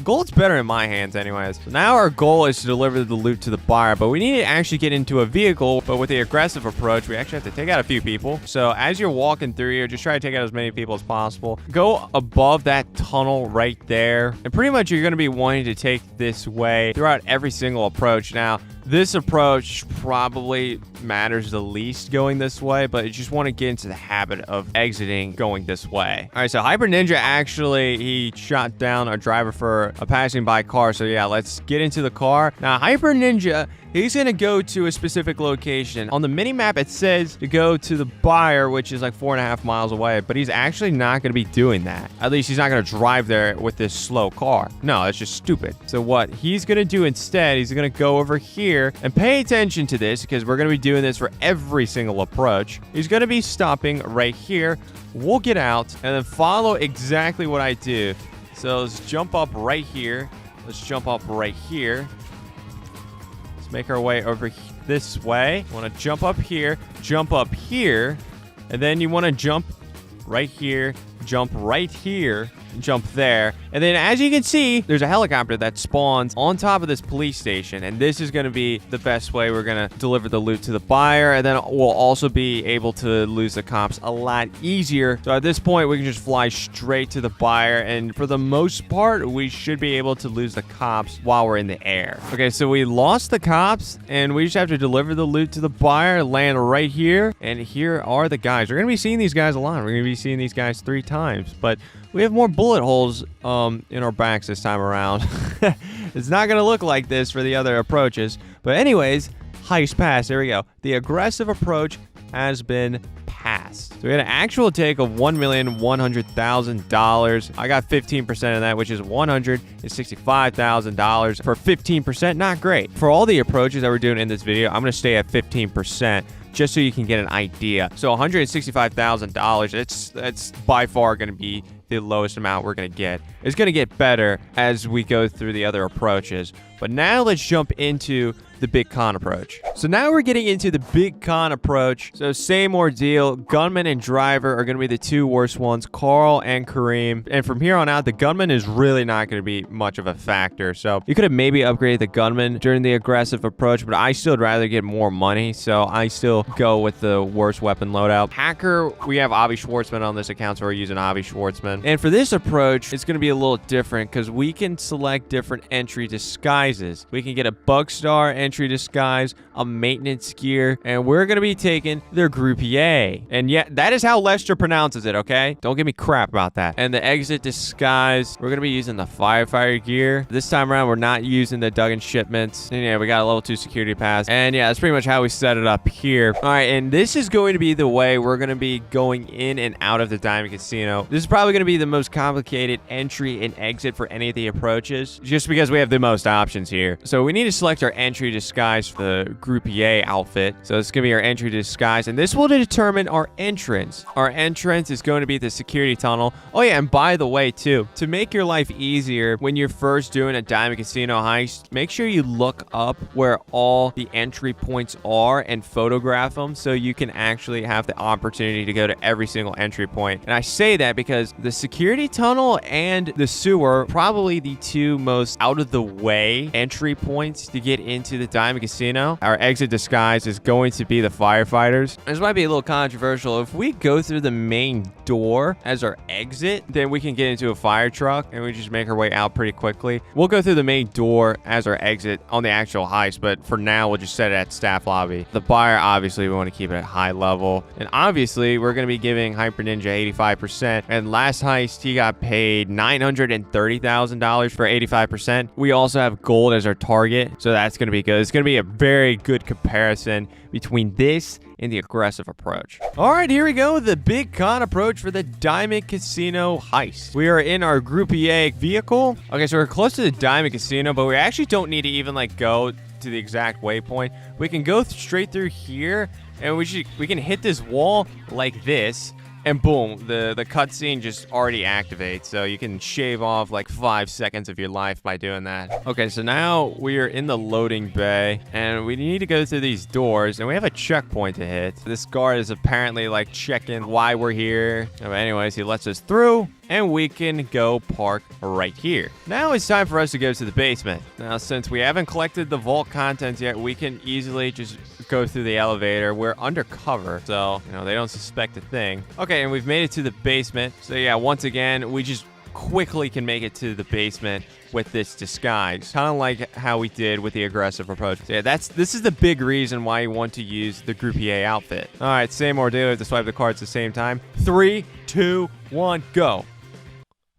gold's better in my hands anyways. So now our goal is to deliver the loot to the buyer, but we need to actually get into a vehicle. But with the aggressive approach, we actually have to take out a few people. So as you're walking through here, just try to take out as many people as possible. Go above that tunnel right there. And pretty much you're going to be wanting to take this way throughout every single approach. Now, this approach probably matters the least going this way, but you just want to get into the habit of exiting going this way. All right, so Hyper Ninja actually, he shot down our driver for a passing by car. So yeah, let's get into the car. Now, Hyper Ninja, he's going to go to a specific location. On the mini-map, it says to go to the buyer, which is like 4.5 miles away, but he's actually not going to be doing that. At least he's not going to drive there with this slow car. No, that's just stupid. So what he's going to do instead, he's going to go over here and pay attention to this because we're going to be doing this for every single approach. He's going to be stopping right here. We'll get out and then follow exactly what I do. So let's jump up right here. Let's jump up right here. Make our way over this way. Want to jump up here, and then you want to jump right here, jump right here, jump there. And then as you can see, there's a helicopter that spawns on top of this police station. And this is going to be the best way we're going to deliver the loot to the buyer. And then we'll also be able to lose the cops a lot easier. So at this point, we can just fly straight to the buyer. And for the most part, we should be able to lose the cops while we're in the air. Okay, so we lost the cops and we just have to deliver the loot to the buyer, land right here. And here are the guys. We're going to be seeing these guys a lot. We're going to be seeing these guys 3 times, but we have more bullet holes in our backs this time around. It's not going to look like this for the other approaches. But anyways, heist pass. There we go. The aggressive approach has been passed. fast. So we had an actual take of $1,100,000. I got 15% of that, which is $165,000 for 15%. Not great. For all the approaches that we're doing in this video, I'm going to stay at 15%. Just so you can get an idea. So $165,000, that's by far going to be the lowest amount we're going to get. It's going to get better as we go through the other approaches. But now let's jump into the big con approach. So now we're getting into the big con approach. So same ordeal. Gunman and driver are going to be the two worst ones, Carl and Kareem. And from here on out, the gunman is really not going to be much of a factor. So you could have maybe upgraded the gunman during the aggressive approach, but I still would rather get more money. So I still go with the worst weapon loadout. Hacker, we have Avi Schwartzman on this account, so we're using Avi Schwartzman. And for this approach, it's going to be a little different because we can select different entry disguises. We can get a bug star entry disguise, a maintenance gear, and we're going to be taking their groupier. And yeah, that is how Lester pronounces it, okay? Don't give me crap about that. And the exit disguise, we're going to be using the firefighter gear. This time around, we're not using the Duggan shipments. And yeah, we got a level 2 security pass. And yeah, that's pretty much how we set it up here. All right, and this is going to be the way we're going to be going in and out of the Diamond Casino. This is probably going to be the most complicated entry and exit for any of the approaches, just because we have the most options here. So we need to select our entry disguise for the groupier outfit. So it's going to be our entry disguise, and this will determine our entrance. Our entrance is going to be the security tunnel. Oh yeah, and by the way too, to make your life easier when you're first doing a Diamond Casino heist, make sure you look up where all the entry points are and photograph them so you can actually have the opportunity to go to every single entry point. And I say that because the security tunnel and the sewer are probably the two most out of the way entry points to get into the Diamond Casino. Our exit disguise is going to be the firefighters. This might be a little controversial. If we go through the main door as our exit, then we can get into a fire truck and we just make our way out pretty quickly. We'll go through the main door as our exit on the actual heist, but for now, we'll just set it at staff lobby. The buyer, obviously, we want to keep it at high level. And obviously, we're going to be giving Hyper Ninja 85%. And last heist, he got paid $930,000 for 85%. We also have gold as our target, so that's going to be good. It's going to be a very good comparison between this and the aggressive approach. All right, here we go. The big con approach for the Diamond Casino heist. We are in our Groupier vehicle. Okay, so we're close to the Diamond Casino, but we actually don't need to even like go to the exact waypoint. We can go straight through here, and we can hit this wall like this. And boom, the cutscene just already activates. So you can shave off like 5 seconds of your life by doing that. Okay, so now we are in the loading bay and we need to go through these doors and we have a checkpoint to hit. This guard is apparently like checking why we're here. But anyways, he lets us through and we can go park right here. Now it's time for us to go to the basement. Now, since we haven't collected the vault contents yet, we can easily just go through the elevator. We're undercover, so, you know, they don't suspect a thing. Okay, and we've made it to the basement. So, yeah, once again, we just quickly can make it to the basement with this disguise, kind of like how we did with the aggressive approach. So yeah, this is the big reason why you want to use the Groupier outfit. All right, same ordeal. We have to swipe the cards at the same time. 3, 2, 1, go.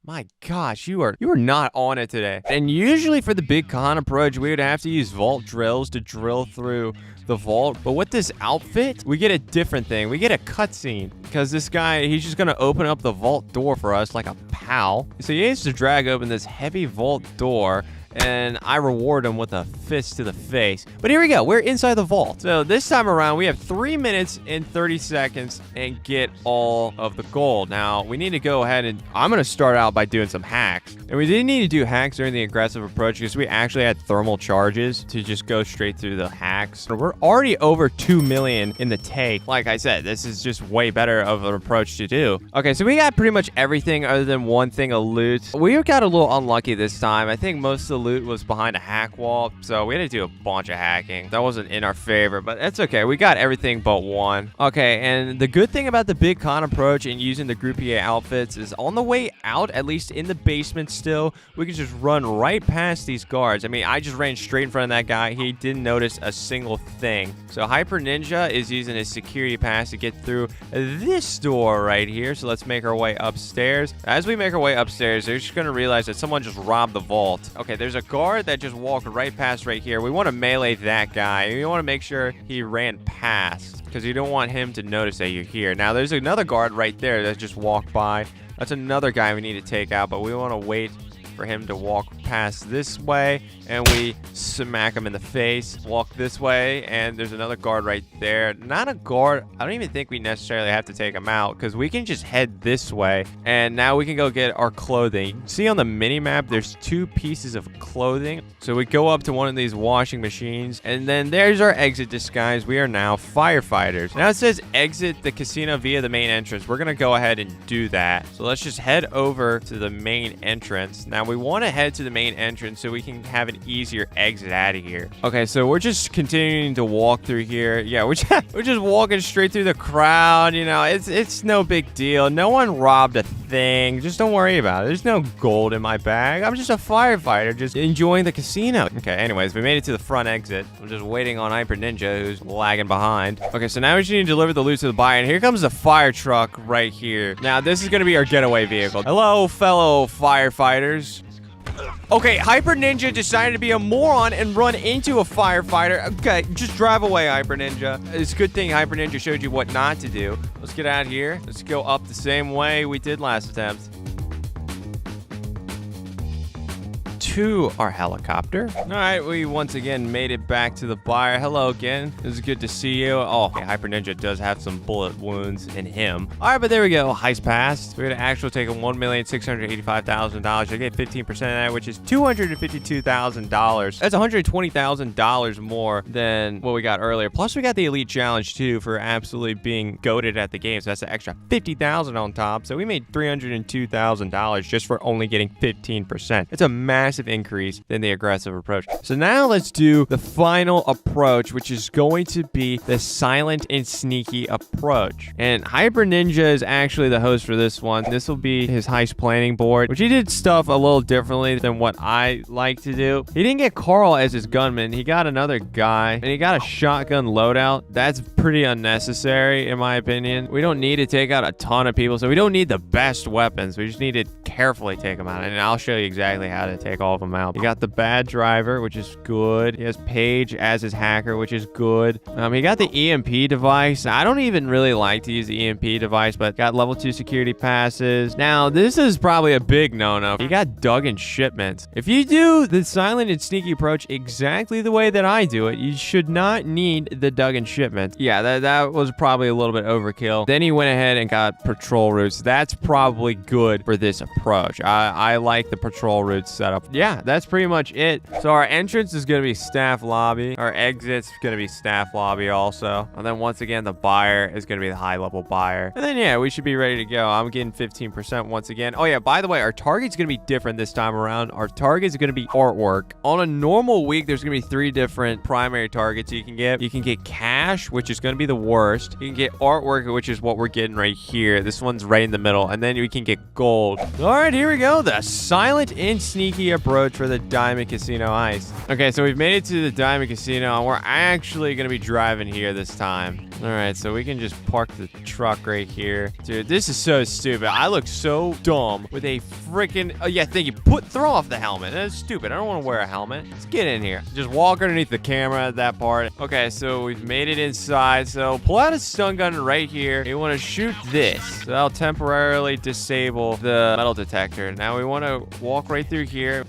My gosh, you are not on it today. And usually for the big con approach, we would have to use vault drills to drill through the vault. But with this outfit, we get a different thing. We get a cutscene because this guy, he's just going to open up the vault door for us like a pal. So he has to drag open this heavy vault door, and I reward him with a fist to the face. But here we go. We're inside the vault. So this time around, we have 3 minutes and 30 seconds and get all of the gold. Now, we need to go ahead and I'm going to start out by doing some hacks. And we didn't need to do hacks during the aggressive approach because we actually had thermal charges to just go straight through the hacks. So we're already over 2 million in the take. Like I said, this is just way better of an approach to do. Okay, so we got pretty much everything other than one thing of loot. We got a little unlucky this time. I think most of the loot was behind a hack wall, so we had to do a bunch of hacking. That wasn't in our favor, but that's okay. We got everything but one. Okay, and the good thing about the big con approach and using the Groupier outfits is on the way out, at least in the basement still, we can just run right past these guards. I mean, I just ran straight in front of that guy. He didn't notice a single thing. So Hyper Ninja is using his security pass to get through this door right here. So let's make our way upstairs. As we make our way upstairs, they're just going to realize that someone just robbed the vault. Okay, there's there's a guard that just walked right past right here. We want to melee that guy. We want to make sure he ran past because you don't want him to notice that you're here. Now, there's another guard right there that just walked by. That's another guy we need to take out, but we want to wait for him to walk past this way, and we smack him in the face. Walk this way, and there's another guard right there. Not a guard. I don't even think we necessarily have to take him out because we can just head this way, and now we can go get our clothing. You can see on the mini map there's 2 pieces of clothing, so we go up to one of these washing machines, and then there's our exit disguise. We are now firefighters. Now it says exit the casino via the main entrance. We're gonna go ahead and do that, so let's just head over to the main entrance. Now we want to head to the main entrance so we can have an easier exit out of here. Okay, so we're just continuing to walk through here. Yeah, we're just walking straight through the crowd. You know, it's no big deal. No one robbed a thing. Just don't worry about it. There's no gold in my bag. I'm just a firefighter, just enjoying the casino. Okay, anyways, we made it to the front exit. I'm just waiting on Hyper Ninja, who's lagging behind. Okay, so now we just need to deliver the loot to the buyer, and here comes the fire truck right here. Now, this is going to be our getaway vehicle. Hello, fellow firefighters. Okay, Hyper Ninja decided to be a moron and run into a firefighter. Okay, just drive away, Hyper Ninja. It's a good thing Hyper Ninja showed you what not to do. Let's get out here. Let's go up the same way we did last attempt. To our helicopter. All right, we once again made it back to the buyer. Hello again. It was good to see you. Oh, okay, Hyper Ninja does have some bullet wounds in him. All right, but there we go. Heist passed. We're gonna actually take a $1,685,000. I get 15% of that, which is $252,000. That's $120,000 more than what we got earlier. Plus, we got the elite challenge too for absolutely being goated at the game. So that's an extra $50,000 on top. So we made $302,000 just for only getting 15%. It's a massive increase than the aggressive approach. So now let's do the final approach, which is going to be the silent and sneaky approach. And Hyper Ninja is actually the host for this one. This will be his heist planning board, which he did stuff a little differently than what I like to do. He didn't get Carl as his gunman. He got another guy, and he got a shotgun loadout. That's pretty unnecessary, in my opinion. We don't need to take out a ton of people, so we don't need the best weapons. We just need to carefully take them out, and I'll show you exactly how to take all of them out. He got the bad driver, which is good. He has Paige as his hacker, which is good. He got the EMP device. I don't even really like to use the EMP device, but got level 2 security passes. Now, this is probably a big no-no. He got Duggan shipments. If you do the silent and sneaky approach exactly the way that I do it, you should not need the Duggan shipment. Yeah, that was probably a little bit overkill. Then he went ahead and got patrol routes. That's probably good for this approach. I like the patrol route setup. Yeah, that's pretty much it. So our entrance is going to be staff lobby. Our exit's going to be staff lobby also. And then once again, the buyer is going to be the high level buyer. And then, yeah, we should be ready to go. I'm getting 15% once again. Oh, yeah, by the way, our target's going to be different this time around. Our target is going to be artwork. On a normal week, there's going to be 3 different primary targets you can get. You can get cash, which is going to be the worst. You can get artwork, which is what we're getting right here. This one's right in the middle. And then we can get gold. All right, here we go. The silent and sneaky approach for the Diamond Casino Heist. Okay, so we've made it to the Diamond Casino, and we're actually going to be driving here this time. All right, so we can just park the truck right here. Dude, this is so stupid. I look so dumb with a freaking... Oh, yeah, thank you. Throw off the helmet. That's stupid. I don't want to wear a helmet. Let's get in here. Just walk underneath the camera at that part. Okay, so we've made it inside. So pull out a stun gun right here. You want to shoot this. So that'll temporarily disable the metal detector. Now we want to walk right through here.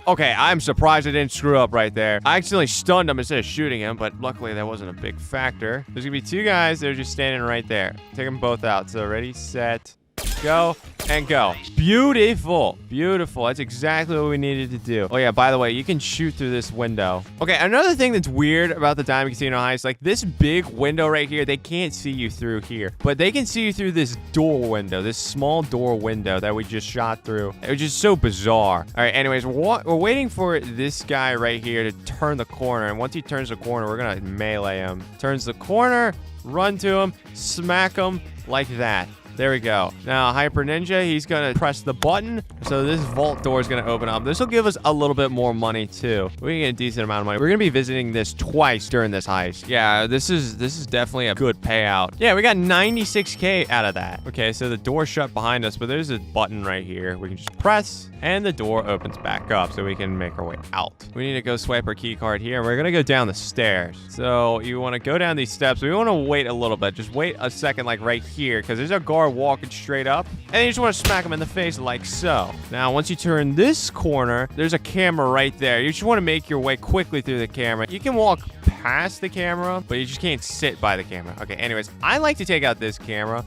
Okay, I'm surprised I didn't screw up right there. I accidentally stunned him instead of shooting him, but luckily that wasn't a big factor. There's gonna be 2 guys that are just standing right there. Take them both out. So ready, set, go, and go. Beautiful. Beautiful. That's exactly what we needed to do. Oh, yeah, by the way, you can shoot through this window. Okay, another thing that's weird about the Diamond Casino Heist, like this big window right here, they can't see you through here, but they can see you through this door window, this small door window that we just shot through. It was just so bizarre. All right, anyways, we're waiting for this guy right here to turn the corner, and once he turns the corner, we're gonna melee him. Turns the corner, run to him, smack him like that. There we go. Now, Hyper Ninja, he's going to press the button. So this vault door is going to open up. This will give us a little bit more money, too. We can get a decent amount of money. We're going to be visiting this twice during this heist. Yeah, this is definitely a good payout. Yeah, we got 96K out of that. Okay, so the door's shut behind us, but there's a button right here. We can just press, and the door opens back up so we can make our way out. We need to go swipe our key card here, and we're going to go down the stairs. So you want to go down these steps. We want to wait a little bit. Just wait a second, like right here, because there's a guard walking straight up, and then you just want to smack him in the face like so. Now, once you turn this corner, there's a camera right there. You just want to make your way quickly through the camera. You can walk past the camera, but you just can't sit by the camera. Okay, anyways, I like to take out this camera.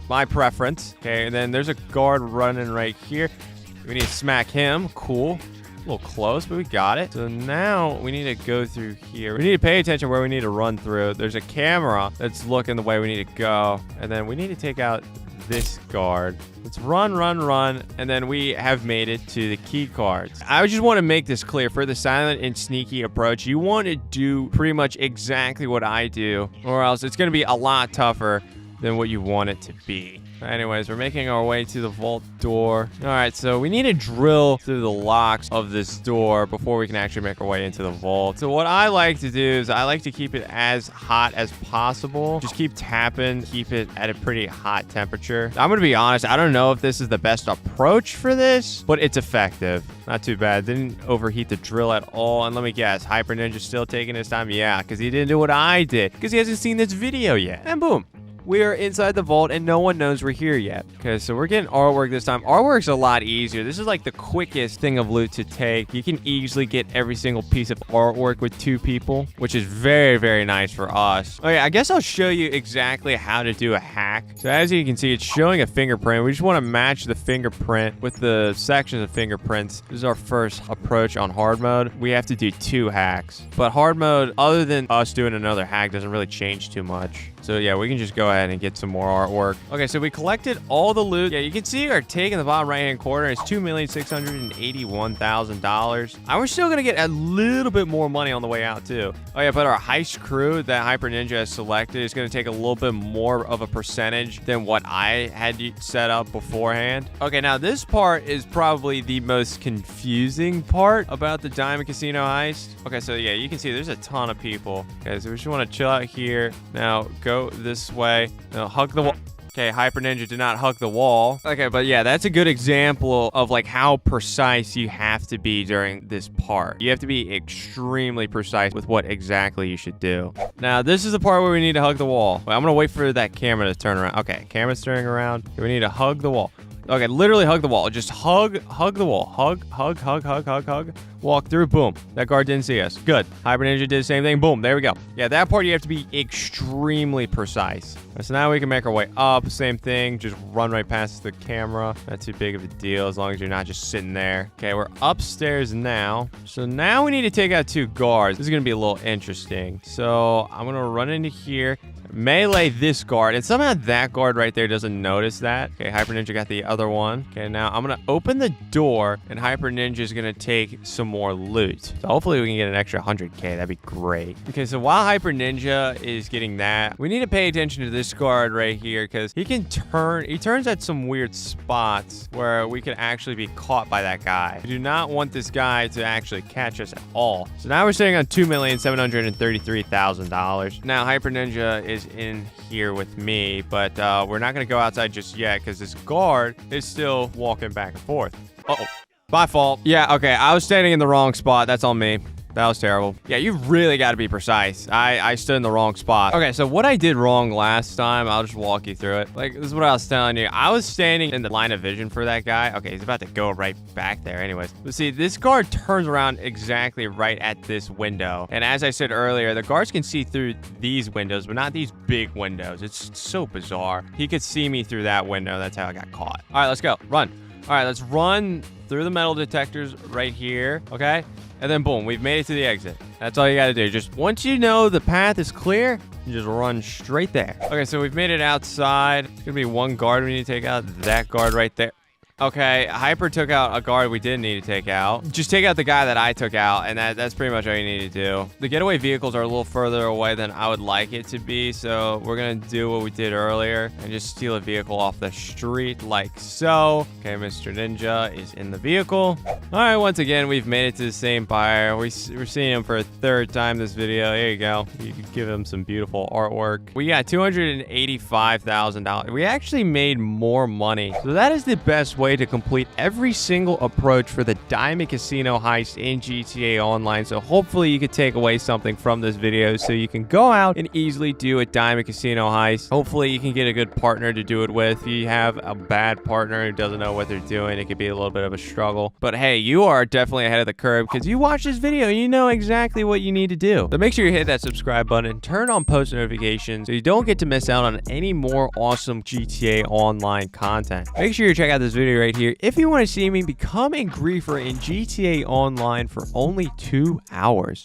My preference. Okay, and then there's a guard running right here. We need to smack him. Cool. A little close, but we got it. So now we need to go through here. We need to pay attention where we need to run through. There's a camera that's looking the way we need to go. And then we need to take out this guard. Let's run, and then we have made it to the key cards. I just want to make this clear. For the silent and sneaky approach, you want to do pretty much exactly what I do, or else it's going to be a lot tougher than what you want it to be. Anyways, we're making our way to the vault door. All right, so we need to drill through the locks of this door before we can actually make our way into the vault. So what I like to do is I like to keep it as hot as possible. Just keep tapping, keep it at a pretty hot temperature. I'm gonna be honest, I don't know if this is the best approach for this, but it's effective. Not too bad. Didn't overheat the drill at all. And let me guess, Hyper Ninja's still taking his time? Yeah, because he didn't do what I did, because he hasn't seen this video yet. And boom. We are inside the vault, and no one knows we're here yet. Okay, so we're getting artwork this time. Artwork's a lot easier. This is like the quickest thing of loot to take. You can easily get every single piece of artwork with 2 people, which is very, very nice for us. Okay, I guess I'll show you exactly how to do a hack. So as you can see, it's showing a fingerprint. We just want to match the fingerprint with the sections of fingerprints. This is our first approach on hard mode. We have to do 2 hacks. But hard mode, other than us doing another hack, doesn't really change too much. So yeah, we can just go ahead and get some more artwork. Okay, so we collected all the loot. Yeah, you can see our take in the bottom right-hand corner is $2,681,000. And we're still gonna get a little bit more money on the way out too. Oh yeah, but our heist crew that Hyper Ninja has selected is gonna take a little bit more of a percentage than what I had set up beforehand. Okay, now this part is probably the most confusing part about the Diamond Casino heist. Okay, so yeah, you can see there's a ton of people. Okay, so we just wanna chill out here. Now, go this way. Now, hug the wall. Okay, Hyper Ninja did not hug the wall. Okay, but yeah, that's a good example of like how precise you have to be during this part. You have to be extremely precise with what exactly you should do. Now, this is the part where we need to hug the wall. I'm gonna wait for that camera to turn around. Okay, camera's turning around. We need to hug the wall. Okay, literally hug the wall. Just hug the wall. Hug. Walk through. Boom. That guard didn't see us. Good. Hyper Ninja did the same thing. Boom. There we go. Yeah, that part you have to be extremely precise. So now we can make our way up. Same thing. Just run right past the camera. Not too big of a deal as long as you're not just sitting there. Okay, we're upstairs now. So now we need to take out 2 guards. This is going to be a little interesting. So I'm going to run into here. Melee this guard, and somehow that guard right there doesn't notice that. Okay, Hyper Ninja got the other one. Okay, now I'm gonna open the door, and Hyper Ninja is gonna take some more loot. So hopefully we can get an extra 100K. That'd be great. Okay, so while Hyper Ninja is getting that, we need to pay attention to this guard right here, because he turns at some weird spots where we could actually be caught by that guy. We do not want this guy to actually catch us at all. So now we're sitting on $2,733,000. Now Hyper Ninja is in here with me, but we're not gonna go outside just yet because this guard is still walking back and forth. Uh-oh. My fault. Yeah, okay, I was standing in the wrong spot. That's on me. That was terrible. Yeah, you really got to be precise. I stood in the wrong spot. Okay, so what I did wrong last time, I'll just walk you through it. Like, this is what I was telling you. I was standing in the line of vision for that guy. Okay, he's about to go right back there anyways. But see, this guard turns around exactly right at this window. And as I said earlier, the guards can see through these windows, but not these big windows. It's so bizarre. He could see me through that window. That's how I got caught. All right, let's go. Run. All right, let's run through the metal detectors right here, okay? And then boom, we've made it to the exit. That's all you gotta do. Just once you know the path is clear, you just run straight there. Okay, so we've made it outside. It's gonna be one guard we need to take out. That guard right there. Okay, Hyper took out a guard we didn't need to take out. Just take out the guy that I took out, and that's pretty much all you need to do. The getaway vehicles are a little further away than I would like it to be, so we're gonna do what we did earlier and just steal a vehicle off the street like so. Okay, Mr. Ninja is in the vehicle. All right, once again, we've made it to the same buyer. We're seeing him for a third time this video. There you go. You can give him some beautiful artwork. We got $285,000. We actually made more money. So that is the best way to complete every single approach for the Diamond Casino heist in GTA Online. So hopefully you could take away something from this video so you can go out and easily do a Diamond Casino heist. Hopefully you can get a good partner to do it with. If you have a bad partner who doesn't know what they're doing, it could be a little bit of a struggle. But hey, you are definitely ahead of the curve because you watch this video and you know exactly what you need to do. So make sure you hit that subscribe button and turn on post notifications so you don't get to miss out on any more awesome GTA Online content. Make sure you check out this video right here if you want to see me become a griefer in GTA Online for only 2 hours.